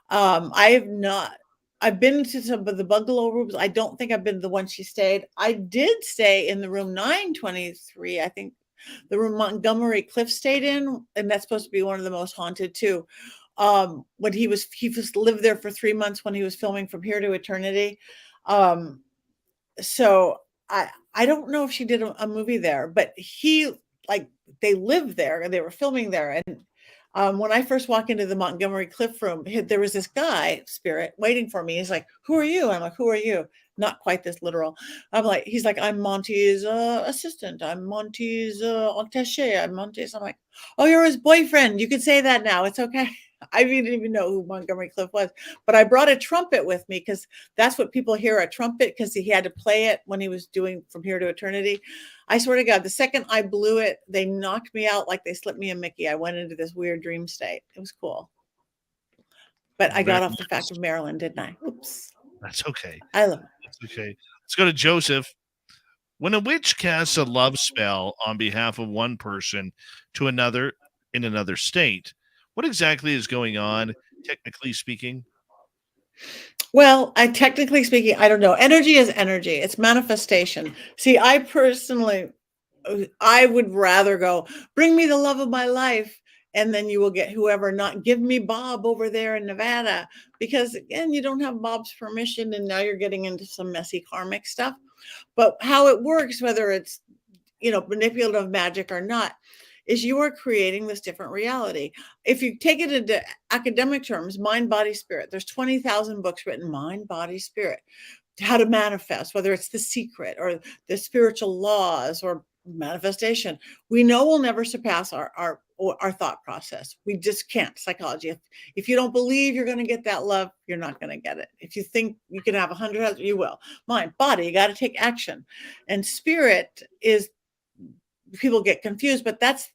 I've been to some of the bungalow rooms. I don't think I've been to the one she stayed. I did stay in the room 923, I think, the room Montgomery Cliff stayed in, and that's supposed to be one of the most haunted too. When he lived there for 3 months when he was filming From Here to Eternity. So I don't know if she did a movie there, but they lived there and they were filming there. And when I first walked into the Montgomery Cliff room, there was this guy spirit waiting for me. He's like, "Who are you?" I'm like, "Who are you?" Not quite this literal. He's like, "I'm Monty's assistant. I'm Monty's attaché. I'm Monty's." I'm like, "Oh, you're his boyfriend. You can say that now. It's okay." I didn't even know who Montgomery Cliff was, but I brought a trumpet with me because that's what people hear, a trumpet, because he had to play it when he was doing From Here to Eternity. I swear to God, the second I blew it, they knocked me out like they slipped me a Mickey. I went into this weird dream state. It was cool. But I got off the fact of Marilyn, didn't I? Oops. That's okay. I love it. That's okay. Let's go to Joseph. When a witch casts a love spell on behalf of one person to another in another state, what exactly is going on, technically speaking? Well, technically speaking, I don't know. Energy is energy. It's manifestation. See, I would rather go, bring me the love of my life, and then you will get whoever, not give me Bob over there in Nevada, because again, you don't have Bob's permission, and now you're getting into some messy karmic stuff. But how it works, whether it's, you know, manipulative magic or not, is you are creating this different reality. If you take it into academic terms, mind, body, spirit, there's 20,000 books written, mind, body, spirit, how to manifest, whether it's The Secret or the spiritual laws or manifestation. We know we'll never surpass our thought process. We just can't. Psychology. If you don't believe you're going to get that love, you're not going to get it. If you think you can have 100, you will. Mind, body, you got to take action. And spirit is, people get confused, but that's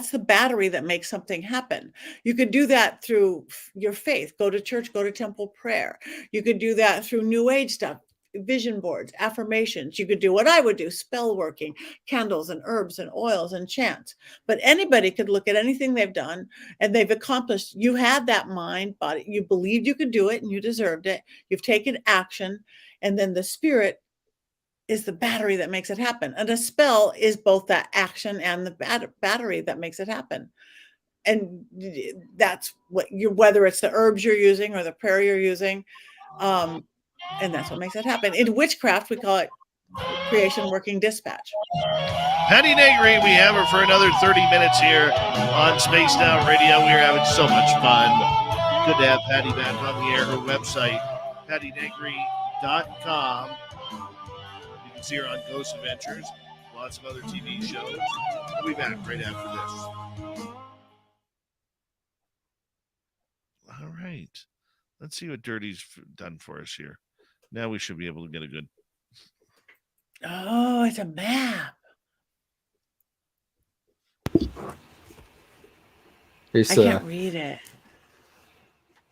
the battery that makes something happen. You could do that through your faith, go to church, go to temple prayer. You could do that through new age stuff, vision boards, affirmations. You could do what I would do, spell working, candles and herbs and oils and chants. But anybody could look at anything they've done and they've accomplished. You had that mind, body, you believed you could do it and you deserved it. You've taken action, and then the spirit is the battery that makes it happen. And a spell is both that action and the battery that makes it happen. And that's what whether it's the herbs you're using or the prayer you're using. And that's what makes it happen. In witchcraft, we call it creation working dispatch. Patti Negri, we have her for another 30 minutes here on Spaced Out Radio. We are having so much fun. Good to have Patti back on the air. Her website, pattinegri.com. You can see her on Ghost Adventures, lots of other TV shows. We'll be back right after this. All right. Let's see what Dirty's done for us here. Now we should be able to get a good... Oh, it's a map. Here's, I can't read it.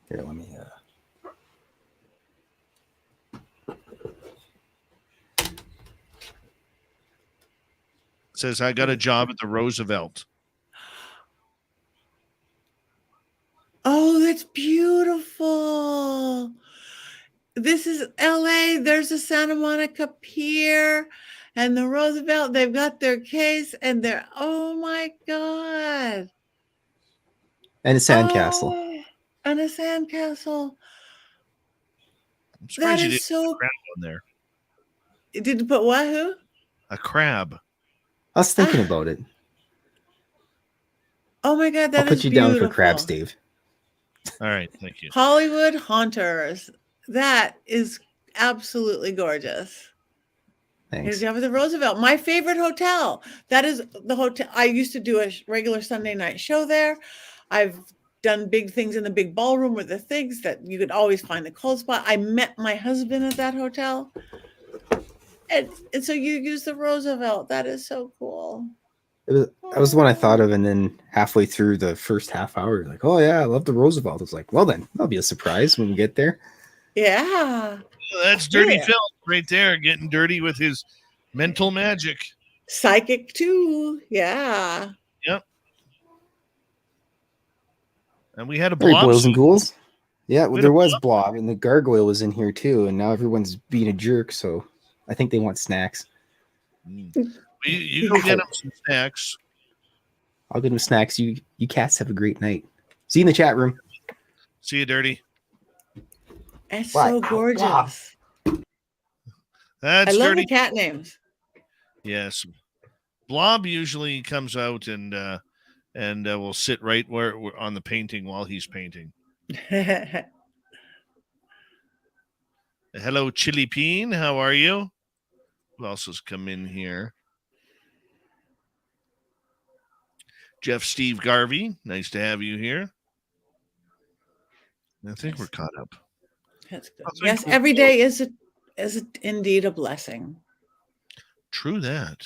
Here, let me. It says, I got a job at the Roosevelt. Oh, that's beautiful. This is LA. There's a Santa Monica Pier and the Roosevelt. They've got their case and they're, oh my God. And a sandcastle. Oh, and a sandcastle. I'm surprised That you is didn't so. put a crab on there. Did you put what? Who? A crab. I was thinking about it. Oh my God, that I'll is put you beautiful. down for crabs, Dave. All right, thank you. Hollywood Haunters. That is absolutely gorgeous. Thanks. Here's the other Roosevelt, my favorite hotel. That is the hotel. I used to do a regular Sunday night show there. I've done big things in the big ballroom with the things that you could always find the cold spot. I met my husband at that hotel. And so you use the Roosevelt. That is so cool. That was the one I thought of, and then halfway through the first half hour, like, oh yeah, I love the Roosevelt. I was like, well then, that'll be a surprise when we get there. Yeah. That's Dirty Yeah. Phil right there, getting dirty with his mental magic. Psychic too. Yeah. Yep. And we had a All right, blob. boys and ghouls. Yeah, well, Wait a there was Blob, and the gargoyle was in here too, and now everyone's being a jerk, so I think they want snacks. You go get them some snacks. I'll get them snacks. You cats have a great night. See you in the chat room. See you, Dirty. It's What? so gorgeous. Wow. That's I love Dirty. the cat names. Yes. Blob usually comes out and will sit right where on the painting while he's painting. Hello, Chili Peen. How are you? Who else has come in here? Jeff Steve Garvey. Nice to have you here. I think we're caught up. That's good. I think Yes, we're- every day is indeed a blessing. True that.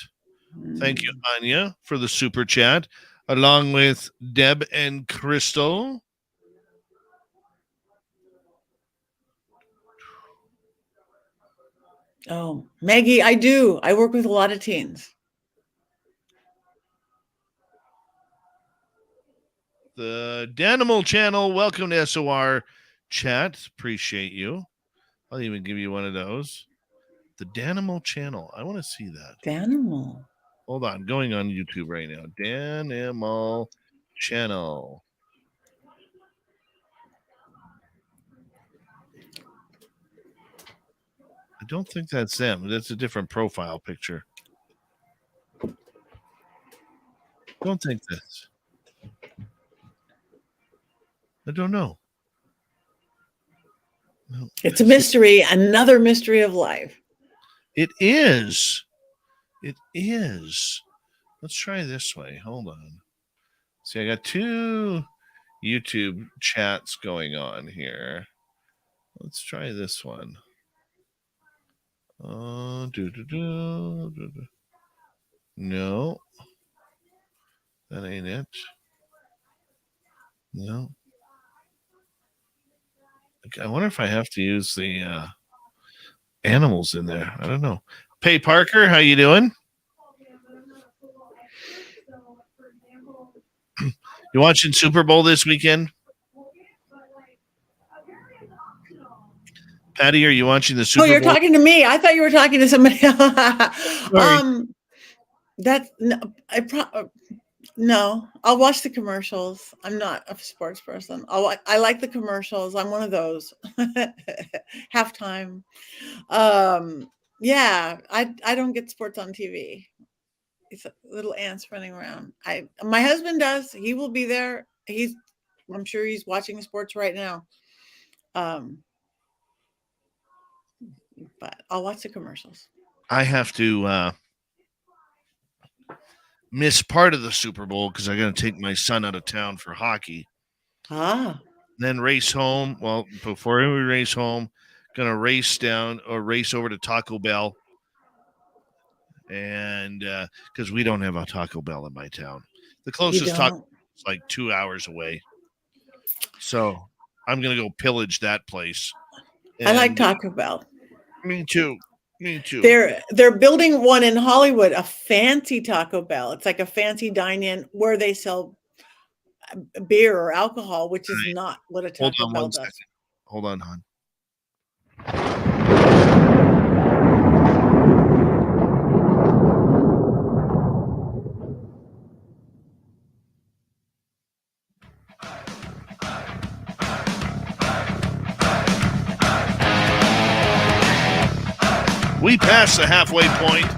Thank you, Anya, for the super chat, along with Deb and Crystal. Oh, Maggie, I do. I work with a lot of teens. The Danimal channel, welcome to SOR chat. Appreciate you. I'll even give you one of those. The Danimal channel. I want to see that. Danimal. Hold on. Going on YouTube right now. Danimal channel. I don't think that's them. That's a different profile picture. Don't think that's. I don't know. No. It's a mystery, another mystery of life. It is. It is. Let's try this way. Hold on. See, I got two YouTube chats going on here. Let's try this one. No. That ain't it. No. I wonder if I have to use the animals in there. I don't know. Pay Parker, how you doing? You watching Super Bowl this weekend? Patty, are you watching the Super Bowl? Oh, you're talking to me. I thought you were talking to somebody else. That's no. I'll watch the commercials. I'm not a sports person. I like the commercials. I'm one of those. Halftime. Yeah, I don't get sports on TV. It's little ants running around. My husband does. He will be there. I'm sure he's watching sports right now. But I'll watch the commercials. I have to miss part of the Super Bowl because I got to take my son out of town for hockey. Then race home. Well, before we race home, gonna race over to Taco Bell, and because we don't have a Taco Bell in my town, the closest Taco is like 2 hours away. So I'm gonna go pillage that place. I like Taco Bell. Me too. They're building one in Hollywood, a fancy Taco Bell. It's like a fancy dine-in where they sell beer or alcohol, which is not what a Taco Bell does. Second. Hold on, hon. We passed the halfway point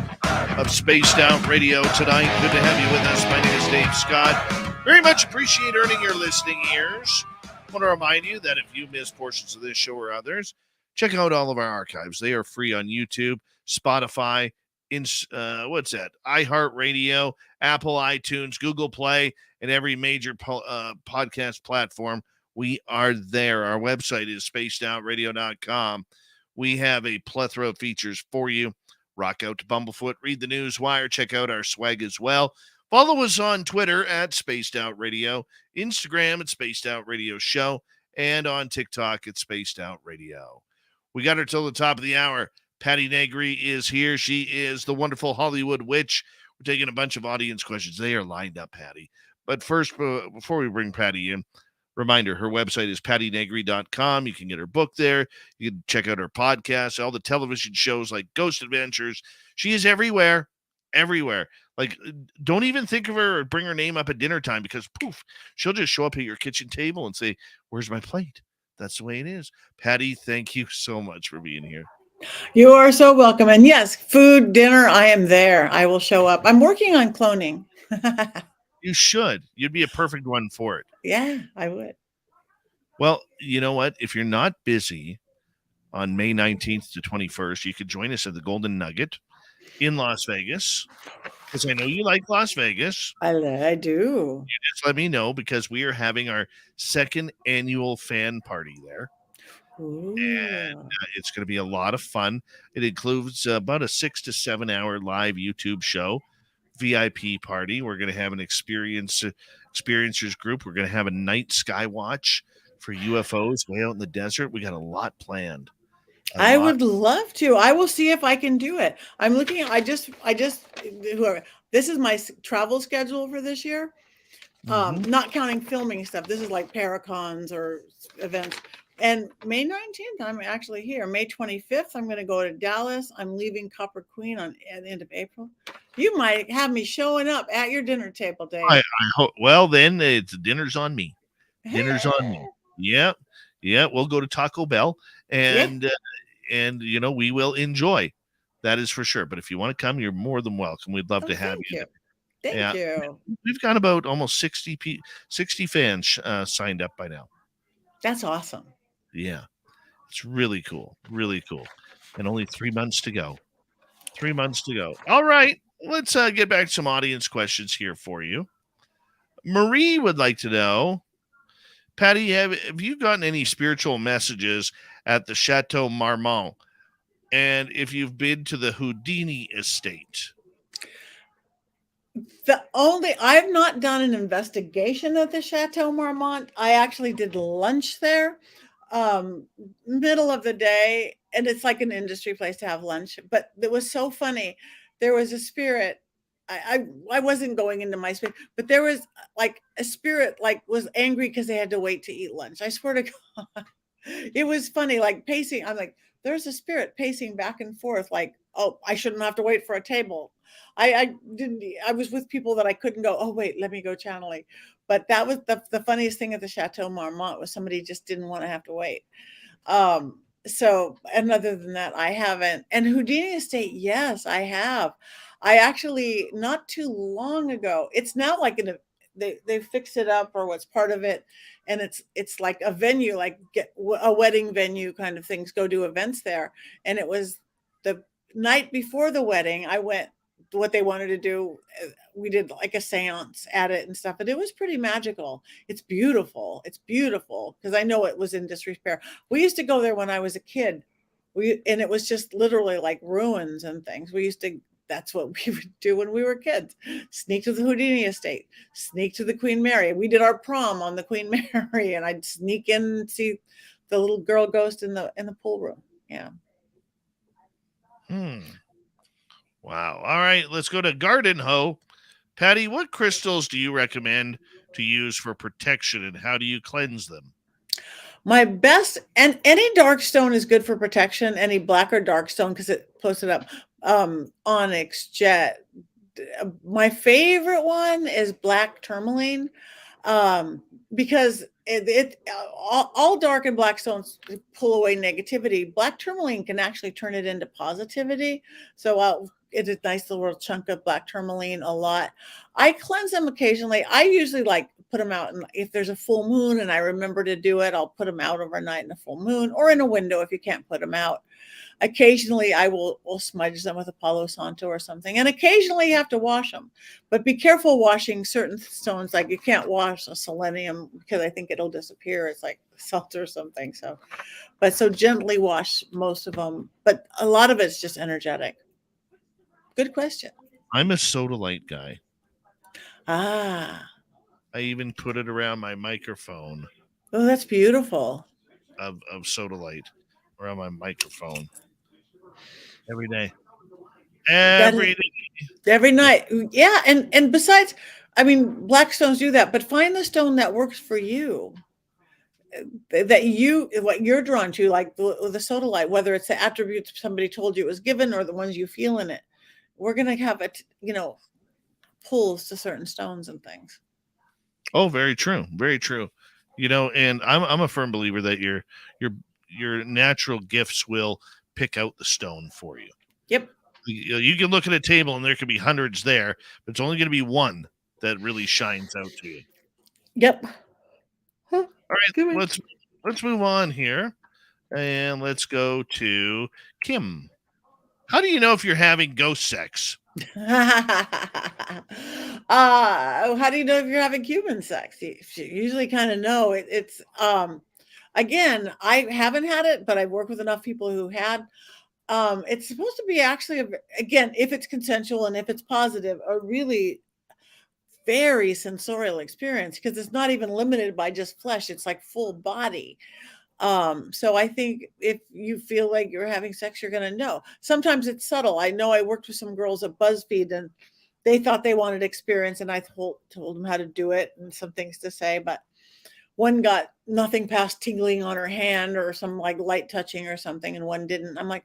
of Spaced Out Radio tonight. Good to have you with us. My name is Dave Scott. Very much appreciate earning your listening ears. I want to remind you that if you miss portions of this show or others, check out all of our archives. They are free on YouTube, Spotify, iHeartRadio, Apple iTunes, Google Play, and every major podcast platform. We are there. Our website is spacedoutradio.com. We have a plethora of features for you. Rock out to Bumblefoot, read the news wire, check out our swag as well. Follow us on Twitter at Spaced Out Radio, Instagram at Spaced Out Radio Show, and on TikTok at Spaced Out Radio. We got her till the top of the hour. Patti Negri is here. She is the wonderful Hollywood witch. We're taking a bunch of audience questions. They are lined up, Patti. But first, before we bring Patti in, reminder, her website is pattinegri.com. You can get her book there. You can check out her podcast, all the television shows like Ghost Adventures. She is everywhere. Like, don't even think of her or bring her name up at dinner time because, poof, she'll just show up at your kitchen table and say, "Where's my plate?" That's the way it is. Patti, thank you so much for being here. You are so welcome. And yes, food, dinner, I am there. I will show up. I'm working on cloning. You should. You'd be a perfect one for it. Yeah, I would. Well, you know what? If you're not busy on May 19th to 21st, you could join us at the Golden Nugget in Las Vegas, because I know you like Las Vegas. I do. You just let me know, because we are having our second annual fan party there. Ooh. And it's going to be a lot of fun. It includes about a 6 to 7 hour live YouTube show, VIP party. We're going to have an experiencers group. We're going to have a night sky watch for UFOs way out in the desert. We got a lot planned. I would love to. I will see if I can do it. I'm looking at, whoever, this is my travel schedule for this year. Not counting filming stuff. This is like Paracons or events. And May 19th, I'm actually here. May 25th, I'm going to go to Dallas. I'm leaving Copper Queen at the end of April. You might have me showing up at your dinner table, Dave. I hope. Well, then it's dinner's on me. Dinner's on me. Yeah. We'll go to Taco Bell, and we will enjoy. That is for sure. But if you want to come, you're more than welcome. We'd love to have you. Thank you. We've got about almost 60 fans signed up by now. That's awesome. Yeah, it's really cool. Really cool. And only 3 months to go. 3 months to go. All right. Let's get back to some audience questions here for you. Marie would like to know, Patti, have you gotten any spiritual messages at the Chateau Marmont? And if you've been to the Houdini estate? I've not done an investigation at the Chateau Marmont. I actually did lunch there, middle of the day, and it's like an industry place to have lunch. But it was so funny. There was a spirit. I wasn't going into my space, but there was like a spirit was angry because they had to wait to eat lunch. I swear to God, it was funny, like pacing. I'm like, there's a spirit pacing back and forth, like, oh, I shouldn't have to wait for a table. I was with people that I couldn't go, oh, wait, let me go channeling. But that was the funniest thing at the Chateau Marmont was somebody just didn't want to have to wait. So, and other than that, I haven't. And Houdini Estate, yes, I have. I actually, not too long ago, it's now like they fix it up, or what's part of it, and it's like a venue, like a wedding venue kind of things, go do events there. And it was the night before the wedding, I went, what they wanted to do, we did like a seance at it and stuff, and it was pretty magical. It's beautiful, because I know it was in disrepair. We used to go there when I was a kid, and it was just literally like ruins and things. That's what we would do when we were kids. Sneak to the Houdini estate, sneak to the Queen Mary. We did our prom on the Queen Mary, and I'd sneak in and see the little girl ghost in the pool room. Yeah. Wow. All right, let's go to Garden Hoe. Patty, what crystals do you recommend to use for protection, and how do you cleanse them? My best, and any dark stone is good for protection, any black or dark stone, because it puts it up. Onyx, jet. My favorite one is black tourmaline, because all dark and black stones pull away negativity. Black tourmaline can actually turn it into positivity. So it's a nice little chunk of black tourmaline a lot. I cleanse them occasionally. I usually like put them out, and if there's a full moon and I remember to do it, I'll put them out overnight in a full moon, or in a window if you can't put them out. Occasionally I will smudge them with a Palo Santo or something, and occasionally you have to wash them, but be careful washing certain stones. Like you can't wash a selenium, because I think it'll disappear. It's like salt or something. So gently wash most of them, but a lot of it's just energetic. Good question. I'm a sodalite guy. I even put it around my microphone. Oh, that's beautiful. Of sodalite around my microphone every day. Every night. Yeah. And besides, I mean, black stones do that, but find the stone that works for you, what you're drawn to, like the sodalite, whether it's the attributes somebody told you it was given or the ones you feel in it. We're going to have it, pulls to certain stones and things. Oh, very true. Very true. And I'm a firm believer that your natural gifts will pick out the stone for you. Yep. You can look at a table and there could be hundreds there, but it's only going to be one that really shines out to you. Yep. All right, let's move on here, and let's go to Kim. How do you know if you're having ghost sex? How do you know if you're having human sex? You usually kind of know. It's again, I haven't had it, but I work with enough people who had. It's supposed to be actually, again, if it's consensual and if it's positive, a really very sensorial experience, because it's not even limited by just flesh. It's like full body. So I think if you feel like you're having sex, you're going to know. Sometimes it's subtle. I know I worked with some girls at BuzzFeed, and they thought they wanted experience, and I told them how to do it and some things to say, but one got nothing past tingling on her hand or some like light touching or something, and one didn't. I'm like,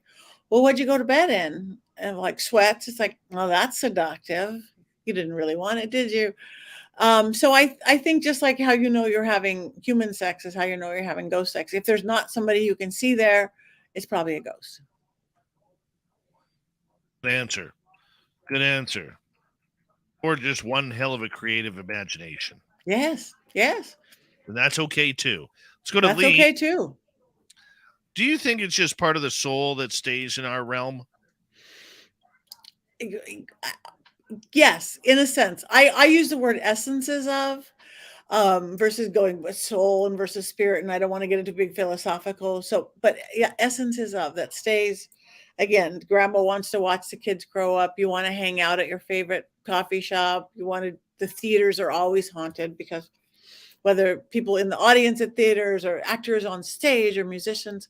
well, what'd you go to bed in? And like sweats. It's like, well, that's seductive. You didn't really want it, did you? So I think just like how you know you're having human sex is how you know you're having ghost sex. If there's not somebody you can see there, it's probably a ghost. Good answer. Or just one hell of a creative imagination. Yes. And that's okay too. Let's go to That's Lee. okay too. Do you think it's just part of the soul that stays in our realm? Yes, in a sense. I use the word essences of versus going with soul and versus spirit, and I don't want to get into big philosophical. So, but yeah, essences of that stays. Again, grandma wants to watch the kids grow up. You want to hang out at your favorite coffee shop. The theaters are always haunted, because whether people in the audience at theaters or actors on stage or musicians,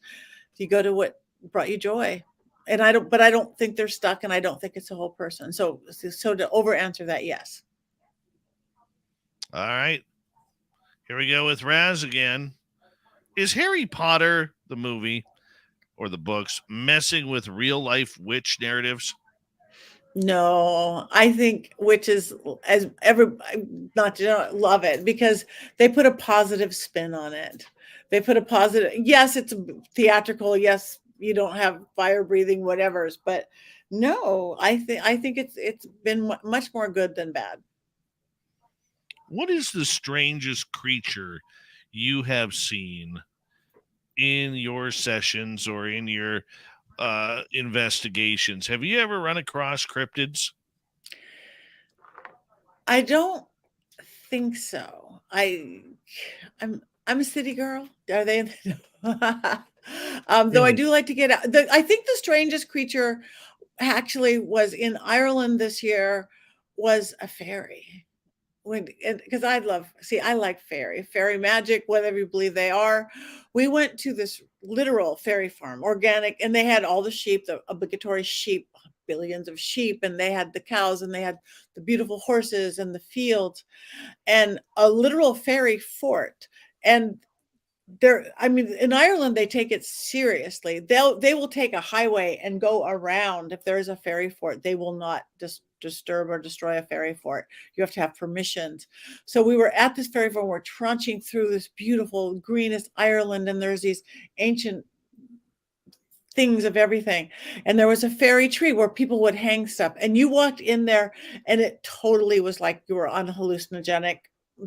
you go to what brought you joy. And I don't think they're stuck, and I don't think it's a whole person. So to over answer that, yes. All right. Here we go with Raz again. Is Harry Potter, the movie or the books, messing with real life witch narratives? No, I think witches, as love it, because they put a positive spin on it. They put a positive, yes, it's theatrical. Yes, you don't have fire breathing, whatever's, but No, I think it's been much more good than bad. What is the strangest creature you have seen in your sessions or in your investigations? Have you ever run across cryptids? I don't think so. I'm a city girl. Are they? Though I do like to get out. I think the strangest creature actually was in Ireland this year was a fairy. Because I like fairy magic, whatever you believe they are. We went to this literal fairy farm, organic, and they had all the sheep, the obligatory sheep, billions of sheep, and they had the cows, and they had the beautiful horses and the fields, and a literal fairy fort. And in Ireland, they take it seriously. They will take a highway and go around. If there is a fairy fort, they will not disturb or destroy a fairy fort. You have to have permissions. So we were at this fairy fort. We're trudging through this beautiful greenest Ireland, and there's these ancient things of everything. And there was a fairy tree where people would hang stuff. And you walked in there, and it totally was like you were on hallucinogenic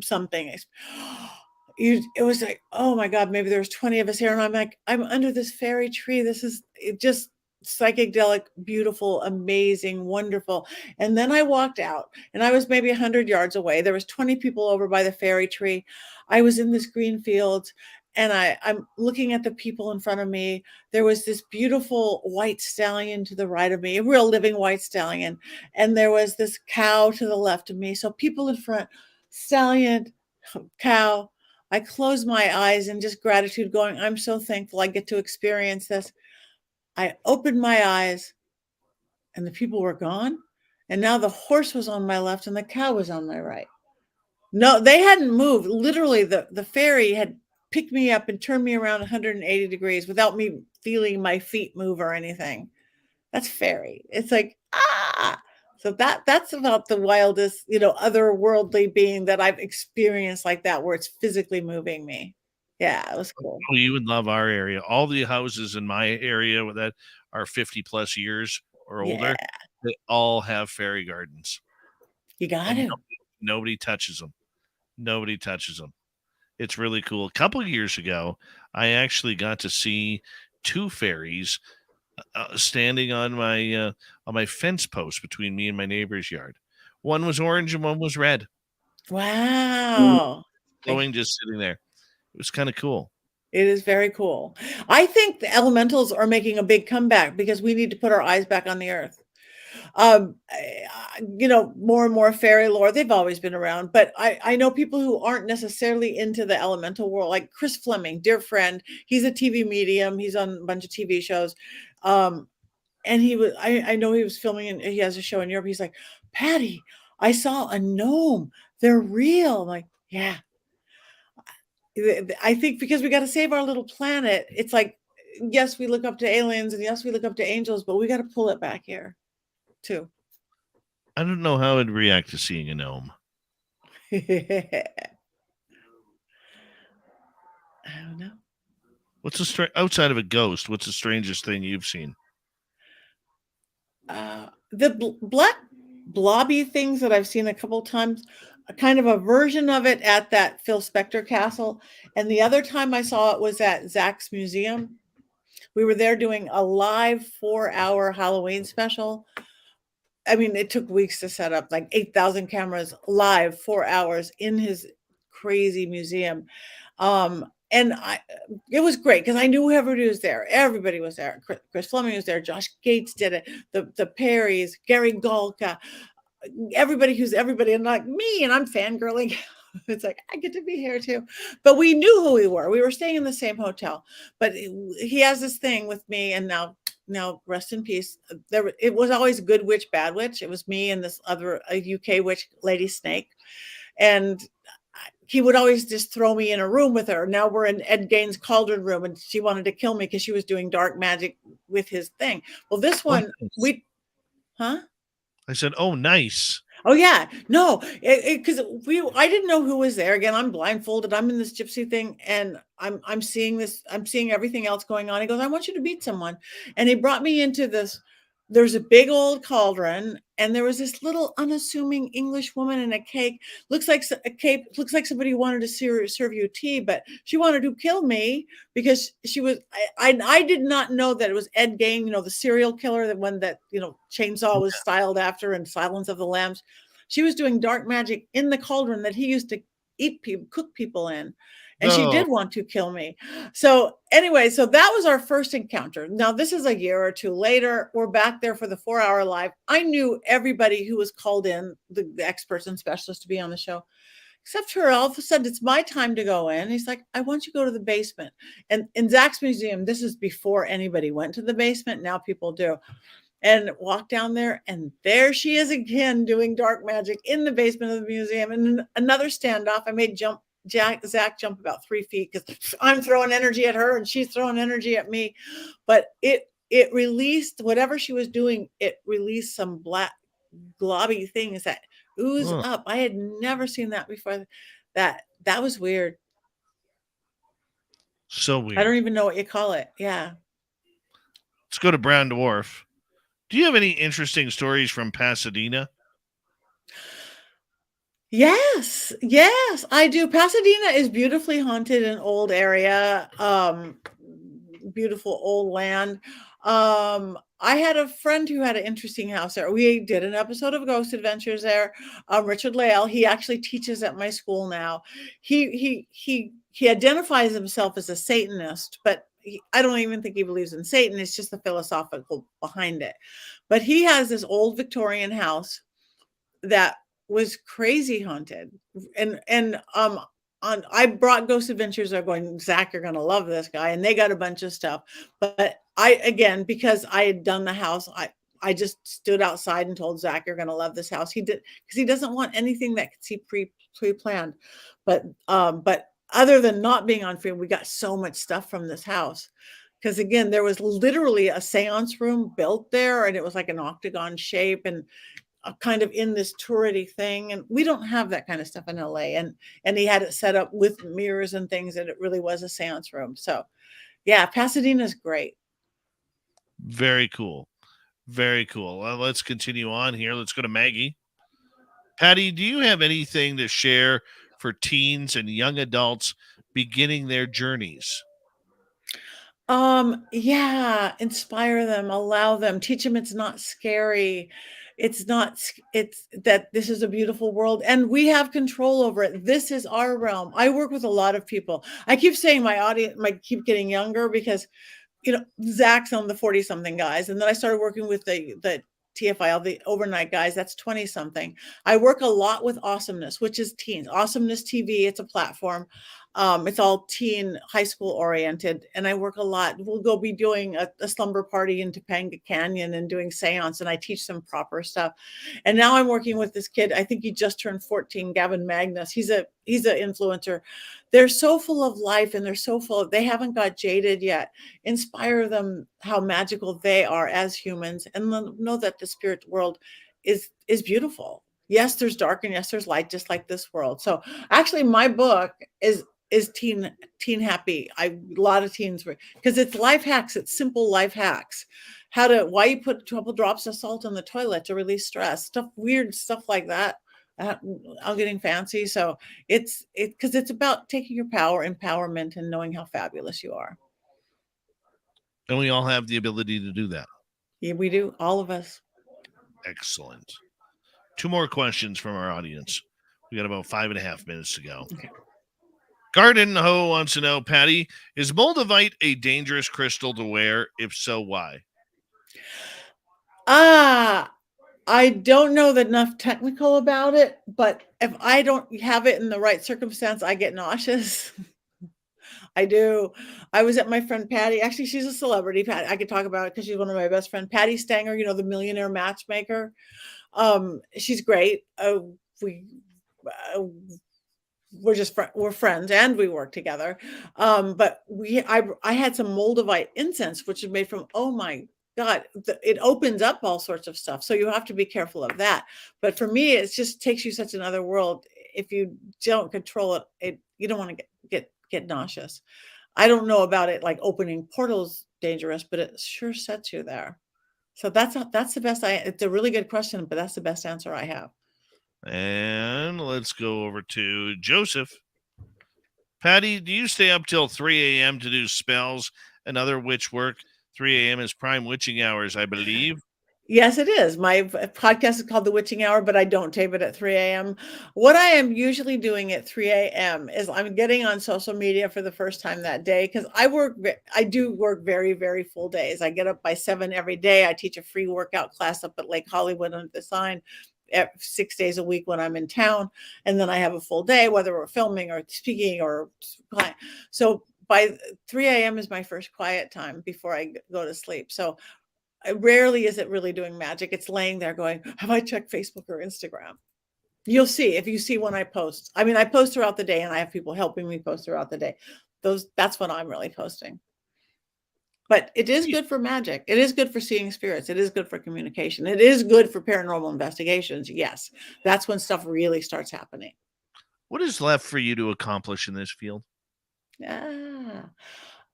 something. It was like, oh my God, maybe there's 20 of us here. And I'm like, I'm under this fairy tree. This is just psychedelic, beautiful, amazing, wonderful. And then I walked out, and I was maybe 100 yards away. There was 20 people over by the fairy tree. I was in this green field, and I'm looking at the people in front of me. There was this beautiful white stallion to the right of me, a real living white stallion. And there was this cow to the left of me. So people in front, stallion, cow. I closed my eyes in just gratitude, going, I'm so thankful I get to experience this. I opened my eyes, and the people were gone. And now the horse was on my left and the cow was on my right. No, they hadn't moved. Literally, the fairy had picked me up and turned me around 180 degrees without me feeling my feet move or anything. That's fairy. It's like, ah. So that's about the wildest, otherworldly being that I've experienced like that, where it's physically moving me. Yeah, it was cool. Well, you would love our area. All the houses in my area that are 50 plus years or older, they all have fairy gardens. You got it. Nobody touches them. Nobody touches them. It's really cool. A couple of years ago, I actually got to see two fairies standing on my fence post between me and my neighbor's yard. One was orange and one was red. Wow. Glowing, just sitting there. It was kind of cool. It is very cool. I think the elementals are making a big comeback because we need to put our eyes back on the earth. More and more fairy lore, they've always been around, but I know people who aren't necessarily into the elemental world, like Chris Fleming, dear friend. He's a TV medium. He's on a bunch of TV shows. And I know he was filming, and he has a show in Europe. He's like, Patti, I saw a gnome. They're real. I'm like, yeah. I think because we got to save our little planet. It's like, yes, we look up to aliens, and yes, we look up to angels, but we got to pull it back here too. I don't know how I'd react to seeing a gnome. I don't know. What's outside of a ghost? What's the strangest thing you've seen? The black blobby things that I've seen a couple times, kind of a version of it at that Phil Spector castle. And the other time I saw it was at Zach's museum. We were there doing a live 4-hour Halloween special. I mean, it took weeks to set up, like 8,000 cameras live, 4 hours in his crazy museum. And it was great because I knew whoever was there. Everybody was there. Chris Fleming was there. Josh Gates did it. The Perrys, Gary Golka, everybody who's everybody, and like me, and I'm fangirling. It's like, I get to be here too. But we knew who we were. We were staying in the same hotel. But he has this thing with me, and now rest in peace. It was always good witch, bad witch. It was me and this other UK witch, Lady Snake. And he would always just throw me in a room with her. Now we're in Ed Gaines' cauldron room, and she wanted to kill me because she was doing dark magic with his thing. Well, this one, I said, oh, nice. Oh yeah, no, because I didn't know who was there. Again, I'm blindfolded. I'm in this gypsy thing, and I'm seeing this. I'm seeing everything else going on. He goes, I want you to meet someone, and he brought me into this there's a big old cauldron, and there was this little unassuming English woman in a cake. Looks like a cake. Looks like somebody wanted to serve you tea, but she wanted to kill me because she was. I did not know that it was Ed Gein, the serial killer, the one that Chainsaw was styled after, and Silence of the Lambs. She was doing dark magic in the cauldron that he used to eat people, cook people in. And she did want to kill me. So anyway, so that was our first encounter. Now, this is a year or two later. We're back there for the 4-hour live. I knew everybody who was called in, the experts and specialists, to be on the show, except her. All of a sudden, it's my time to go in. He's like, I want you to go to the basement. And in Zach's museum, this is before anybody went to the basement. Now people do. And walk down there, and there she is again doing dark magic in the basement of the museum. And another standoff. I made Zach jump about 3 feet because I'm throwing energy at her and she's throwing energy at me. But it released whatever she was doing. It released some black globby things that ooze up. I had never seen that before. That was weird. So weird. I don't even know what you call it. Yeah. Let's go to Brown Dwarf. Do you have any interesting stories from Pasadena? Yes, I do. Pasadena is beautifully haunted, an old area, beautiful old land. I had a friend who had an interesting house there. We did an episode of Ghost Adventures there. Richard Lael, he actually teaches at my school now. He identifies himself as a Satanist, but I don't even think he believes in Satan. It's just the philosophical behind it. But he has this old Victorian house that was crazy haunted. And I brought Ghost Adventures. They're going, Zach, you're going to love this guy. And they got a bunch of stuff. But because I had done the house, I just stood outside and told Zach, you're going to love this house. He did, because he doesn't want anything that could see pre-planned. But other than not being on film, we got so much stuff from this house. Because again, there was literally a seance room built there, and it was like an octagon shape and kind of in this turrety thing. And we don't have that kind of stuff in LA. And he had it set up with mirrors and things, and it really was a seance room. So yeah, Pasadena's great. Very cool. Very cool. Well, let's continue on here. Let's go to Maggie. Patti, do you have anything to share for teens and young adults beginning their journeys? Yeah, inspire them, allow them, teach them it's not scary. It's that this is a beautiful world and we have control over it. This is our realm. I work with a lot of people. I keep saying my audience might keep getting younger because, Zach's on the 40-something guys. And then I started working with the TFIL, the overnight guys, that's 20-something. I work a lot with Awesomeness, which is teens. AwesomenessTV, it's a platform. It's all teen, high school oriented. And I work a lot. We'll go be doing a slumber party in Topanga Canyon and doing seance, and I teach them proper stuff. And now I'm working with this kid. I think he just turned 14, Gavin Magnus. He's an influencer. They're so full of life, and they haven't got jaded yet. Inspire them how magical they are as humans, and know that the spirit world is beautiful. Yes, there's dark, and yes, there's light, just like this world. So actually my book is teen happy. A lot of teens, because it's life hacks. It's simple life hacks. Why you put a couple drops of salt in the toilet to release stress, weird stuff like that. I'm getting fancy. So it's because it's about taking your power, empowerment, and knowing how fabulous you are. And we all have the ability to do that. Yeah, we do. All of us. Excellent. 2 more questions from our audience. We got about 5.5 minutes to go. Okay. Garden Ho wants to know, Patti, is moldavite a dangerous crystal to wear? If so, why? I don't know enough technical about it, but if I don't have it in the right circumstance, I get nauseous. I do. I was at my friend Patty. Actually, she's a celebrity. Patty, I could talk about it because she's one of my best friends. Patty Stanger, the millionaire matchmaker. She's great. We're friends and we work together. But I had some moldavite incense, which is made from, oh my God, it opens up all sorts of stuff. So you have to be careful of that. But for me, it just takes you such another world. If you don't control it, you don't want to get nauseous. I don't know about it, like opening portals dangerous, but it sure sets you there. So that's the best. It's a really good question, but that's the best answer I have. And let's go over to Joseph. Patty, do you stay up till 3 a.m. to do spells and other witch work? 3 a.m. is prime witching hours, I believe. Yes, it is. My podcast is called The Witching Hour, but I don't tape it at 3 a.m. What I am usually doing at 3 a.m. is I'm getting on social media for the first time that day because I do work very, very full days. I get up by 7 every day. I teach a free workout class up at Lake Hollywood under the sign 6 days a week when I'm in town. And then I have a full day, whether we're filming or speaking or so by 3 a.m. is my first quiet time before I go to sleep. So rarely is it really doing magic. It's laying there going, have I checked Facebook or Instagram? You'll see if you see when I post. I mean, I post throughout the day and I have people helping me post throughout the day. That's when I'm really posting. But it is good for magic. It is good for seeing spirits. It is good for communication. It is good for paranormal investigations. Yes. That's when stuff really starts happening. What is left for you to accomplish in this field?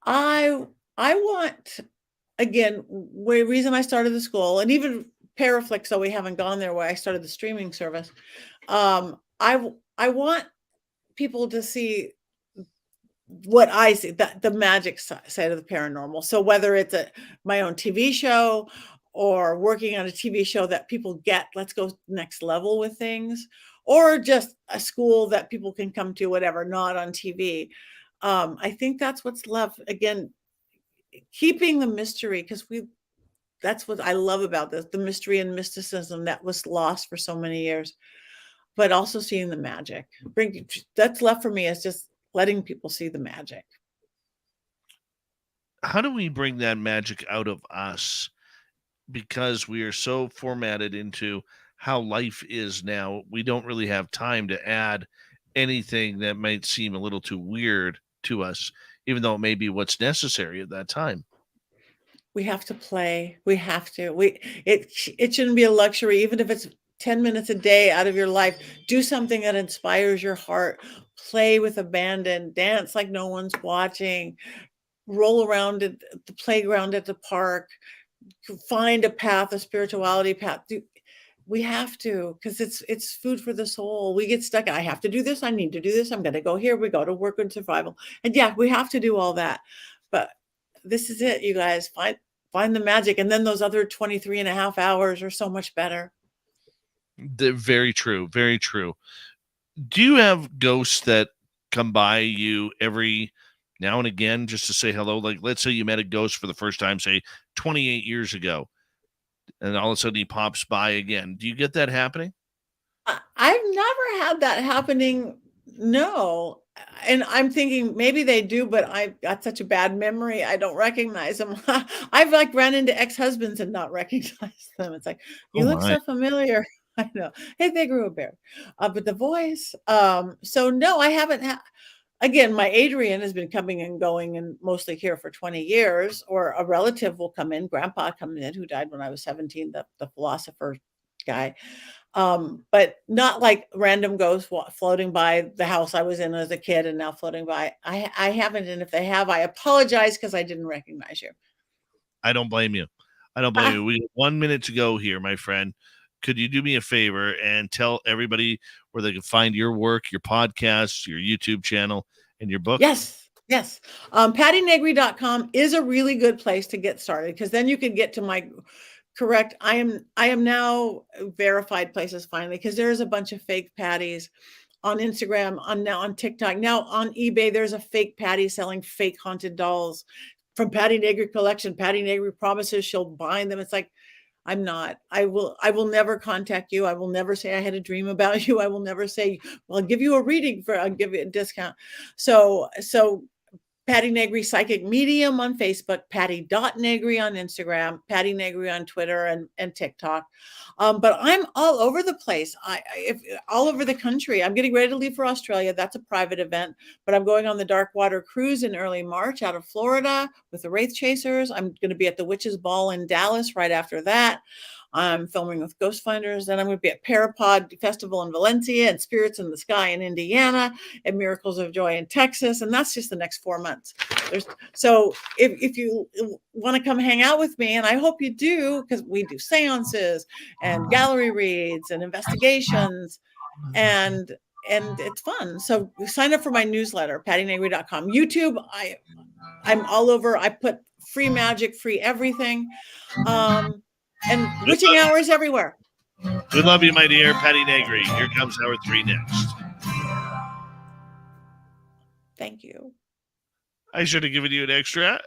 I want, again, the reason I started the school, and even Paraflix, so we haven't gone there, where I started the streaming service. I want people to see what I see, the magic side of the paranormal. So whether it's my own TV show or working on a TV show that people get, let's go next level with things, or just a school that people can come to, whatever, not on TV. I think that's what's left. Again, keeping the mystery, because that's what I love about this, the mystery and mysticism that was lost for so many years, but also seeing the magic. That's left for me is just letting people see the magic. How do we bring that magic out of us? Because we are so formatted into how life is now, we don't really have time to add anything that might seem a little too weird to us, even though it may be what's necessary at that time. We have to play. We have to. It shouldn't be a luxury, even if it's 10 minutes a day out of your life. Do something that inspires your heart. Play with abandon. Dance like no one's watching. Roll around at the playground at the park. Find a path, a spirituality path. We have to, because it's food for the soul. We get stuck. I have to do this. I need to do this. I'm going to go here. We go to work on survival. And yeah, we have to do all that. But this is it, you guys. Find the magic. And then those other 23 and a half hours are so much better. They're very true. Very true. Do you have ghosts that come by you every now and again just to say hello? Like, let's say you met a ghost for the first time, say 28 years ago, and all of a sudden he pops by again. Do you get that happening? I've never had that happening. No. And I'm thinking maybe they do, but I've got such a bad memory. I don't recognize them. I've like ran into ex-husbands and not recognized them. It's like, you look so familiar. I know. Hey, they grew a beard. But the voice. So no, I haven't again, my Adrian has been coming and going and mostly here for 20 years, or a relative will come in. Grandpa comes in, who died when I was 17, the philosopher guy. But not like random ghosts floating by the house I was in as a kid and now floating by. I haven't. And if they have, I apologize because I didn't recognize you. I don't blame you. I don't blame you. We have 1 minute to go here, my friend. Could you do me a favor and tell everybody where they can find your work, your podcast, your YouTube channel, and your book? Yes. PattiNegri.com is a really good place to get started, because then you can get to my correct. I am now verified places finally, because there's a bunch of fake Patties on Instagram, on TikTok, now on eBay. There's a fake Patti selling fake haunted dolls from Patti Negri collection. Patti Negri promises she'll bind them. It's like, I'm not. I will never contact you. I will never say I had a dream about you. I will never say, well, I'll give you a reading I'll give you a discount. So Patti Negri Psychic Medium on Facebook, Patti.Negri on Instagram, Patti Negri on Twitter and TikTok. But I'm all over the place. All over the country. I'm getting ready to leave for Australia. That's a private event, but I'm going on the Dark Water Cruise in early March out of Florida with the Wraith Chasers. I'm going to be at the Witches Ball in Dallas right after that. I'm filming with Ghost Finders. Then I'm going to be at Parapod Festival in Valencia and Spirits in the Sky in Indiana and Miracles of Joy in Texas. And that's just the next 4 months. So if you want to come hang out with me, and I hope you do, because we do seances and gallery reads and investigations, and it's fun. So sign up for my newsletter, PattiNegri.com. YouTube, I'm all over. I put free magic, free everything. And witching hours everywhere. We love you, my dear Patti Negri. Here comes hour 3 next. Thank you. I should have given you an extra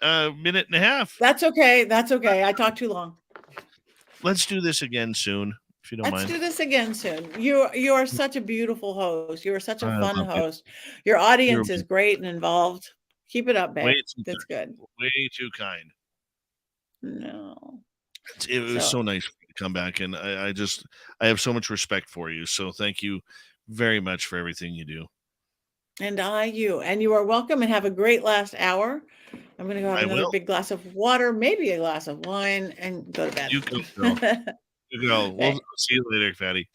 minute and a half. That's okay. That's okay. I talked too long. Let's do this again soon, if you don't mind. Let's do this again soon. You are such a beautiful host. You are such a fun host. You. Your audience is great and involved. Keep it up, babe. That's good. Way too kind. No. It was so nice for you to come back, and I have so much respect for you. So thank you very much for everything you do. And you are welcome, and have a great last hour. I'm going to go have another big glass of water, maybe a glass of wine, and go to bed. You go. You go. We'll see you later, Patti.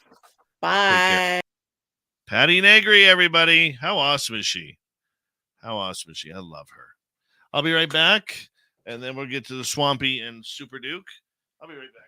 Bye. Patti Negri, everybody. How awesome is she? How awesome is she? I love her. I'll be right back, and then we'll get to the Swampy and Super Duke. I'll be right back.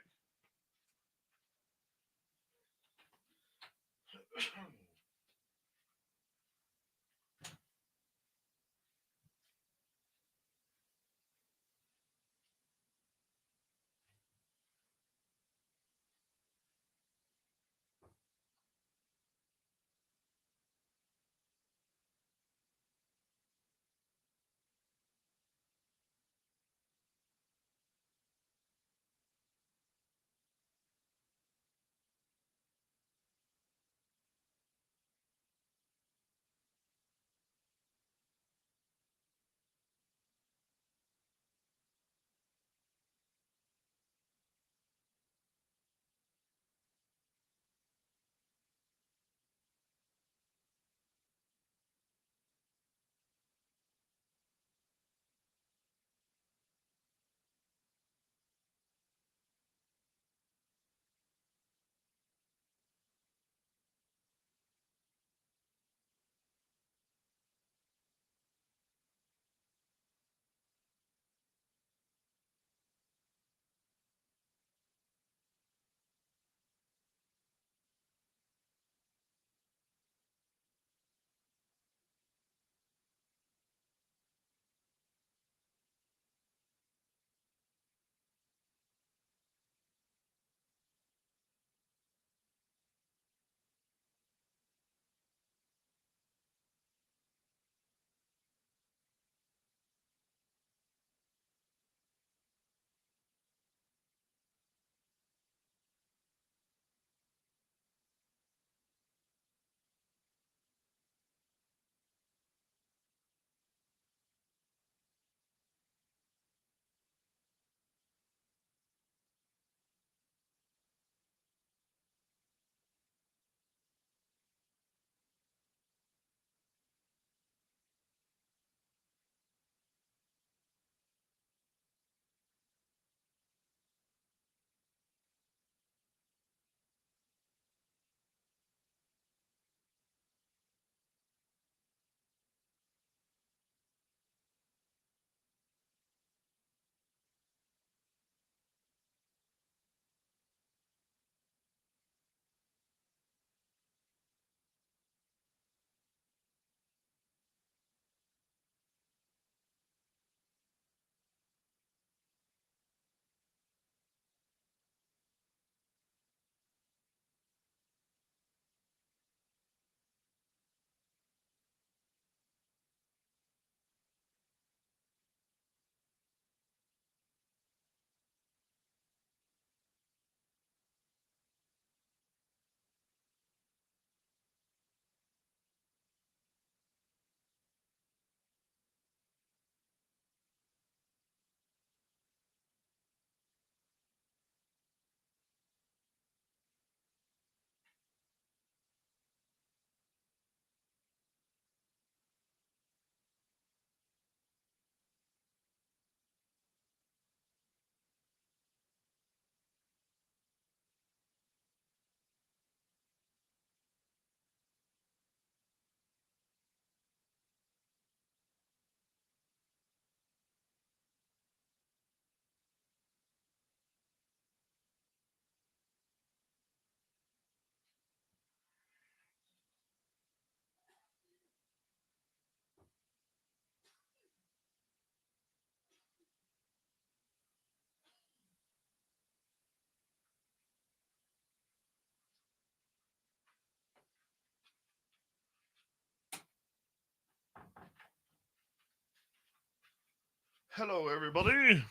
Hello, everybody.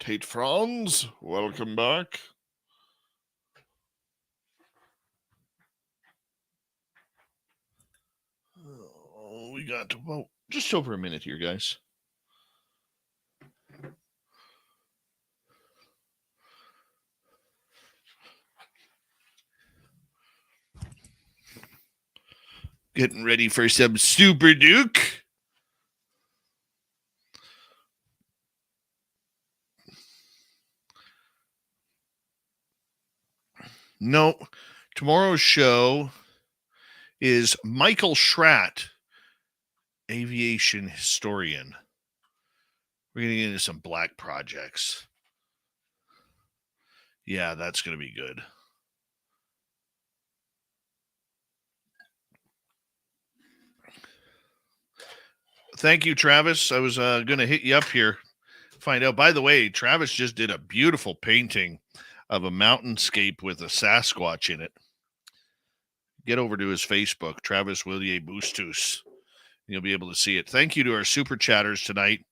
Tate Franz, welcome back. Oh, we got just over a minute here, guys. Getting ready for some Super Duke. No, tomorrow's show is Michael Schratt, aviation historian. We're going to get into some black projects. Yeah, that's going to be good. Thank you, Travis. I was going to hit you up here, find out. By the way, Travis just did a beautiful painting of a mountainscape with a Sasquatch in it. Get over to his Facebook, Travis Willier Bustos. You'll be able to see it. Thank you to our super chatters tonight.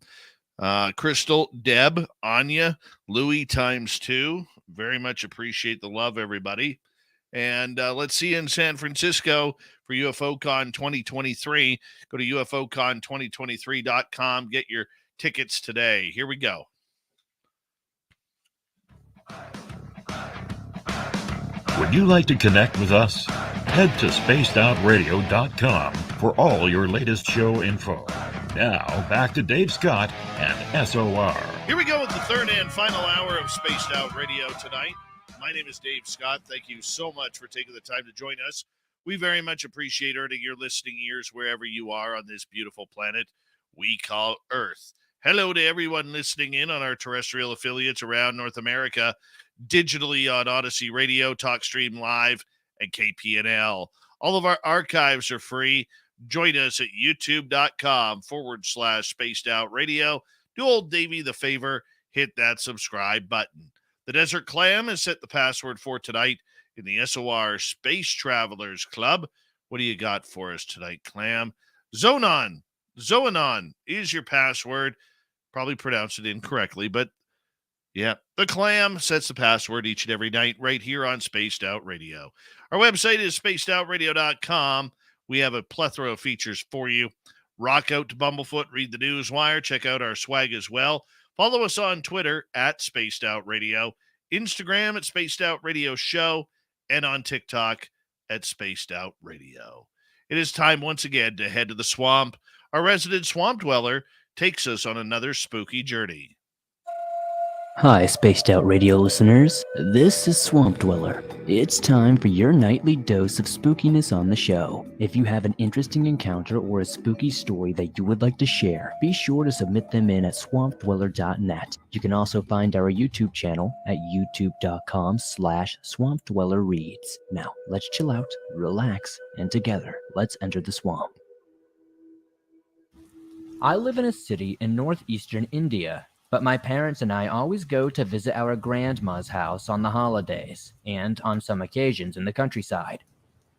Crystal, Deb, Anya, Louie ×2. Very much appreciate the love, everybody. And let's see you in San Francisco for UFOCon 2023. Go to UFOCon2023.com. Get your tickets today. Here we go. Would you like to connect with us? Head to spacedoutradio.com for all your latest show info. Now, back to Dave Scott and SOR. Here we go with the third and final hour of Spaced Out Radio tonight. My name is Dave Scott. Thank you so much for taking the time to join us. We very much appreciate earning your listening ears wherever you are on this beautiful planet we call Earth. Hello to everyone listening in on our terrestrial affiliates around North America, digitally on Odyssey Radio, TalkStream Live, and KPNL. All of our archives are free. Join us at youtube.com/Spaced Out Radio. Do old Davey the favor, hit that subscribe button. The Desert Clam has set the password for tonight in the SOR Space Travelers Club. What do you got for us tonight, Clam? Zoanon is your password. Probably pronounced it incorrectly, but yeah, the Clam sets the password each and every night right here on Spaced Out Radio. Our website is spacedoutradio.com. We have a plethora of features for you. Rock out to Bumblefoot, read the Newswire, check out our swag as well. Follow us on Twitter at Spaced Out Radio, Instagram at Spaced Out Radio Show, and on TikTok at Spaced Out Radio. It is time once again to head to the swamp. Our resident swamp dweller takes us on another spooky journey. Hi, Spaced Out Radio listeners. This is Swamp Dweller. It's time for your nightly dose of spookiness on the show. If you have an interesting encounter or a spooky story that you would like to share, be sure to submit them in at swampdweller.net. You can also find our YouTube channel at youtube.com/swampdwellerreads. Now, let's chill out, relax, and together, let's enter the swamp. I live in a city in northeastern India. But my parents and I always go to visit our grandma's house on the holidays, and on some occasions in the countryside.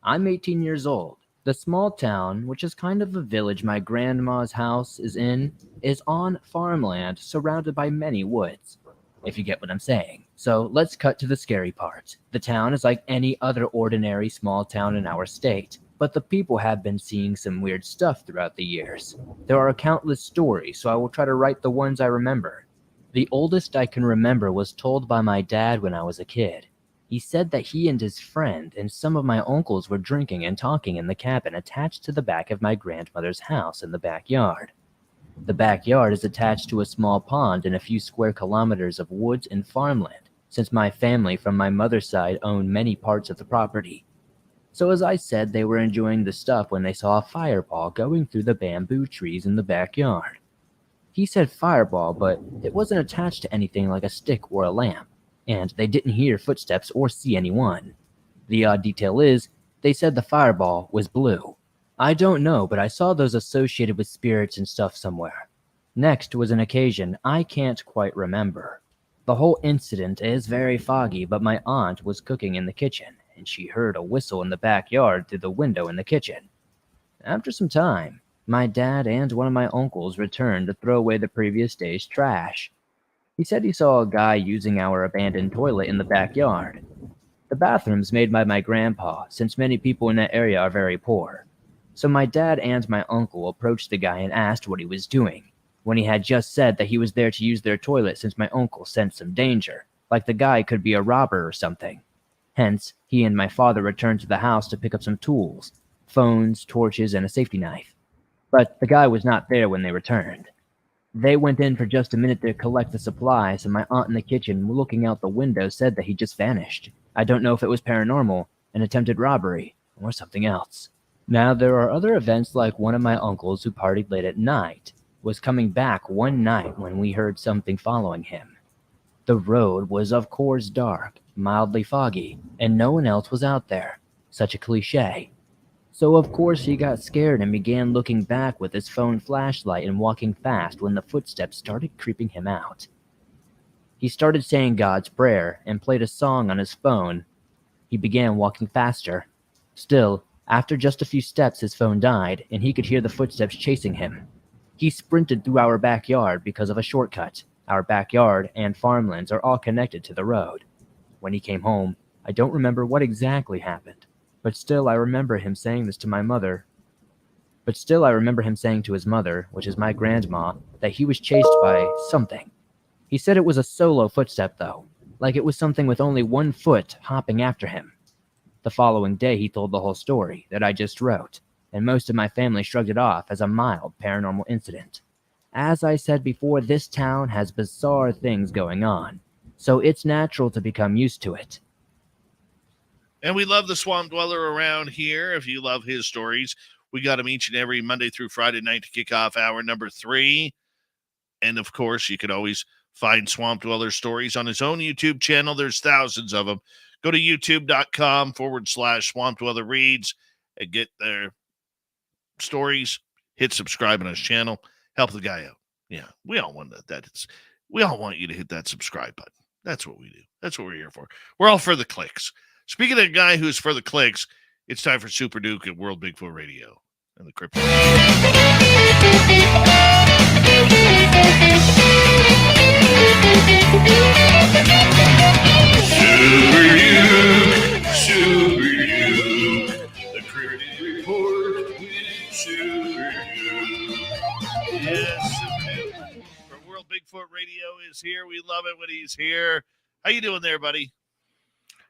I'm 18 years old. The small town, which is kind of a village my grandma's house is in, is on farmland surrounded by many woods, if you get what I'm saying. So let's cut to the scary part. The town is like any other ordinary small town in our state, but the people have been seeing some weird stuff throughout the years. There are countless stories, so I will try to write the ones I remember. The oldest I can remember was told by my dad when I was a kid. He said that he and his friend and some of my uncles were drinking and talking in the cabin attached to the back of my grandmother's house in the backyard. The backyard is attached to a small pond and a few square kilometers of woods and farmland, since my family from my mother's side owned many parts of the property. So as I said, they were enjoying the stuff when they saw a fireball going through the bamboo trees in the backyard. He said fireball, but it wasn't attached to anything like a stick or a lamp, and they didn't hear footsteps or see anyone. The odd detail is, they said the fireball was blue. I don't know, but I saw those associated with spirits and stuff somewhere. Next was an occasion I can't quite remember. The whole incident is very foggy, but my aunt was cooking in the kitchen, and she heard a whistle in the backyard through the window in the kitchen. After some time, My dad and one of my uncles returned to throw away the previous day's trash. He said he saw a guy using our abandoned toilet in the backyard. The bathroom's made by my grandpa, since many people in that area are very poor. So my dad and my uncle approached the guy and asked what he was doing, when he had just said that he was there to use their toilet since my uncle sensed some danger, like the guy could be a robber or something. Hence, he and my father returned to the house to pick up some tools, phones, torches, and a safety knife. But the guy was not there when they returned. They went in for just a minute to collect the supplies, and my aunt in the kitchen, looking out the window, said that he just vanished. I don't know if it was paranormal, an attempted robbery, or something else. Now, there are other events like one of my uncles who partied late at night was coming back one night when we heard something following him. The road was of course dark, mildly foggy, and no one else was out there. Such a cliche. So of course he got scared and began looking back with his phone flashlight and walking fast when the footsteps started creeping him out. He started saying God's prayer and played a song on his phone. He began walking faster. Still, after just a few steps his phone died and he could hear the footsteps chasing him. He sprinted through our backyard because of a shortcut. Our backyard and farmlands are all connected to the road. When he came home, I don't remember what exactly happened. But still I remember him saying to his mother, which is my grandma, that he was chased by something. He said it was a solo footstep though, like it was something with only one foot hopping after him. The following day he told the whole story that I just wrote, and most of my family shrugged it off as a mild paranormal incident. As I said before, this town has bizarre things going on, so it's natural to become used to it. And we love the Swamp Dweller around here. If you love his stories, we got him each and every Monday through Friday night to kick off hour number 3. And, of course, you could always find Swamp Dweller stories on his own YouTube channel. There's thousands of them. Go to youtube.com/Swamp Dweller Reads and get their stories. Hit subscribe on his channel. Help the guy out. Yeah, we all want that. We all want you to hit that subscribe button. That's what we do. That's what we're here for. We're all for the clicks. Speaking of a guy who's for the clicks, it's time for Super Duke at World Bigfoot Radio and the Cryptid. Super Duke, the Cryptid Report with Super Duke. Yes, Super Duke from World Bigfoot Radio is here. We love it when he's here. How you doing there, buddy?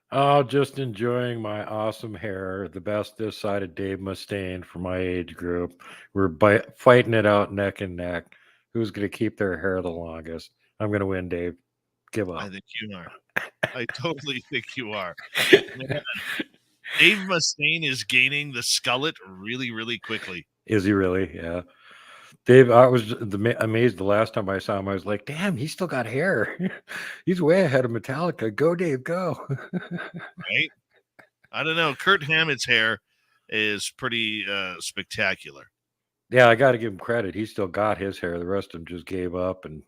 Oh, just enjoying my awesome hair. The best this side of Dave Mustaine for my age group. We're fighting it out neck and neck. Who's going to keep their hair the longest? I'm going to win, Dave. Give up. I think you are. I totally think you are. Man, Dave Mustaine is gaining the skullet really, really quickly. Is he really? Yeah. Dave, I was amazed the last time I saw him. I was like, damn, he's still got hair. He's way ahead of Metallica. Go, Dave, go. Right? I don't know. Kurt Hammett's hair is pretty spectacular. Yeah, I got to give him credit. He still got his hair. The rest of them just gave up. And,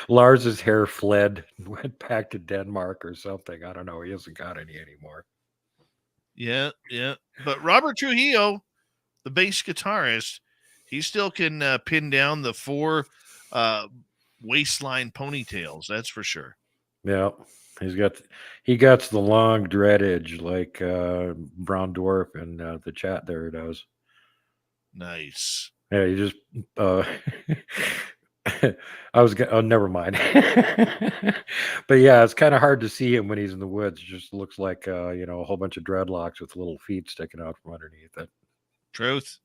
Lars's hair fled and went back to Denmark or something. I don't know. He hasn't got any anymore. Yeah. But Robert Trujillo, the bass guitarist, he still can pin down the 4 waistline ponytails. That's for sure. Yeah, he got the long dread edge like Brown Dwarf in the chat there does. Nice. Yeah, you just never mind. But yeah, it's kind of hard to see him when he's in the woods. It just looks like a whole bunch of dreadlocks with little feet sticking out from underneath it. Truth.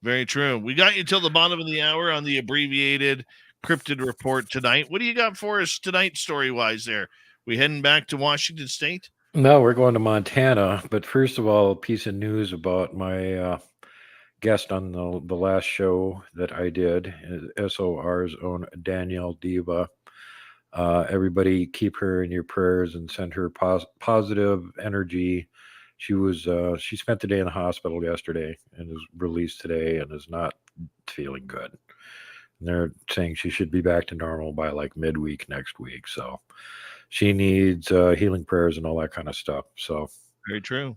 Very true. We got you till the bottom of the hour on the abbreviated Cryptid Report tonight. What do you got for us tonight, story-wise there? We heading back to Washington State? No, we're going to Montana. But first of all, a piece of news about my guest on the last show that I did, SOR's own Danielle Diva. Everybody keep her in your prayers and send her positive energy. She spent the day in the hospital yesterday and was released today and is not feeling good. And they're saying she should be back to normal by like midweek next week. So she needs healing prayers and all that kind of stuff. So very true.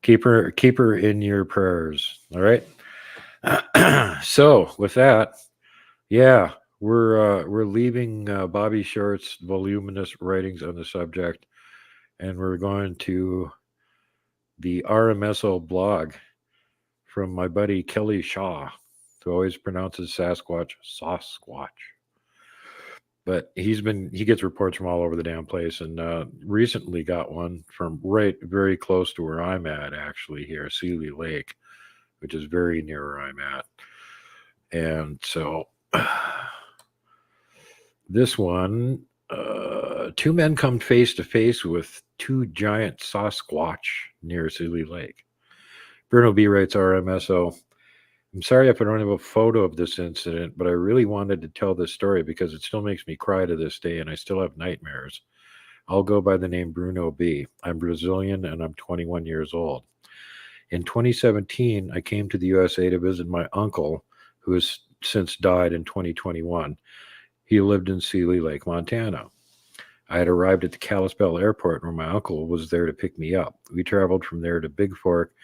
Keep her in your prayers. All right. So with that, yeah, we're leaving Bobby Short's voluminous writings on the subject, and we're going to the RMSO blog from my buddy Kelly Shaw, who always pronounces Sasquatch. But he gets reports from all over the damn place, and recently got one from right very close to where I'm at, actually, here, Seeley Lake, which is very near where I'm at. And so this one, two men come face to face with two giant Sasquatch near Seeley Lake. Bruno B writes, RMSO, I'm sorry if I don't have a photo of this incident, but I really wanted to tell this story because it still makes me cry to this day and I still have nightmares. I'll go by the name Bruno B. I'm Brazilian and I'm 21 years old. In 2017, I came to the USA to visit my uncle, who has since died in 2021. He lived in Seeley Lake, Montana. I had arrived at the Kalispell Airport where my uncle was there to pick me up. We traveled from there to Big Fork,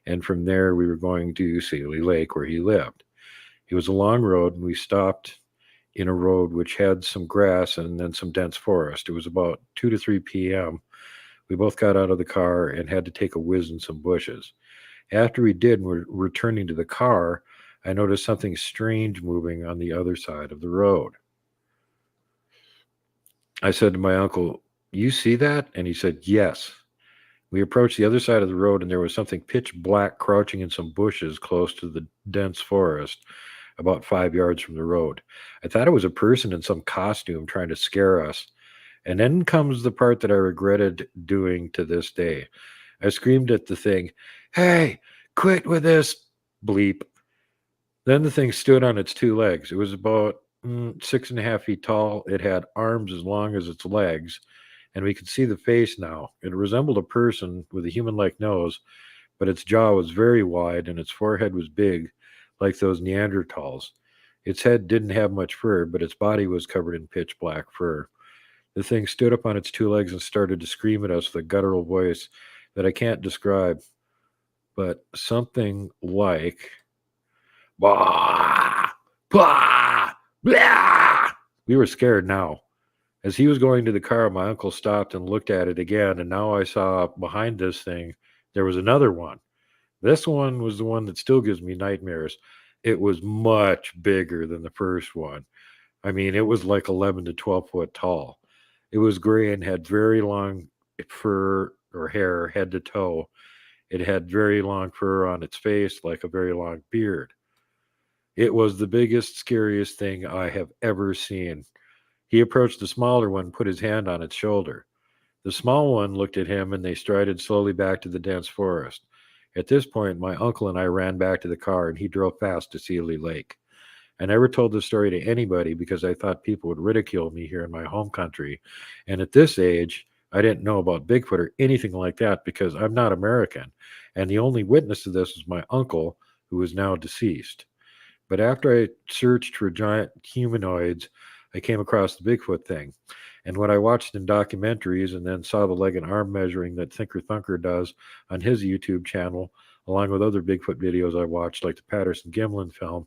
and from there we were going to Seeley Lake where he lived. It was a long road, and we stopped in a road which had some grass and then some dense forest. It was about 2 to 3 p.m. We both got out of the car and had to take a whiz in some bushes. After we did, we're returning to the car, I noticed something strange moving on the other side of the road. I said to my uncle, you see that? And he said, yes. We approached the other side of the road, and there was something pitch black crouching in some bushes close to the dense forest, about 5 yards from the road. I thought it was a person in some costume trying to scare us. And then comes the part that I regretted doing to this day. I screamed at the thing, hey, quit with this, bleep. Then the thing stood on its two legs. It was about 6.5 feet tall. It had arms as long as its legs, and we could see the face now. It resembled a person with a human-like nose, but its jaw was very wide and its forehead was big, like those Neanderthals. Its head didn't have much fur, but its body was covered in pitch black fur. The thing stood up on its two legs and started to scream at us with a guttural voice that I can't describe, but something like, bah, bah, blah. We were scared now. As he was going to the car, my uncle stopped and looked at it again, and now I saw behind this thing, there was another one. This one was the one that still gives me nightmares. It was much bigger than the first one. I mean, it was like 11 to 12 foot tall. It was gray and had very long fur or hair head to toe. It had very long fur on its face, like a very long beard. It was the biggest, scariest thing I have ever seen. He approached the smaller one, put his hand on its shoulder. The small one looked at him, and they strided slowly back to the dense forest. At this point, my uncle and I ran back to the car, and he drove fast to Seeley Lake. I never told this story to anybody because I thought people would ridicule me here in my home country. And at this age, I didn't know about Bigfoot or anything like that because I'm not American. And the only witness to this was my uncle, who is now deceased. But after I searched for giant humanoids, I came across the Bigfoot thing. And what I watched in documentaries and then saw the leg and arm measuring that Thinker Thunker does on his YouTube channel, along with other Bigfoot videos I watched, like the Patterson Gimlin film,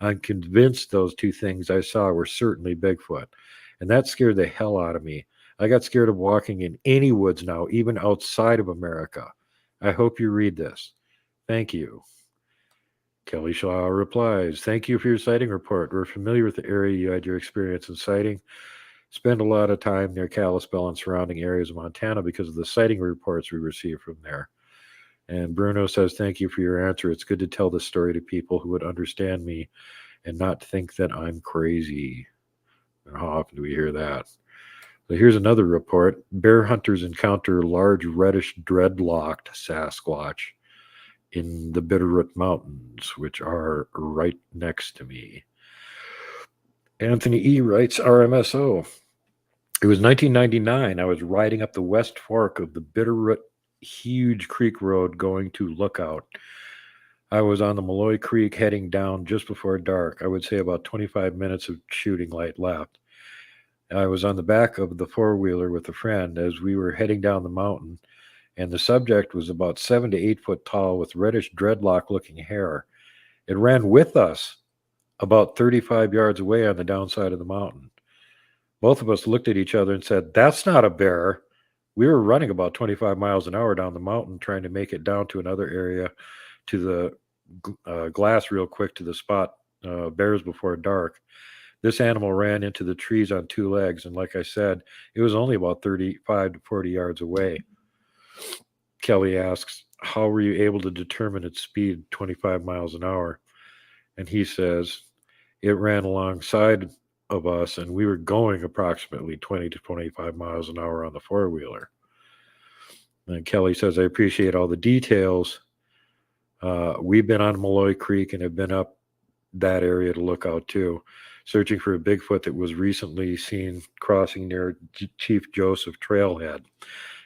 I'm convinced those two things I saw were certainly Bigfoot. And that scared the hell out of me. I got scared of walking in any woods now, even outside of America. I hope you read this. Thank you. Kelly Shaw replies, thank you for your sighting report. We're familiar with the area you had your experience in sighting. Spend a lot of time near Kalispell and surrounding areas of Montana because of the sighting reports we receive from there. And Bruno says, thank you for your answer. It's good to tell this story to people who would understand me and not think that I'm crazy. And how often do we hear that? So here's another report. Bear hunters encounter large reddish dreadlocked Sasquatch in the Bitterroot Mountains, which are right next to me. Anthony E. writes, RMSO. It was 1999. I was riding up the West Fork of the Bitterroot Huge Creek Road going to Lookout. I was on the Malloy Creek heading down just before dark. I would say about 25 minutes of shooting light left. I was on the back of the four-wheeler with a friend as we were heading down the mountain, and the subject was about 7 to 8 foot tall with reddish dreadlock-looking hair. It ran with us about 35 yards away on the downside of the mountain. Both of us looked at each other and said, "That's not a bear." We were running about 25 miles an hour down the mountain, trying to make it down to another area to the glass real quick to the spot bears before dark. This animal ran into the trees on 2 legs, and like I said, it was only about 35 to 40 yards away. Kelly asks, "How were you able to determine its speed 25 miles an hour?" And he says, "It ran alongside of us, and we were going approximately 20 to 25 miles an hour on the four-wheeler." And Kelly says, "I appreciate all the details. We've been on Malloy Creek and have been up that area to look out too, searching for a Bigfoot that was recently seen crossing near Chief Joseph Trailhead.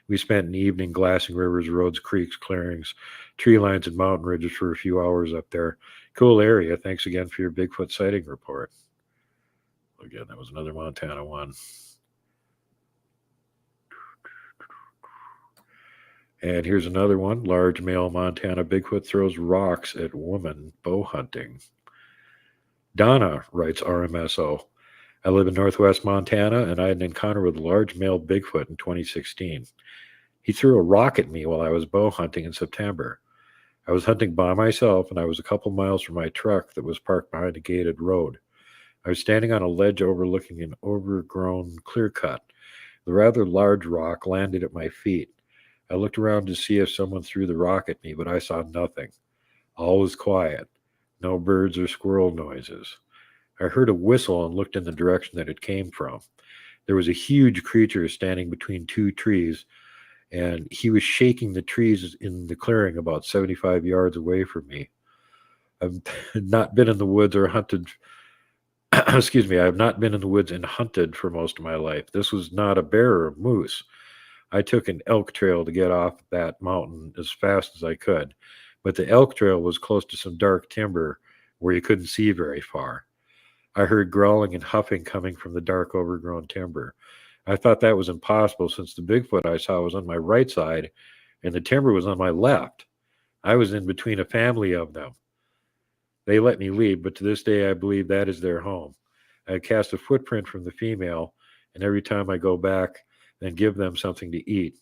We spent an evening glassing rivers, roads, creeks, clearings, tree lines, and mountain ridges for a few hours up there. Cool area. Thanks again for your Bigfoot sighting report." Again, that was another Montana one. And here's another one. Large male Montana Bigfoot throws rocks at woman bow hunting. Donna writes RMSO. "I live in northwest Montana, and I had an encounter with a large male Bigfoot in 2016. He threw a rock at me while I was bow hunting in September. I was hunting by myself, and I was a couple miles from my truck that was parked behind a gated road. I was standing on a ledge overlooking an overgrown clear cut. The rather large rock landed at my feet. I looked around to see if someone threw the rock at me, but I saw nothing. All was quiet. No birds or squirrel noises. I heard a whistle and looked in the direction that it came from. There was a huge creature standing between 2 trees, and he was shaking the trees in the clearing about 75 yards away from me. I've not been in the woods or hunted. Excuse me, I have not been in the woods and hunted for most of my life. This was not a bear or a moose. I took an elk trail to get off that mountain as fast as I could, but the elk trail was close to some dark timber where you couldn't see very far. I heard growling and huffing coming from the dark overgrown timber. I thought that was impossible since the Bigfoot I saw was on my right side and the timber was on my left. I was in between a family of them. They let me leave, but to this day I believe that is their home. I cast a footprint from the female, and every time I go back and give them something to eat,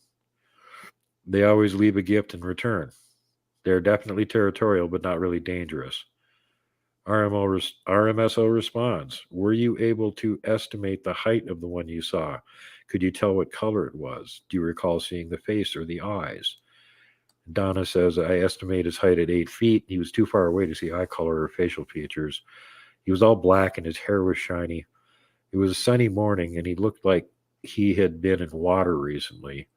they always leave a gift in return. They're definitely territorial, but not really dangerous." RMSO responds, "Were you able to estimate the height of the one you saw? Could you tell what color it was? Do you recall seeing the face or the eyes?" Donna says, "I estimate his height at 8 feet. He was too far away to see eye color or facial features. He was all black and his hair was shiny. It was a sunny morning and he looked like he had been in water recently.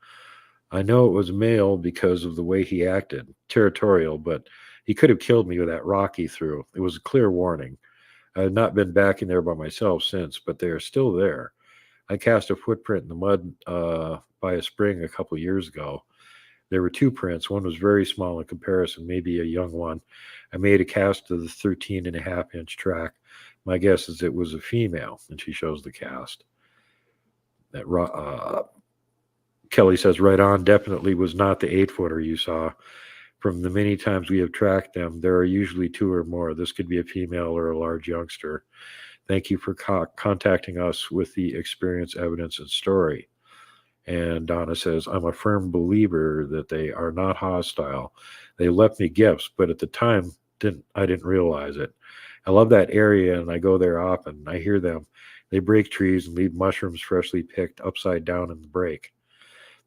I know it was male because of the way he acted, territorial, but he could have killed me with that rock he threw. It was a clear warning. I have not been back in there by myself since, but they are still there. I cast a footprint in the mud by a spring a couple years ago. There were 2 prints. One was very small in comparison, maybe a young one. I made a cast of the 13.5-inch track. My guess is it was a female," and she shows the cast. Kelly says, "Right on, definitely was not the 8-footer you saw. From the many times we have tracked them, there are usually 2 or more. This could be a female or a large youngster. Thank you for contacting us with the experience, evidence, and story." And Donna says, "I'm a firm believer that they are not hostile. They left me gifts, but at the time, I didn't realize it. I love that area, and I go there often. I hear them. They break trees and leave mushrooms freshly picked upside down in the break.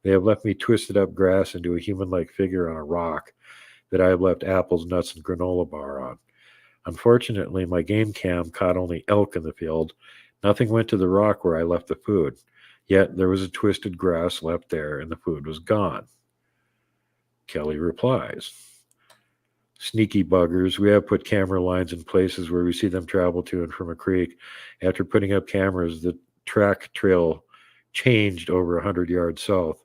They have left me twisted up grass into a human-like figure on a rock that I have left apples, nuts, and granola bar on. Unfortunately, my game cam caught only elk in the field. Nothing went to the rock where I left the food. Yet there was a twisted grass left there, and the food was gone." Kelly replies, "Sneaky buggers. We have put camera lines in places where we see them travel to and from a creek. After putting up cameras, the track trail changed over 100 yards south.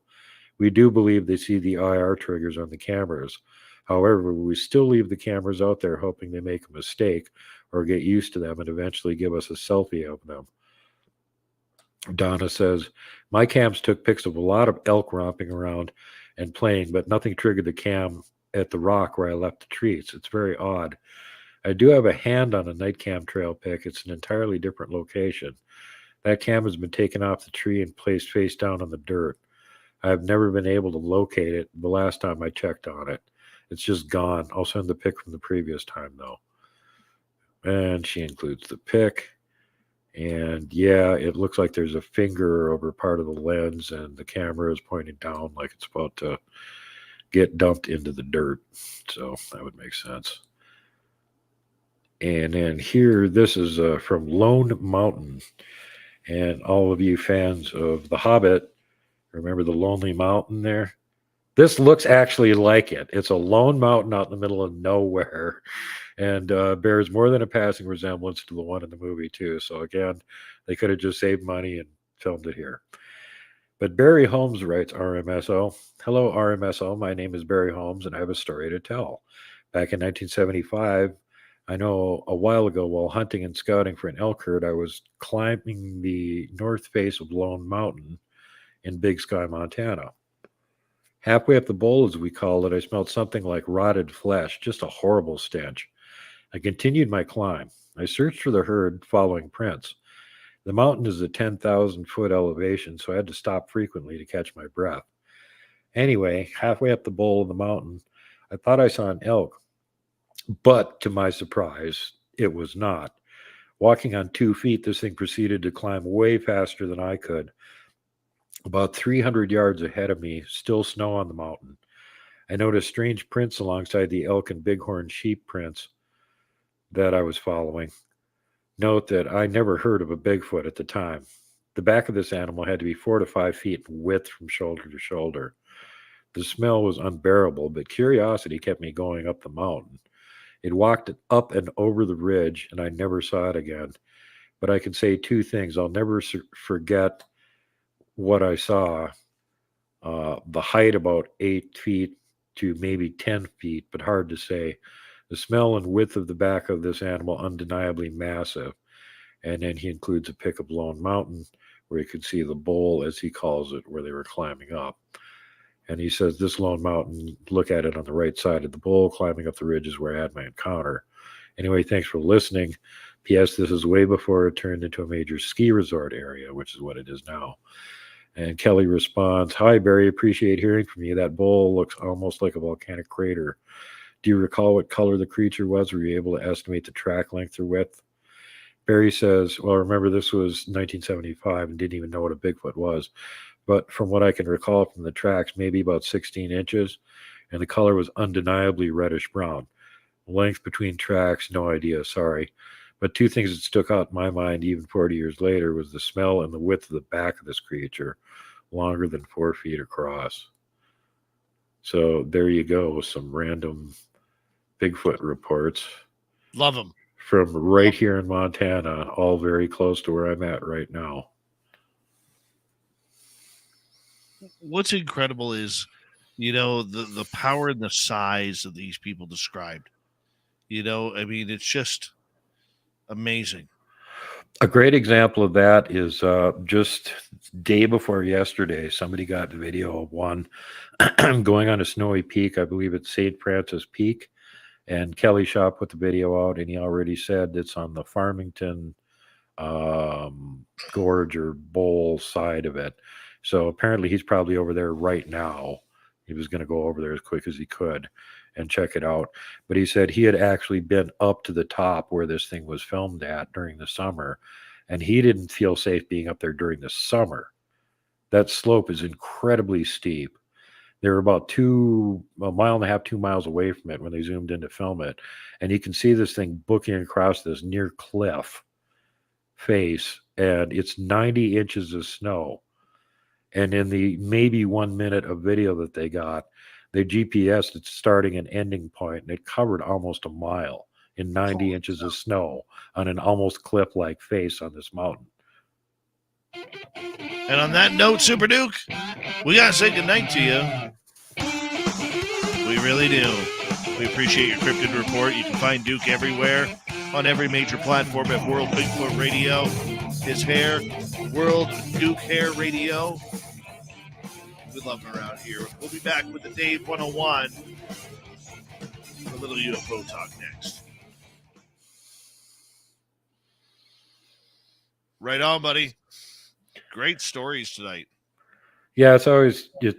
We do believe they see the IR triggers on the cameras. However, we still leave the cameras out there hoping they make a mistake or get used to them and eventually give us a selfie of them." Donna says, "My cams took pics of a lot of elk romping around and playing, but nothing triggered the cam at the rock where I left the treats. It's very odd. I do have a hand on a night cam trail pic. It's an entirely different location. That cam has been taken off the tree and placed face down on the dirt. I have never been able to locate it the last time I checked on it. It's just gone. I'll send the pic from the previous time, though. And she includes the pic. And yeah, it looks like there's a finger over part of the lens, and the camera is pointing down like it's about to get dumped into the dirt. So that would make sense. And then here, this is from Lone Mountain. And all of you fans of The Hobbit, remember the Lonely Mountain there? This looks actually like it. It's a lone mountain out in the middle of nowhere, and bears more than a passing resemblance to the one in the movie, too. So again, they could have just saved money and filmed it here. But Barry Holmes writes, RMSO. Hello, RMSO. My name is Barry Holmes, and I have a story to tell. Back in 1975, I know a while ago, while hunting and scouting for an elk herd, I was climbing the north face of Lone Mountain in Big Sky, Montana. Halfway up the bowl, as we call it, I smelled something like rotted flesh, just a horrible stench. I continued my climb. I searched for the herd, following prints. The mountain is a 10,000-foot elevation, so I had to stop frequently to catch my breath. Anyway, halfway up the bowl of the mountain, I thought I saw an elk. But to my surprise, it was not. Walking on 2 feet, this thing proceeded to climb way faster than I could. About 300 yards ahead of me, still snow on the mountain. I noticed strange prints alongside the elk and bighorn sheep prints that I was following. Note that I never heard of a Bigfoot at the time. The back of this animal had to be 4 to 5 feet in width from shoulder to shoulder. The smell was unbearable, but curiosity kept me going up the mountain. It walked up and over the ridge, and I never saw it again. But I can say 2 things. I'll never forget what I saw. The height about 8 feet to maybe 10 feet, but hard to say. The smell and width of the back of this animal undeniably massive. And then he includes a pic of Lone Mountain where you could see the bowl, as he calls it, where they were climbing up. And he says, this Lone Mountain, look at it on the right side of the bowl, climbing up the ridge is where I had my encounter. Anyway, thanks for listening. P.S. This is way before it turned into a major ski resort area, which is what it is now. And Kelly responds, hi, Barry, appreciate hearing from you. That bowl looks almost like a volcanic crater. Do you recall what color the creature was? Were you able to estimate the track length or width? Barry says, well, remember, this was 1975 and didn't even know what a Bigfoot was. But from what I can recall from the tracks, maybe about 16 inches, and the color was undeniably reddish-brown. Length between tracks, no idea, sorry. But 2 things that stuck out in my mind even 40 years later was the smell and the width of the back of this creature, longer than 4 feet across. So there you go, some random Bigfoot reports. Love them. From right here in Montana, all very close to where I'm at right now. What's incredible is, the power and the size of these people described. I mean, it's just amazing. A great example of that is just day before yesterday, somebody got the video of one going on a snowy peak. I believe it's St. Francis Peak. And Kelly Shaw put the video out, and he already said it's on the Farmington gorge or bowl side of it. So apparently he's probably over there right now. He was going to go over there as quick as he could and check it out. But he said he had actually been up to the top where this thing was filmed at during the summer, and he didn't feel safe being up there during the summer. That slope is incredibly steep. They were about a mile and a half, 2 miles away from it when they zoomed in to film it. And you can see this thing booking across this near cliff face, and it's 90 inches of snow. And in the maybe 1 minute of video that they got, they GPSed its starting and ending point, and it covered almost a mile in 90 inches of snow on an almost cliff-like face on this mountain. And on that note, Super Duke, we got to say goodnight to you. We really do. We appreciate your cryptid report. You can find Duke everywhere on every major platform at World Bigfoot Radio. His hair, World Duke Hair Radio. We love them around here. We'll be back with the Dave 101. A little UFO talk next. Right on, buddy. Great stories tonight. Yeah, it's always just,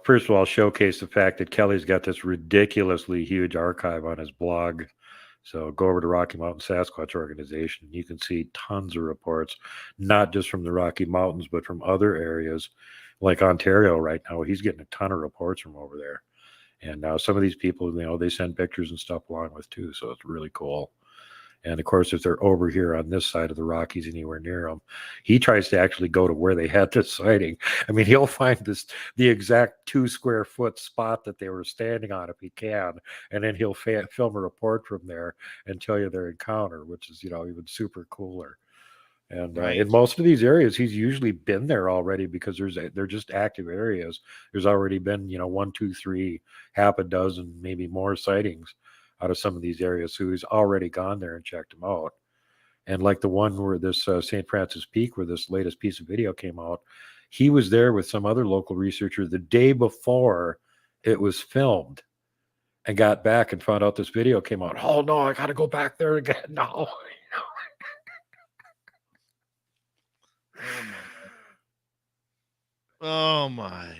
first of all, showcase the fact that Kelly's got this ridiculously huge archive on his blog. So go over to Rocky Mountain Sasquatch Organization. You can see tons of reports, not just from the Rocky Mountains, but from other areas like Ontario right now. He's getting a ton of reports from over there. And now some of these people, they send pictures and stuff along with too. So it's really cool. And of course, if they're over here on this side of the Rockies, anywhere near them, he tries to actually go to where they had this sighting. I mean, he'll find the exact 2 square foot spot that they were standing on if he can, and then he'll film a report from there and tell you their encounter, which is even super cooler. And in most of these areas, he's usually been there already because they're just active areas. There's already been 1, 2, 3, half a dozen, maybe more sightings out of some of these areas. So he's already gone there and checked them out. And like the one where this St. Francis Peak, where this latest piece of video came out, he was there with some other local researcher the day before it was filmed and got back and found out this video came out. Oh no, I got to go back there again. No. Oh my.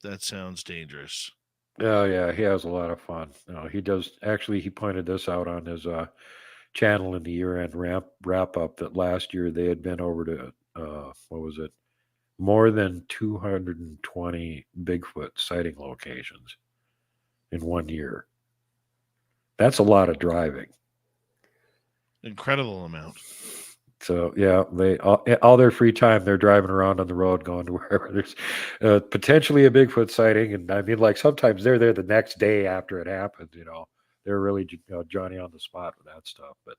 That sounds dangerous. Oh yeah, he has a lot of fun. He does. Actually, he pointed this out on his channel in the year-end wrap up that last year they had been over to what was it? More than 220 Bigfoot sighting locations in 1 year. That's a lot of driving. Incredible amount. So yeah, they all their free time they're driving around on the road, going to wherever there's potentially a Bigfoot sighting, and I mean, like sometimes they're there the next day after it happened. They're really Johnny on the spot with that stuff. But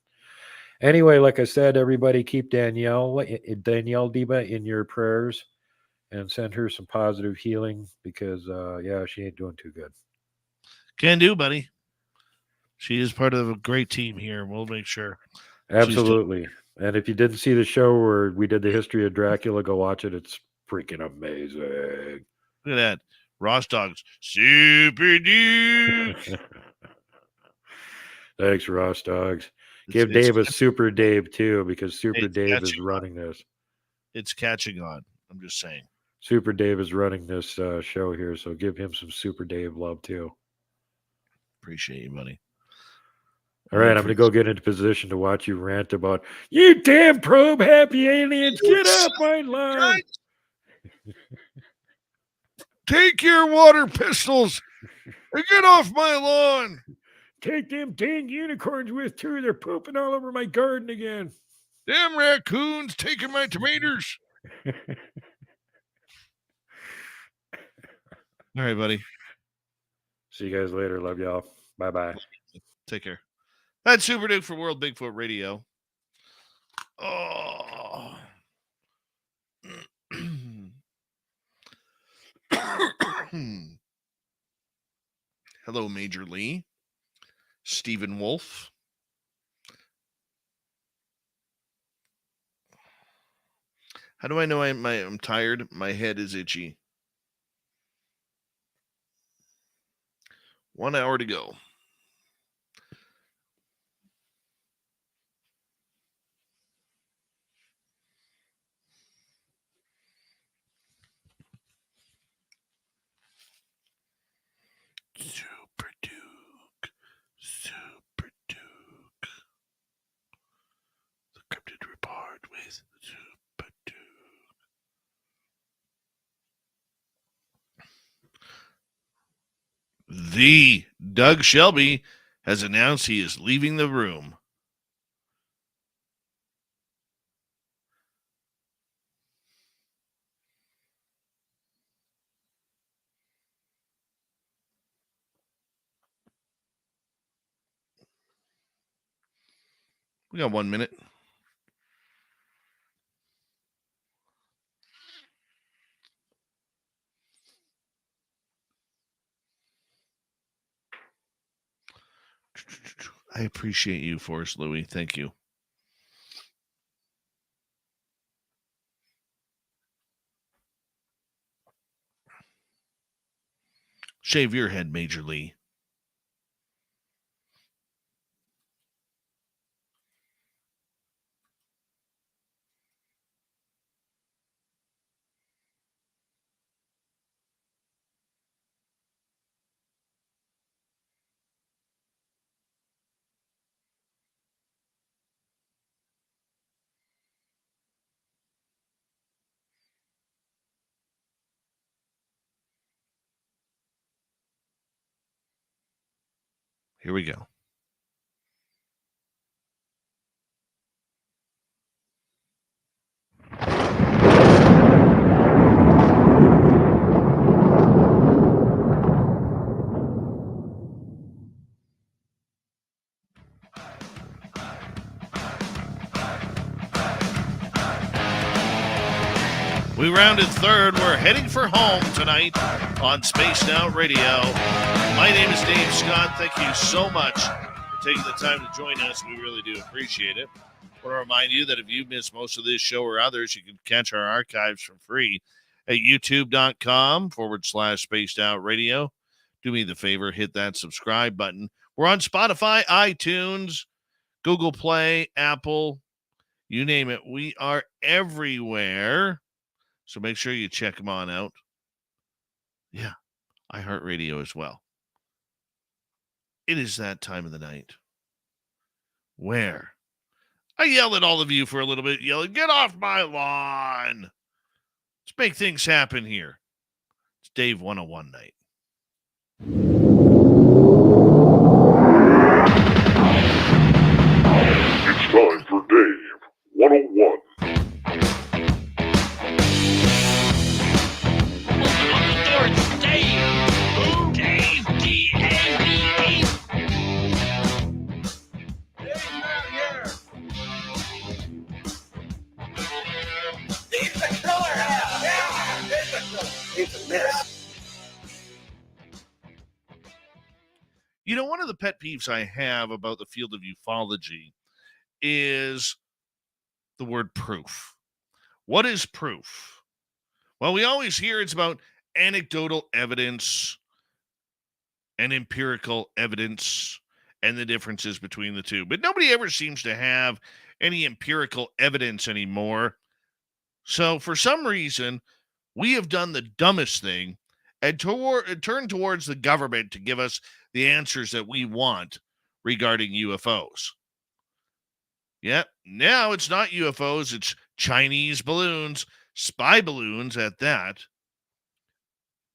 anyway, like I said, everybody keep Danielle Diba in your prayers and send her some positive healing because she ain't doing too good. Can do, buddy. She is part of a great team here. We'll make sure. Absolutely. And if you didn't see the show where we did the history of Dracula, go watch it. It's freaking amazing. Look at that. Ross Dogs. Super Dukes. Thanks, Ross Dogs. Give Dave a Super Dave, too, because Super Dave is running this. It's catching on. I'm just saying. Super Dave is running this show here, so give him some Super Dave love, too. Appreciate you, buddy. All right, I'm going to go get into position to watch you rant about, you damn probe happy aliens, get off my lawn. Take your water pistols and get off my lawn. Take them dang unicorns with too. They're pooping all over my garden again. Damn raccoons taking my tomatoes. All right, buddy. See you guys later. Love y'all. Bye-bye. Take care. That's Super Duke for World Bigfoot Radio. Oh. Hello, Major Lee. Stephen Wolf. How do I know I'm tired? My head is itchy. 1 hour to go. Super Duke. Super Duke. The Cryptid Report with Super Duke. The Doug Shelby has announced he is leaving the room. We got 1 minute. I appreciate you, Forrest Louie. Thank you. shave your head, Major Lee. Here we go. We rounded third. We're heading for home tonight on Spaced Out Radio. My name is Dave Scott. Thank you so much for taking the time to join us. We really do appreciate it. I want to remind you that if you missed most of this show or others, you can catch our archives for free at youtube.com/Spaced Out Radio. Do me the favor, hit that subscribe button. We're on Spotify, iTunes, Google Play, Apple, you name it. We are everywhere. So make sure you check them on out. Yeah, iHeartRadio as well. It is that time of the night where I yell at all of you for a little bit, yelling, get off my lawn. Let's make things happen here. It's Dave 101 night. It's time for Dave 101. You know, one of the pet peeves I have about the field of ufology is the word proof. What is proof? Well, we always hear it's about anecdotal evidence and empirical evidence and the differences between the two. But nobody ever seems to have any empirical evidence anymore. So for some reason, we have done the dumbest thing and turned towards the government to give us the answers that we want regarding UFOs. Yep, now it's not UFOs, it's Chinese balloons, spy balloons at that.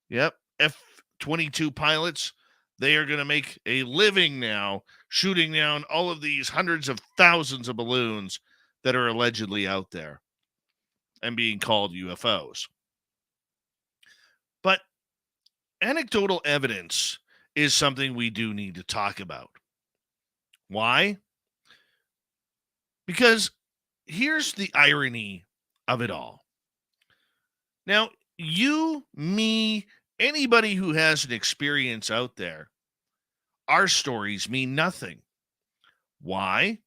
Yep, F-22 pilots, they are going to make a living now shooting down all of these hundreds of thousands of balloons that are allegedly out there and being called UFOs. But anecdotal evidence is something we do need to talk about. Why? Because here's the irony of it all. Now, you, me, anybody who has an experience out there, our stories mean nothing. Why?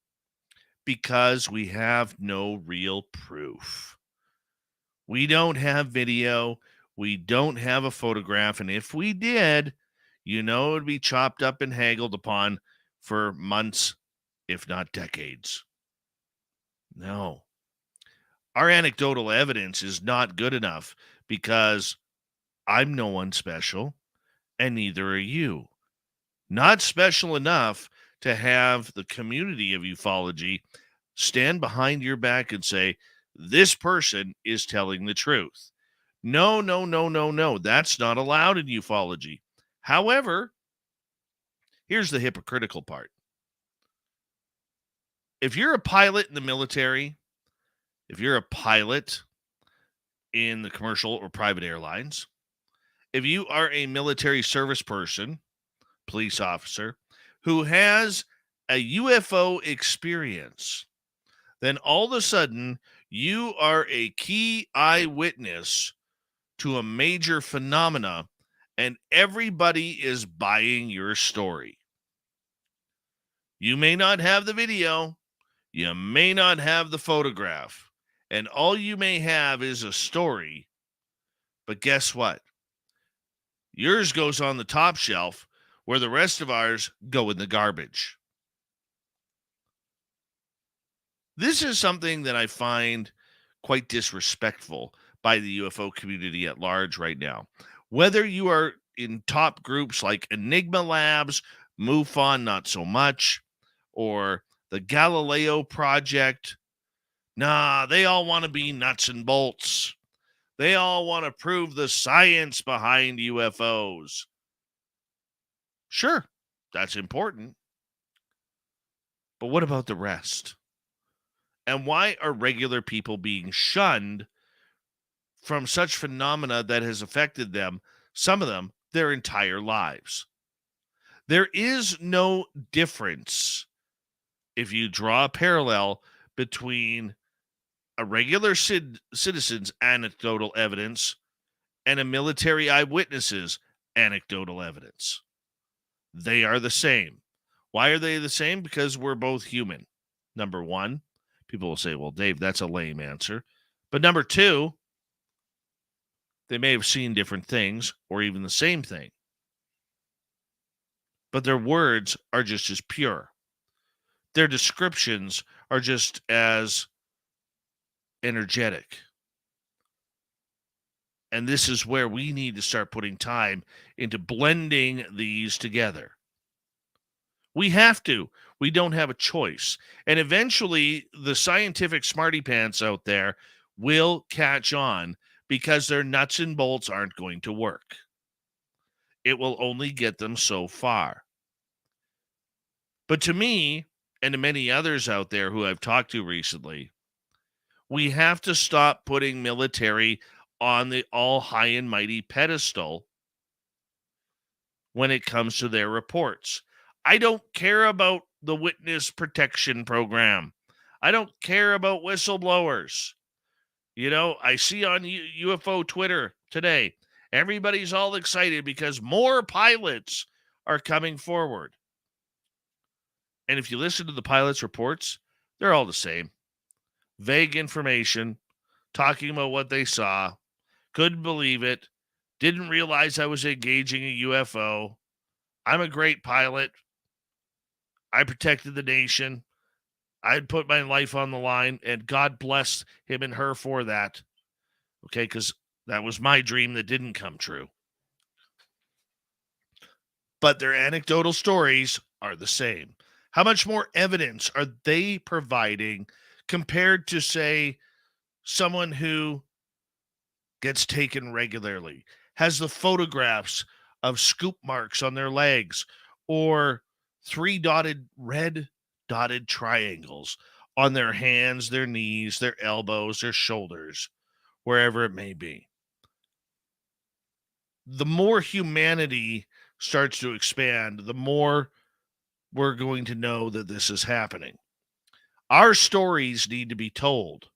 Because we have no real proof. We don't have video. We don't have a photograph. And if we did, you know, it would be chopped up and haggled upon for months, if not decades. No. Our anecdotal evidence is not good enough because I'm no one special, and neither are you. Not special enough to have the community of ufology stand behind your back and say, this person is telling the truth. No. That's not allowed in ufology. However, here's the hypocritical part. If you're a pilot in the military, if you're a pilot in the commercial or private airlines, if you are a military service person, police officer, who has a UFO experience, then all of a sudden you are a key eyewitness to a major phenomena, and everybody is buying your story. You may not have the video, you may not have the photograph, and all you may have is a story. But guess what? Yours goes on the top shelf where the rest of ours go in the garbage. This is something that I find quite disrespectful by the UFO community at large right now. Whether you are in top groups like Enigma Labs, MUFON, not so much, or the Galileo Project, they all want to be nuts and bolts. They all want to prove the science behind UFOs. Sure, that's important. But what about the rest? And why are regular people being shunned from such phenomena that has affected them, some of them, their entire lives? There is no difference if you draw a parallel between a regular citizen's anecdotal evidence and a military eyewitness's anecdotal evidence. They are the same. Why are they the same? Because we're both human. Number one, people will say, well, Dave, that's a lame answer. But number two, they may have seen different things or even the same thing. But their words are just as pure. Their descriptions are just as energetic. And this is where we need to start putting time into blending these together. We have to. We don't have a choice. And eventually, the scientific smarty pants out there will catch on because their nuts and bolts aren't going to work. It will only get them so far. But to me, and to many others out there who I've talked to recently, we have to stop putting military on the all high and mighty pedestal when it comes to their reports. I don't care about the witness protection program. I don't care about whistleblowers. I see on UFO Twitter today, everybody's all excited because more pilots are coming forward. And if you listen to the pilots' reports, they're all the same. Vague information, talking about what they saw, couldn't believe it, didn't realize I was engaging a UFO. I'm a great pilot. I protected the nation. I'd put my life on the line, and God bless him and her for that. Okay, because that was my dream that didn't come true. But their anecdotal stories are the same. How much more evidence are they providing compared to, say, someone who gets taken regularly, has the photographs of scoop marks on their legs, or red dotted triangles on their hands, their knees, their elbows, their shoulders, wherever it may be? The more humanity starts to expand, the more we're going to know that this is happening. Our stories need to be told.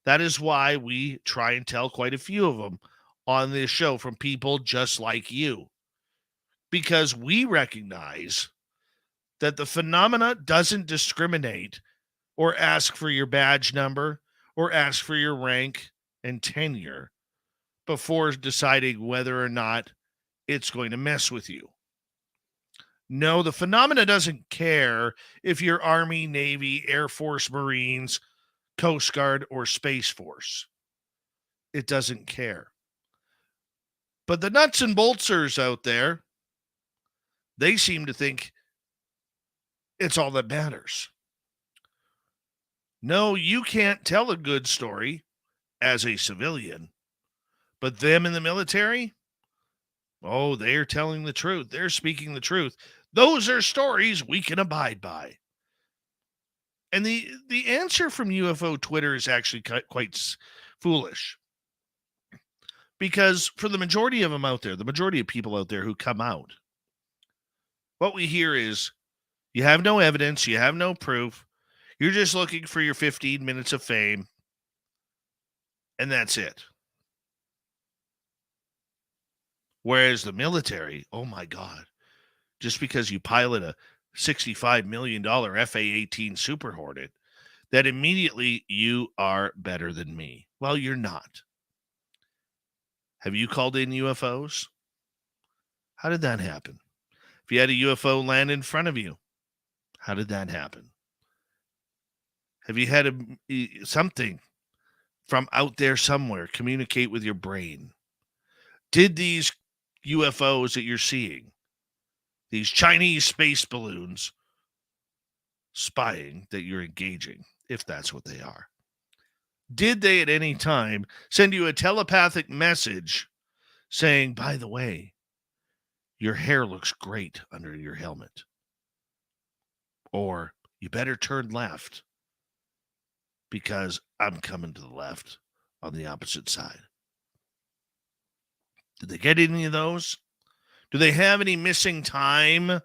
That is why we try and tell quite a few of them on this show from people just like you. Because we recognize that the phenomena doesn't discriminate or ask for your badge number or ask for your rank and tenure before deciding whether or not it's going to mess with you. No, the phenomena doesn't care if you're Army, Navy, Air Force, Marines, Coast Guard, or Space Force. It doesn't care. But the nuts and boltsers out there, they seem to think it's all that matters. No, you can't tell a good story as a civilian, but them in the military, oh, they're telling the truth. They're speaking the truth. Those are stories we can abide by. And the answer from UFO Twitter is actually quite foolish. Because for the majority of them out there, the majority of people out there who come out, what we hear is, you have no evidence, you have no proof, you're just looking for your 15 minutes of fame, and that's it. Whereas the military, oh my God, just because you pilot a $65 million FA-18 Super Hornet, that immediately you are better than me. Well, you're not. Have you called in UFOs? How did that happen? If you had a UFO land in front of you, how did that happen? Have you had something from out there somewhere communicate with your brain? Did these UFOs that you're seeing, these Chinese space balloons, spying that you're engaging, if that's what they are, did they at any time send you a telepathic message saying, by the way, your hair looks great under your helmet, or you better turn left because I'm coming to the left on the opposite side? Did they get any of those? Do they have any missing time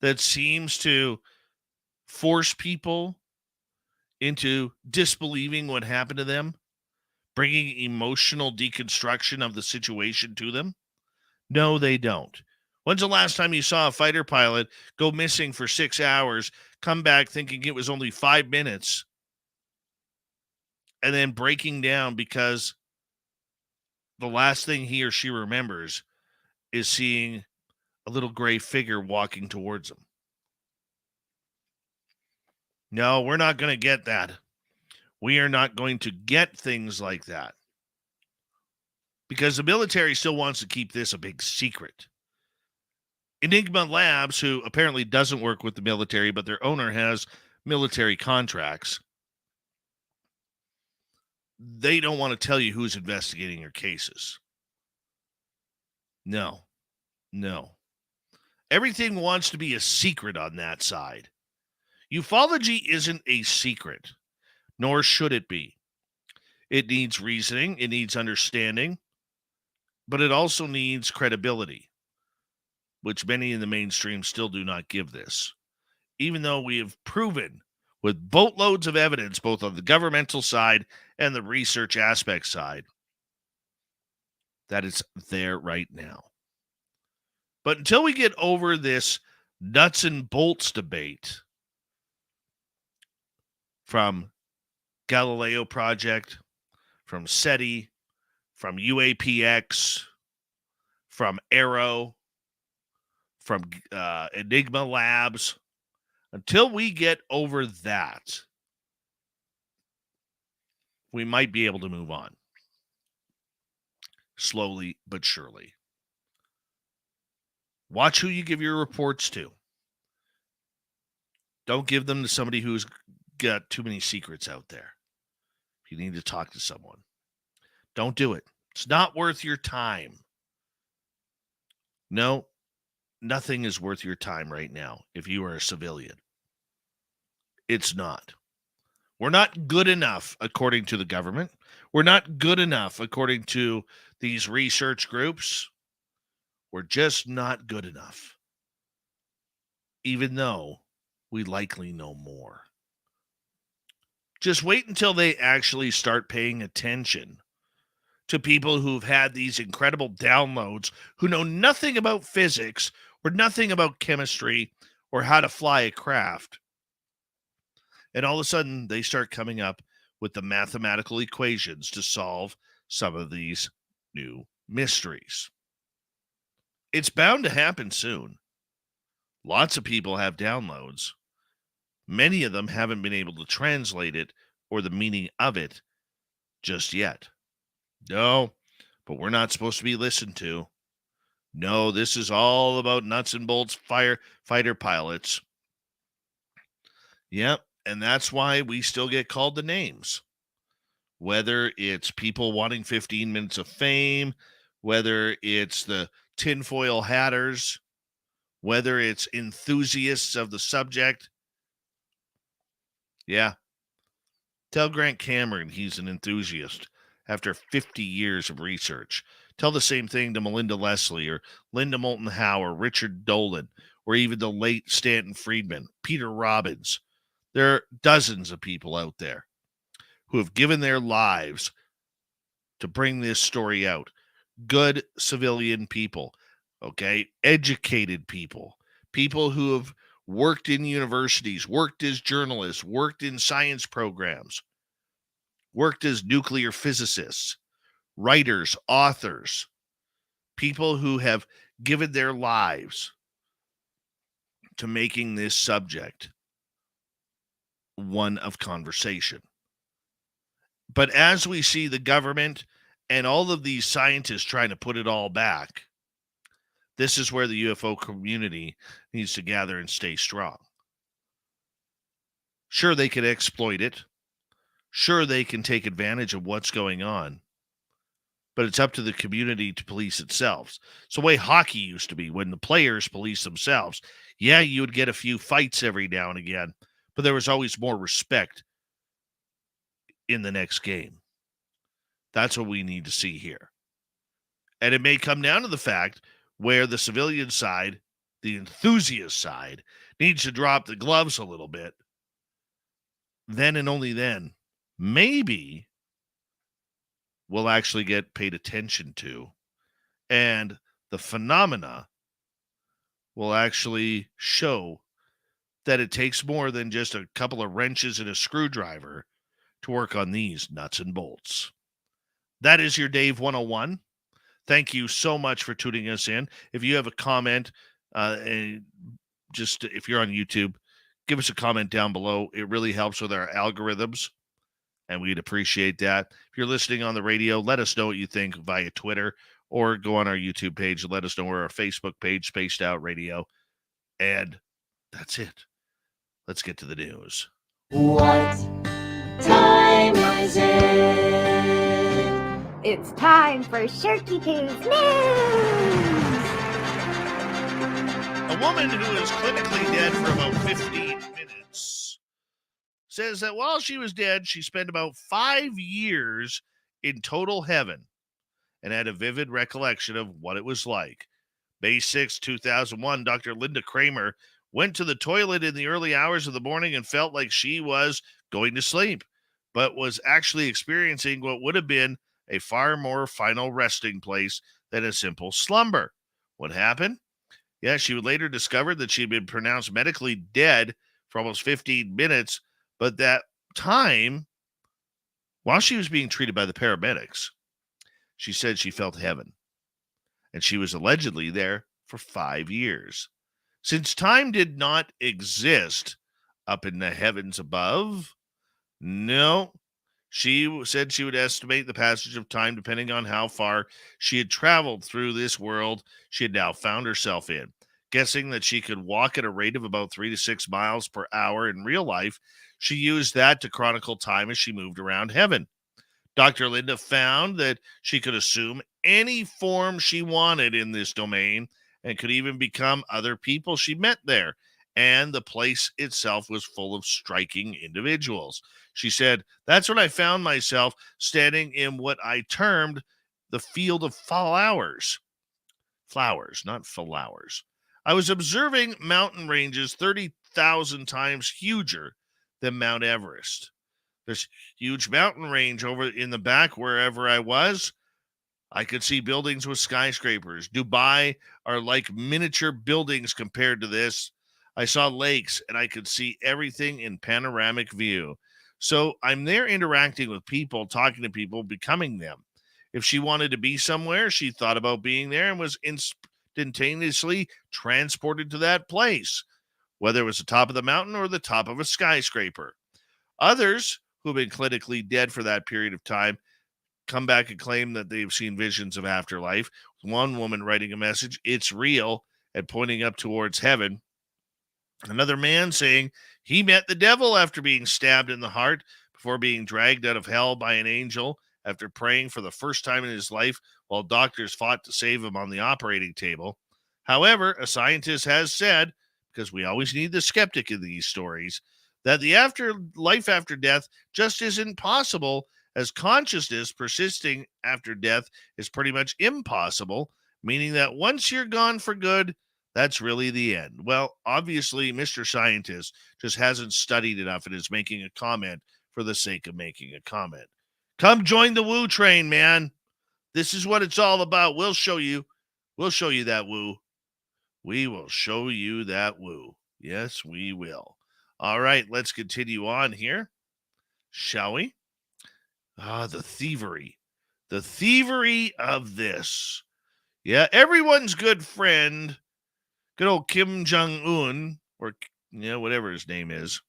that seems to force people into disbelieving what happened to them, bringing emotional deconstruction of the situation to them? No, they don't. When's the last time you saw a fighter pilot go missing for 6 hours, come back thinking it was only 5 minutes, and then breaking down because the last thing he or she remembers is seeing a little gray figure walking towards them? No, we're not going to get that. We are not going to get things like that because the military still wants to keep this a big secret. Enigma Labs, who apparently doesn't work with the military, but their owner has military contracts, they don't want to tell you who's investigating your cases. No. Everything wants to be a secret on that side. Ufology isn't a secret, nor should it be. It needs reasoning, it needs understanding, but it also needs credibility, which many in the mainstream still do not give this, even though we have proven with boatloads of evidence, both on the governmental side and the research aspect side, that it's there right now. But until we get over this nuts and bolts debate from Galileo Project, from SETI, from UAPX, from Arrow, from Enigma Labs, until we get over that, we might be able to move on. Slowly but surely. Watch who you give your reports to. Don't give them to somebody who's got too many secrets out there. You need to talk to someone. Don't do it. It's not worth your time. No, nothing is worth your time right now if you are a civilian. It's not. We're not good enough, according to the government. We're not good enough, according to these research groups. We're just not good enough, even though we likely know more. Just wait until they actually start paying attention to people who've had these incredible downloads, who know nothing about physics or nothing about chemistry or how to fly a craft. And all of a sudden, they start coming up with the mathematical equations to solve some of these new mysteries. It's bound to happen soon. Lots of people have downloads. Many of them haven't been able to translate it or the meaning of it just yet. No, but we're not supposed to be listened to. No, this is all about nuts and bolts fighter pilots. Yep, and that's why we still get called the names. Whether it's people wanting 15 minutes of fame, whether it's the tinfoil hatters, whether it's enthusiasts of the subject. Yeah. Tell Grant Cameron he's an enthusiast after 50 years of research. Tell the same thing to Melinda Leslie or Linda Moulton Howe or Richard Dolan or even the late Stanton Friedman, Peter Robbins. There are dozens of people out there who have given their lives to bring this story out. Good civilian people, okay? Educated people, people who have worked in universities, worked as journalists, worked in science programs, worked as nuclear physicists, writers, authors, people who have given their lives to making this subject one of conversation. But as we see the government and all of these scientists trying to put it all back, this is where the UFO community needs to gather and stay strong. Sure, they can exploit it. Sure, they can take advantage of what's going on. But it's up to the community to police itself. It's the way hockey used to be when the players police themselves. Yeah, you would get a few fights every now and again, but there was always more respect in the next game. That's what we need to see here. And it may come down to the fact where the civilian side, the enthusiast side, needs to drop the gloves a little bit. Then and only then, maybe we'll actually get paid attention to. And the phenomena will actually show that it takes more than just a couple of wrenches and a screwdriver to work on these nuts and bolts. That is your Dave 101. Thank you so much for tuning us in. If you have a comment, just if you're on YouTube, give us a comment down below. It really helps with our algorithms, and we'd appreciate that. If you're listening on the radio, let us know what you think via Twitter, or go on our YouTube page and let us know, or our Facebook page, Spaced Out Radio. And that's it. Let's get to the news. What time is it? It's time for Shirky Poo's news! A woman who is clinically dead for about 15 minutes says that while she was dead, she spent about 5 years in total heaven and had a vivid recollection of what it was like. May 6, 2001, Dr. Linda Kramer went to the toilet in the early hours of the morning and felt like she was going to sleep, but was actually experiencing what would have been a far more final resting place than a simple slumber. What happened? Yeah, she would later discover that she had been pronounced medically dead for almost 15 minutes, but that time, while she was being treated by the paramedics, she said she felt heaven, and she was allegedly there for 5 years. Since time did not exist up in the heavens above, no, she said she would estimate the passage of time depending on how far she had traveled through this world she had now found herself in. Guessing that she could walk at a rate of about 3 to 6 miles per hour in real life, she used that to chronicle time as she moved around heaven. Dr. Linda found that she could assume any form she wanted in this domain and could even become other people she met there. And the place itself was full of striking individuals. She said, "That's when I found myself standing in what I termed the field of flowers. Flowers, not flowers. I was observing mountain ranges 30,000 times huger than Mount Everest. There's huge mountain range over in the back wherever I was. I could see buildings with skyscrapers. Dubai are like miniature buildings compared to this. I saw lakes, and I could see everything in panoramic view. So I'm there interacting with people, talking to people, becoming them. If she wanted to be somewhere, she thought about being there and was instantaneously transported to that place, whether it was the top of the mountain or the top of a skyscraper. Others who've been clinically dead for that period of time come back and claim that they've seen visions of afterlife. One woman writing a message, "It's real," and pointing up towards heaven. Another man saying he met the devil after being stabbed in the heart before being dragged out of hell by an angel after praying for the first time in his life while doctors fought to save him on the operating table. However, a scientist has said, because we always need the skeptic in these stories, that the life after death just isn't possible, as consciousness persisting after death is pretty much impossible, meaning that once you're gone for good, that's really the end. Well, obviously, Mr. Scientist just hasn't studied enough and is making a comment for the sake of making a comment. Come join the woo train, man. This is what it's all about. We'll show you that woo. We will show you that woo. Yes, we will. All right, let's continue on here, shall we? The thievery. The thievery of this. Yeah, everyone's good friend, good old Kim Jong-un, or whatever his name is.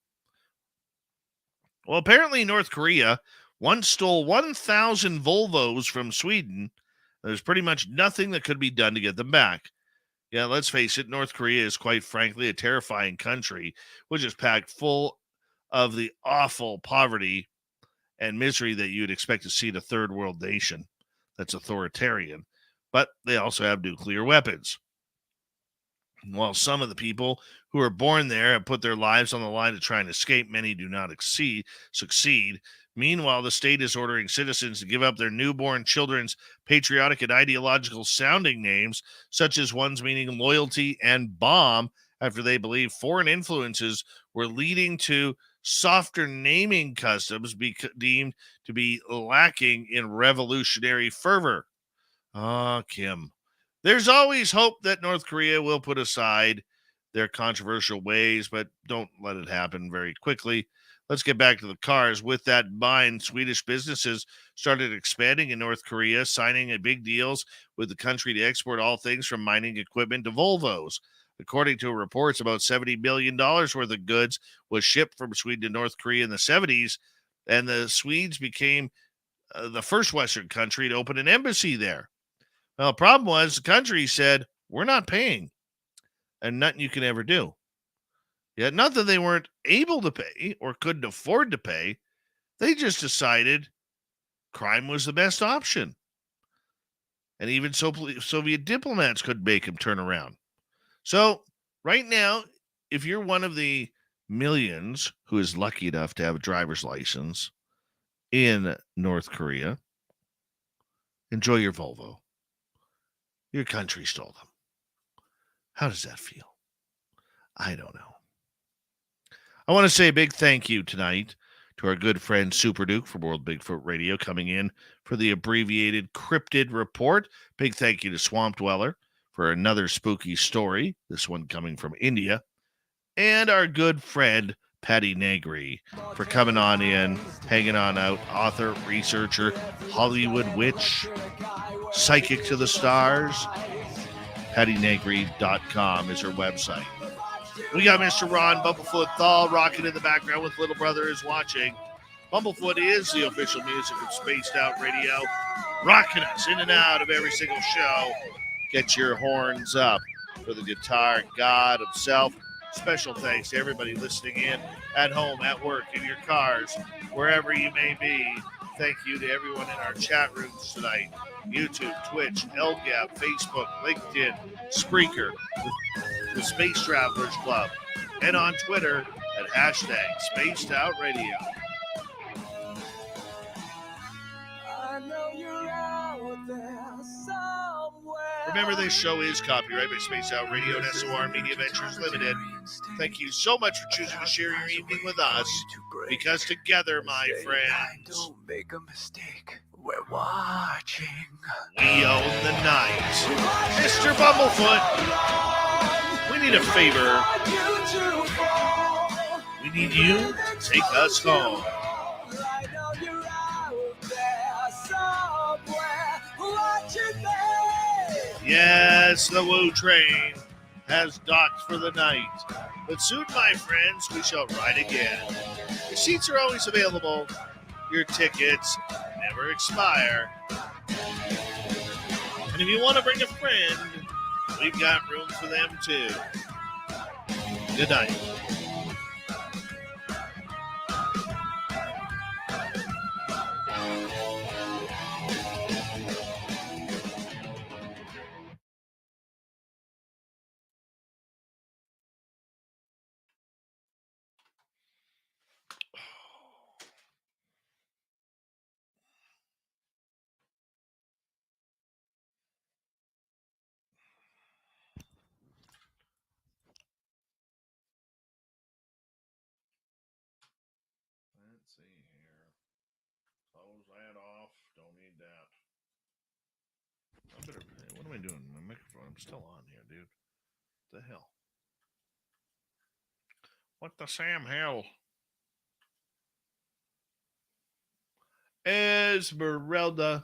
Well, apparently North Korea once stole 1,000 Volvos from Sweden. There's pretty much nothing that could be done to get them back. Yeah, let's face it, North Korea is quite frankly a terrifying country, which is packed full of the awful poverty and misery that you'd expect to see in a third world nation that's authoritarian. But they also have nuclear weapons. While some of the people who are born there have put their lives on the line to try and escape, many do not succeed. Meanwhile, the state is ordering citizens to give up their newborn children's patriotic and ideological sounding names, such as ones meaning loyalty and bomb, after they believe foreign influences were leading to softer naming customs deemed to be lacking in revolutionary fervor. Ah, Kim. There's always hope that North Korea will put aside their controversial ways, but don't let it happen very quickly. Let's get back to the cars. With that in mind, Swedish businesses started expanding in North Korea, signing big deals with the country to export all things from mining equipment to Volvos. According to reports, about $70 billion worth of goods was shipped from Sweden to North Korea in the 70s, and the Swedes became the first Western country to open an embassy there. Well, the problem was the country said, we're not paying, and nothing you can ever do. Yet, not that they weren't able to pay or couldn't afford to pay. They just decided crime was the best option. And even Soviet diplomats couldn't make him turn around. So, right now, if you're one of the millions who is lucky enough to have a driver's license in North Korea, enjoy your Volvo. Your country stole them. How does that feel? I don't know. I want to say a big thank you tonight to our good friend Super Duke from World Bigfoot Radio coming in for the abbreviated cryptid report. Big thank you to Swamp Dweller for another spooky story, this one coming from India. And our good friend Patti Negri for coming on in, hanging on out, author, researcher, Hollywood witch, psychic to the stars. PattiNegri.com is her website. We got Mr. Ron Bumblefoot Thal rocking in the background with Little Brother is Watching. Bumblefoot is the official music of Spaced Out Radio, rocking us in and out of every single show. Get your horns up for the guitar god himself. Special thanks to everybody listening in at home, at work, in your cars, wherever you may be. Thank you to everyone in our chat rooms tonight. YouTube, Twitch, LGAP, Facebook, LinkedIn, Spreaker, the Space Travelers Club, and on Twitter at hashtag Spaced Out Radio. Remember, this show is copyrighted by Spaced Out Radio and SOR Media Ventures Limited. Thank you so much for choosing to share your evening with us, because together, my friends, don't make a mistake. We're watching. We own the night. Mr. Bumblefoot, we need a favor. We need you to take us home. Yes, the Woo train has docked for the night. But soon, my friends, we shall ride again. Your seats are always available. Your tickets never expire. And if you want to bring a friend, we've got room for them too. Good night. Let's see here. Close that off. Don't need that. What am I doing? My microphone. I'm still on here, dude. What the hell? What the Sam hell? Esmeralda.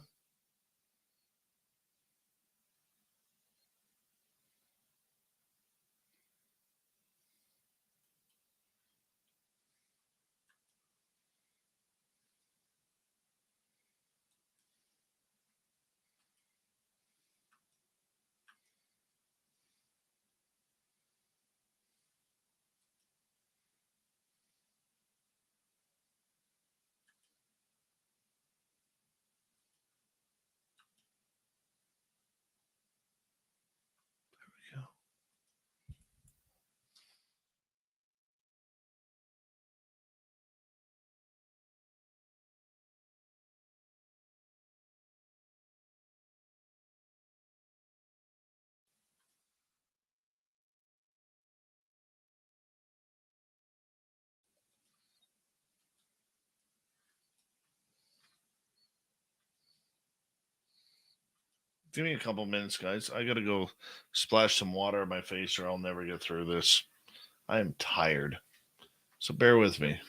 Give me a couple minutes, guys. I gotta go splash some water on my face, or I'll never get through this. I am tired, so bear with me.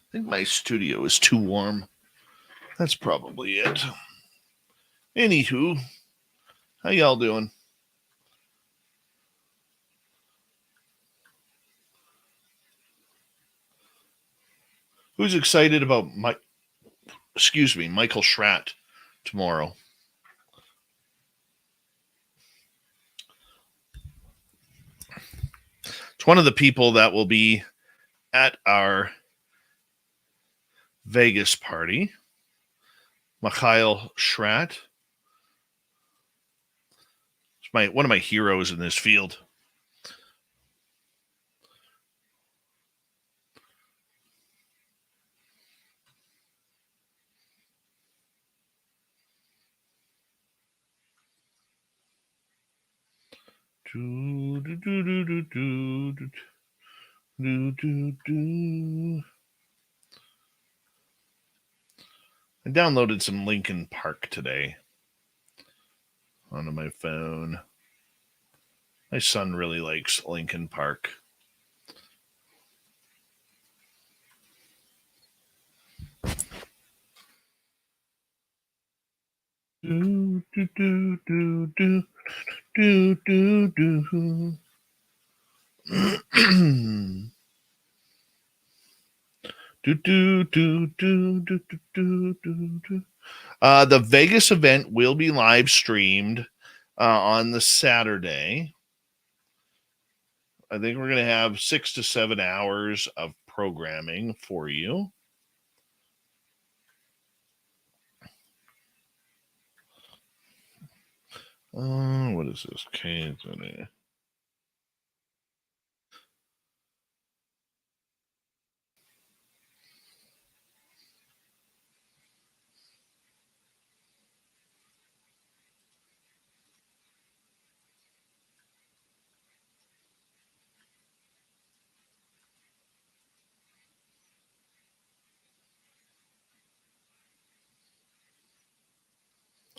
I think my studio is too warm. That's probably it. Anywho, how y'all doing? Who's excited about Michael Schratt tomorrow? It's one of the people that will be at our Vegas party. Michael Schratt. It's one of my heroes in this field. I downloaded some Linkin Park today onto my phone. My son really likes Linkin Park. Do, do, do, do, do, do, do, do. Do, do, do, do, do, do, do, do, do. The Vegas event will be live streamed on the Saturday. I think we're going to have 6 to 7 hours of programming for you. What is this? Okay,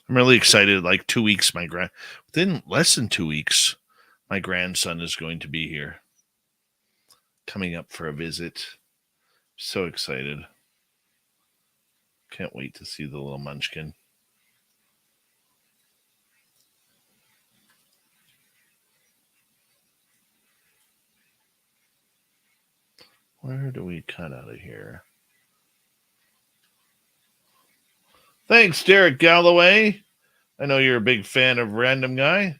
I'm really excited. Like 2 weeks, within less than 2 weeks, my grandson is going to be here, coming up for a visit. So excited. Can't wait to see the little munchkin. Where do we cut out of here? Thanks, Derek Galloway. I know you're a big fan of Random Guy.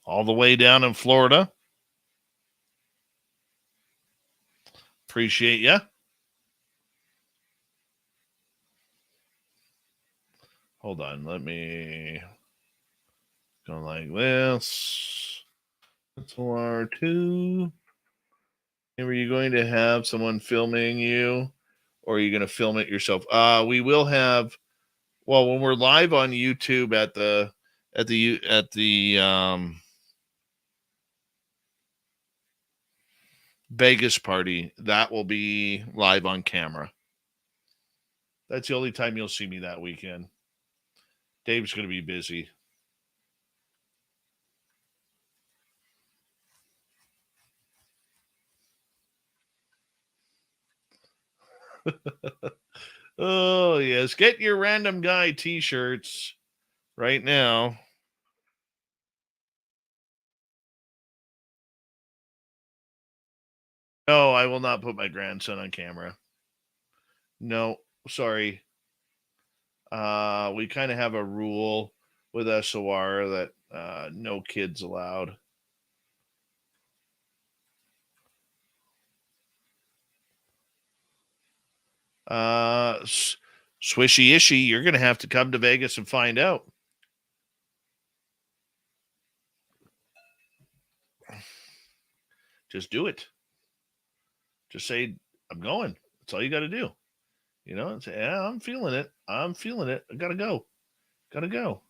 All the way down in Florida. Appreciate ya. Hold on. Let me go like this. That's R2. Are you going to have someone filming you, or are you going to film it yourself? We will have. Well, when we're live on YouTube at the Vegas party, that will be live on camera. That's the only time you'll see me that weekend. Dave's going to be busy. Oh, yes. Get your Random Guy t-shirts right now. No, I will not put my grandson on camera. No, sorry. We kind of have a rule with SOR that no kids allowed. Swishy ishy, you're going to have to come to Vegas and find out. Just do it. Just say, I'm going. That's all you got to do. You know, and say, yeah, I'm feeling it. I'm feeling it. I got to go. Got to go.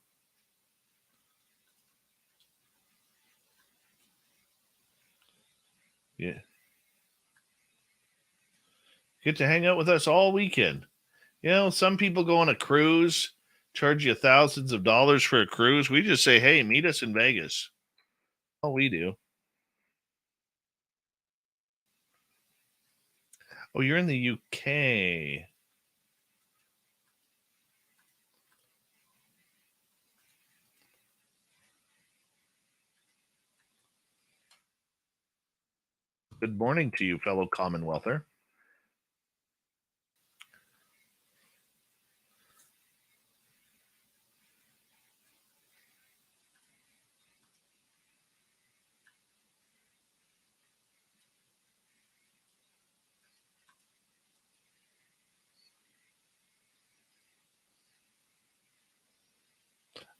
Yeah. Get to hang out with us all weekend. You know, some people go on a cruise, charge you thousands of dollars for a cruise. We just say, hey, meet us in Vegas. Oh, we do. Oh, you're in the UK. Good morning to you, fellow Commonwealther.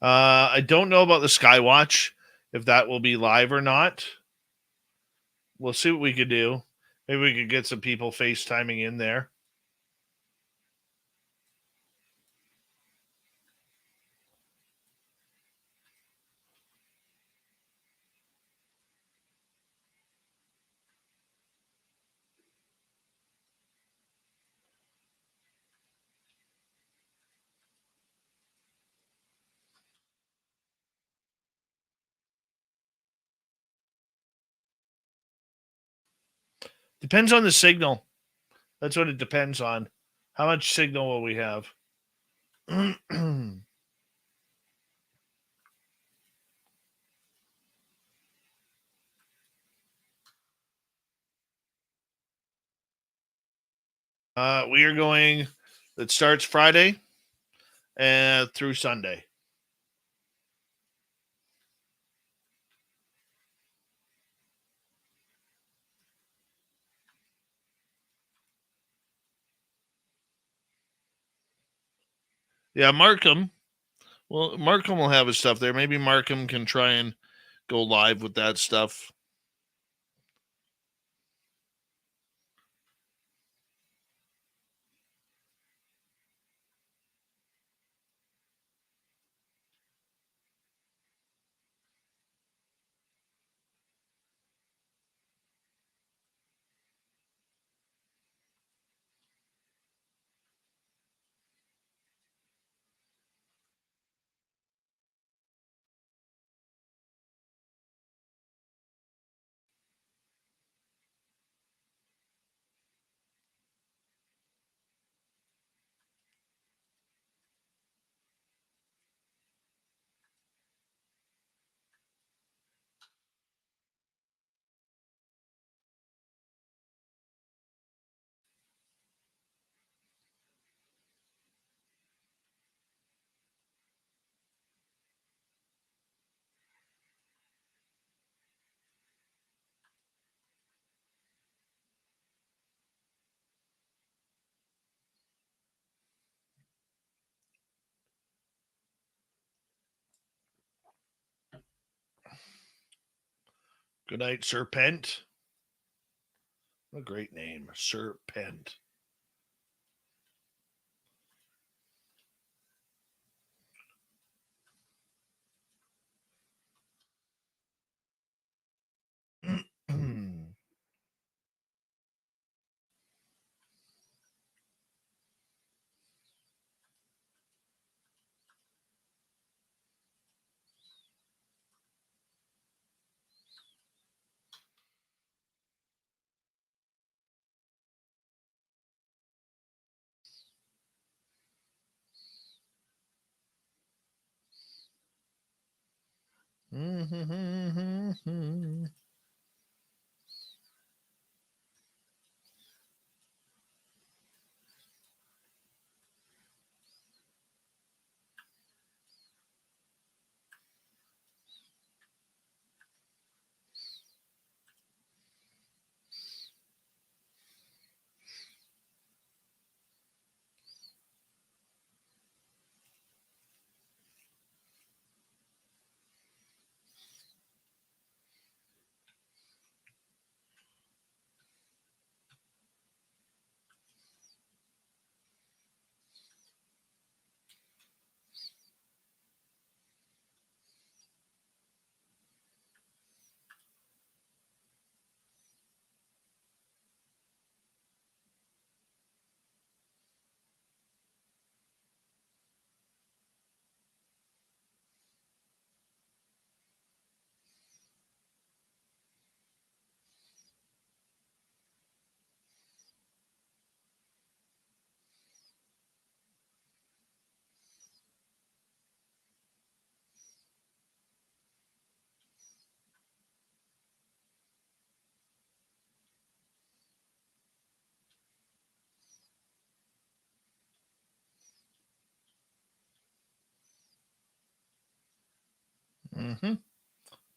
I don't know about the Skywatch, if that will be live or not. We'll see what we could do. Maybe we could get some people FaceTiming in there. Depends on the signal. That's what it depends on. How much signal will we have? We are going, it starts Friday and through Sunday. Yeah, Markham. Well, Markham will have his stuff there. Maybe Markham can try and go live with that stuff. Good night, Serpent. A great name, Serpent.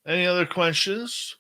Any other questions?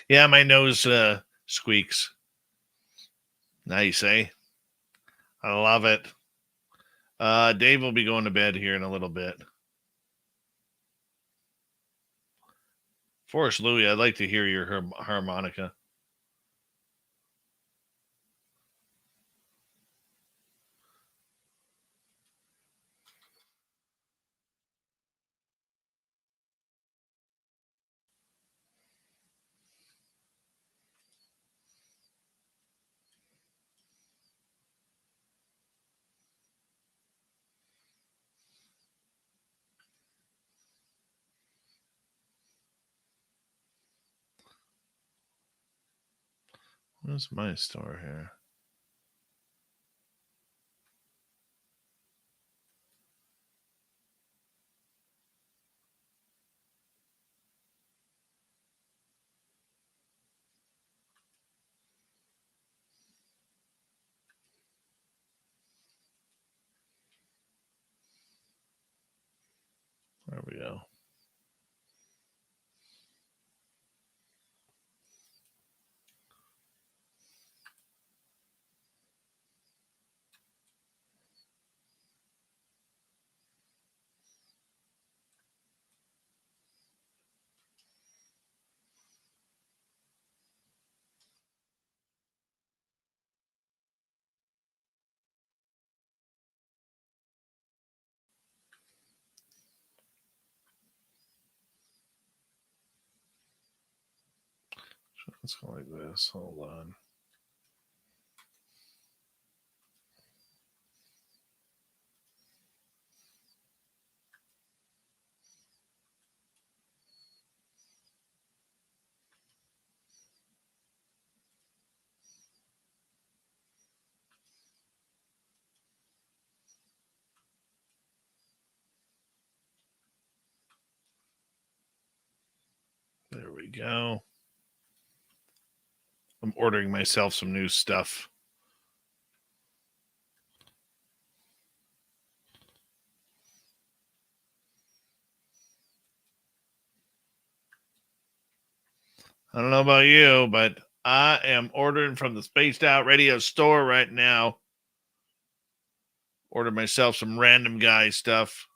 Yeah, my nose squeaks. Nice, eh? I love it. Dave will be going to bed here in a little bit. Forrest Louie, I'd like to hear your harmonica. Where's my store here? There we go. Let's go like this. Hold on. There we go. I'm ordering myself some new stuff. I don't know about you, but I am ordering from the Spaced Out Radio store right now. Ordered myself some random guy stuff.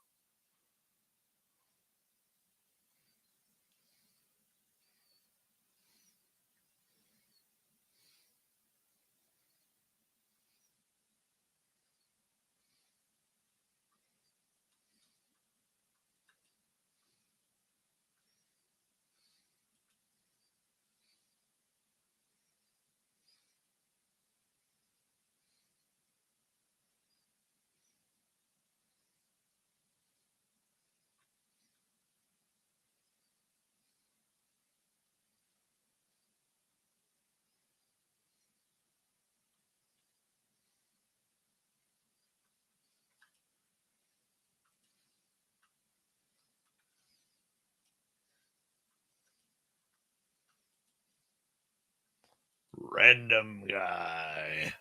Random guy.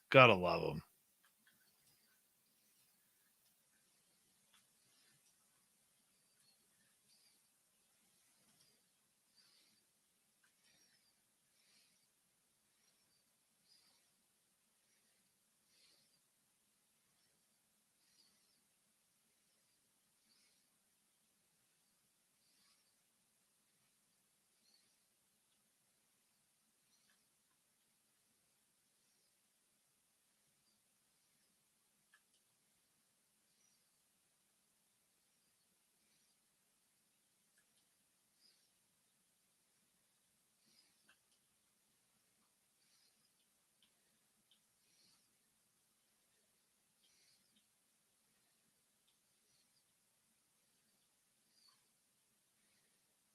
Gotta love him.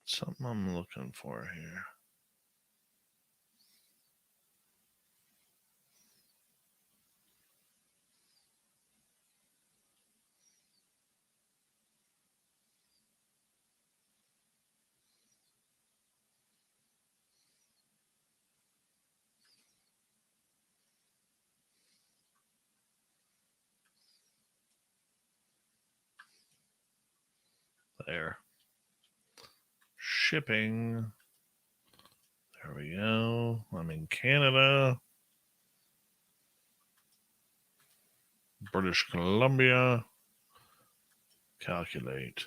Something I'm looking for here. There. Shipping. There There we go. I'm in Canada. British Columbia. Calculate.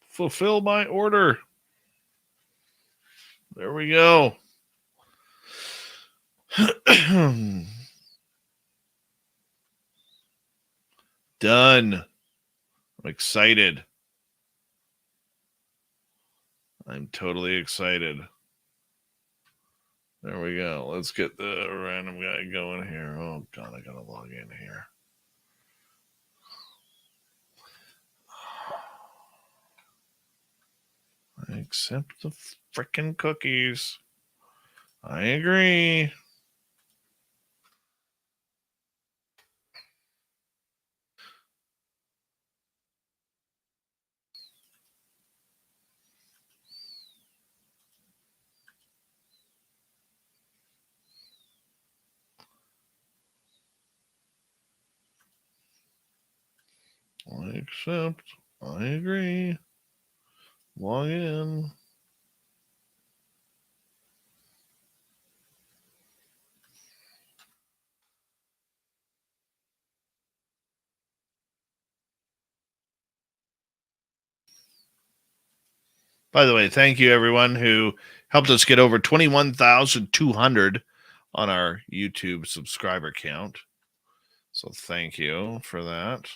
Fulfill my order. There we go. Done. I'm excited. I'm totally excited. There we go. Let's get the random guy going here. Oh, God, I got to log in here. I accept the frickin' cookies. I agree. I accept. I agree. Log in. By the way, thank you everyone who helped us get over 21,200 on our YouTube subscriber count. So thank you for that.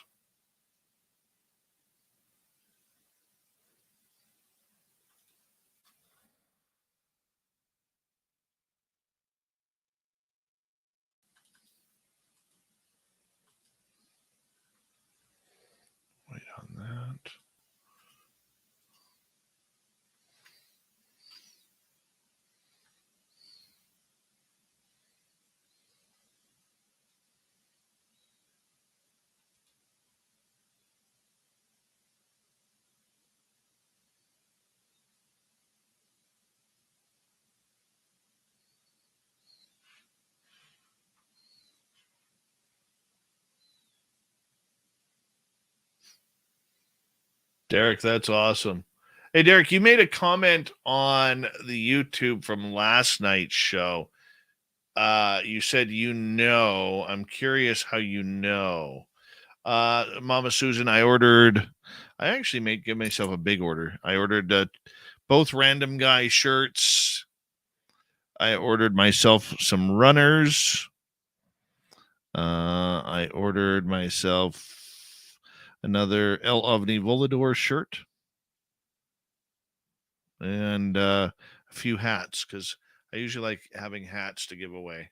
Wait on that. Derek, that's awesome. Hey, Derek, you made a comment on the YouTube from last night's show. You said, I'm curious how you know. Mama Susan, I actually give myself a big order. I ordered both Random Guy shirts. I ordered myself some runners. I ordered myself another El Ovni Volador shirt. And a few hats, because I usually like having hats to give away.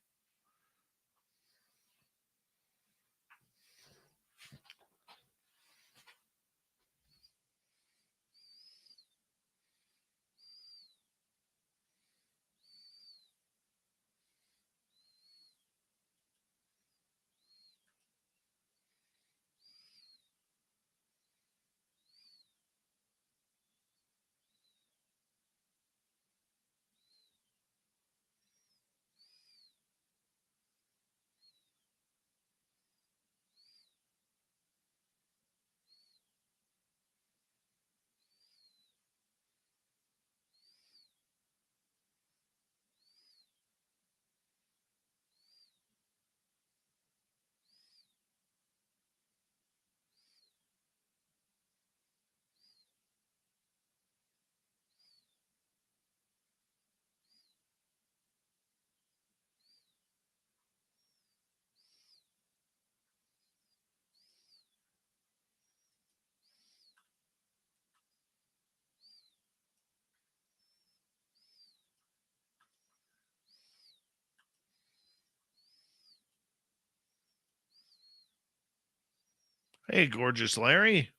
Hey, gorgeous Larry.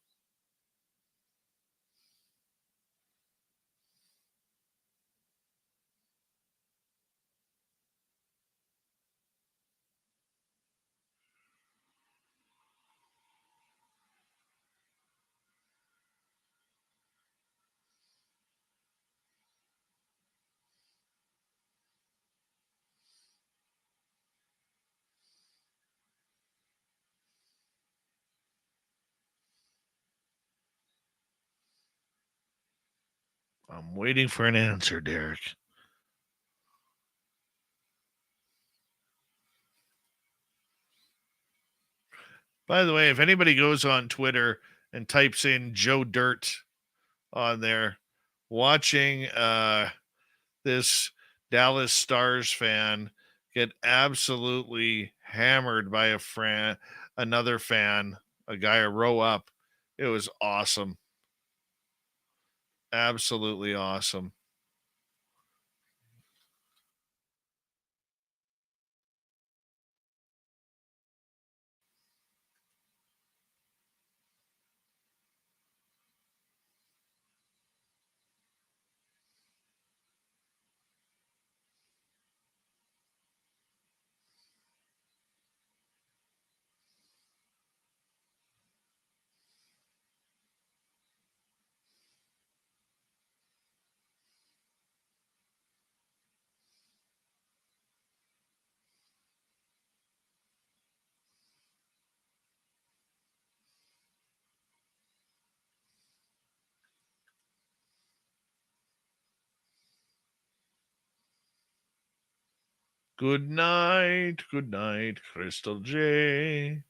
I'm waiting for an answer, Derek. By the way, if anybody goes on Twitter and types in Joe Dirt on there, watching this Dallas Stars fan get absolutely hammered by another fan, a guy a row up, it was awesome. Absolutely awesome. Good night, Crystal J.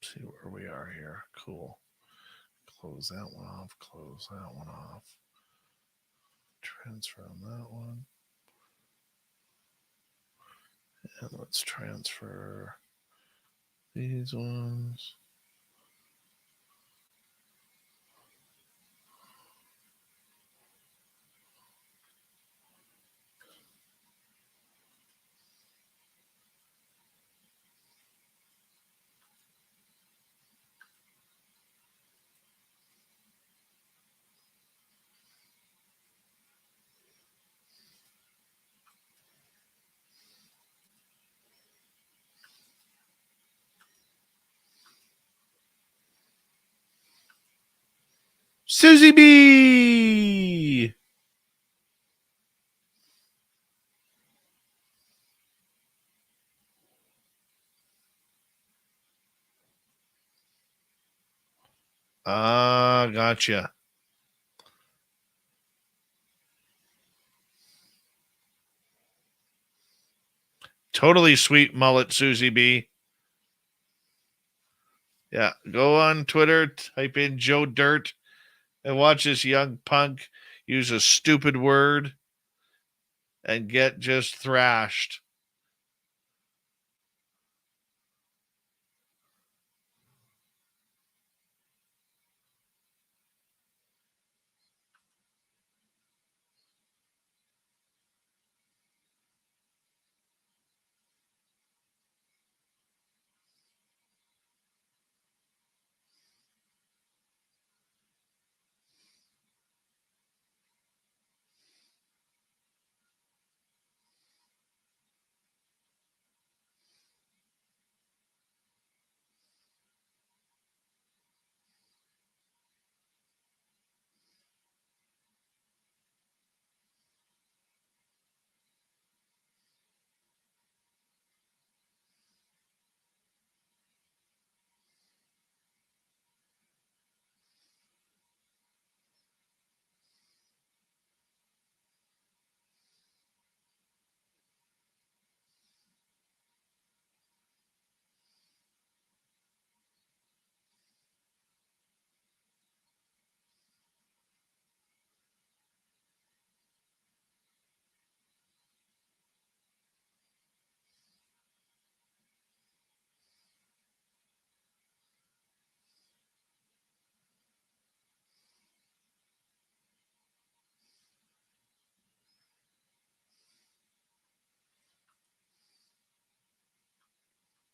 See where we are here. Cool. Close that one off. Close that one off. Transfer on that one. And let's transfer these ones. Susie B. Gotcha. Totally sweet mullet, Susie B. Yeah, go on Twitter, type in Joe Dirt, and watch this young punk use a stupid word and get just thrashed.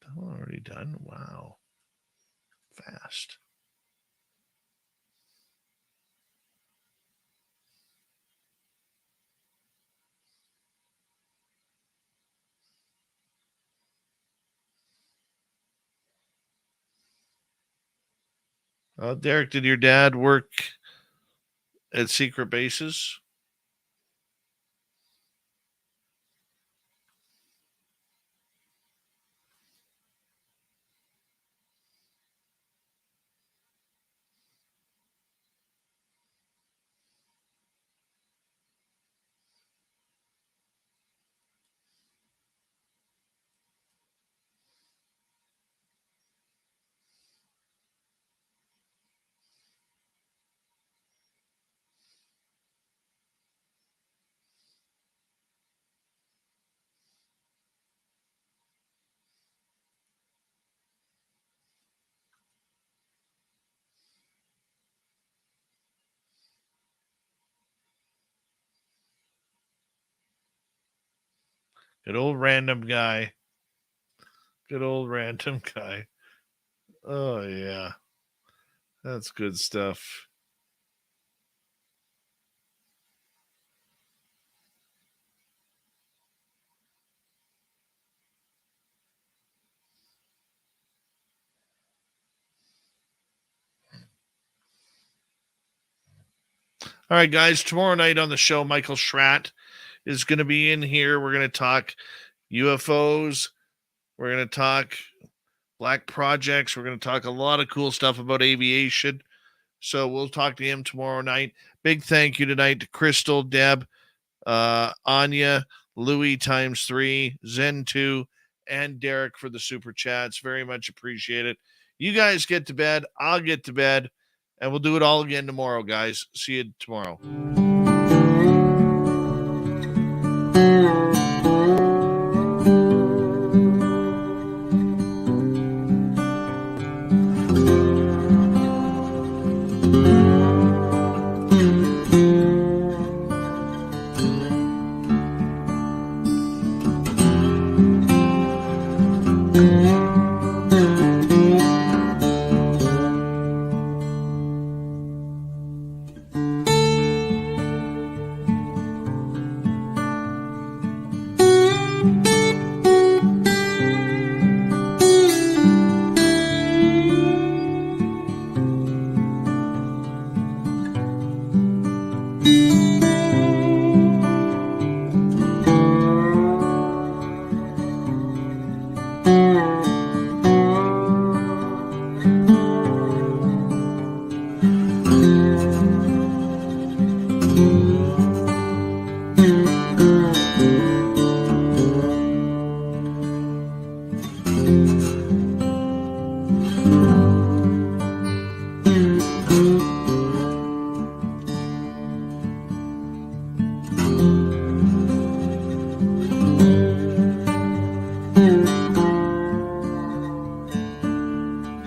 Oh, already done. Wow. Fast. Derek, did your dad work at secret bases? Good old random guy. Good old random guy. Oh, yeah. That's good stuff. All right, guys. Tomorrow night on the show, Michael Schratt is going to be in here. We're going to talk UFOs. We're going to talk black projects. We're going to talk a lot of cool stuff about aviation. So we'll talk to him tomorrow night. Big thank you tonight to Crystal, Deb, Anya, Louie ×3, Zen2, and Derek for the super chats. Very much appreciate it. You guys get to bed. I'll get to bed. And we'll do it all again tomorrow, guys. See you tomorrow.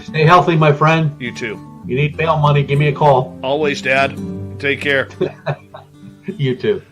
Stay healthy, my friend. You too. You need bail money, give me a call. Always, Dad. Take care. You too.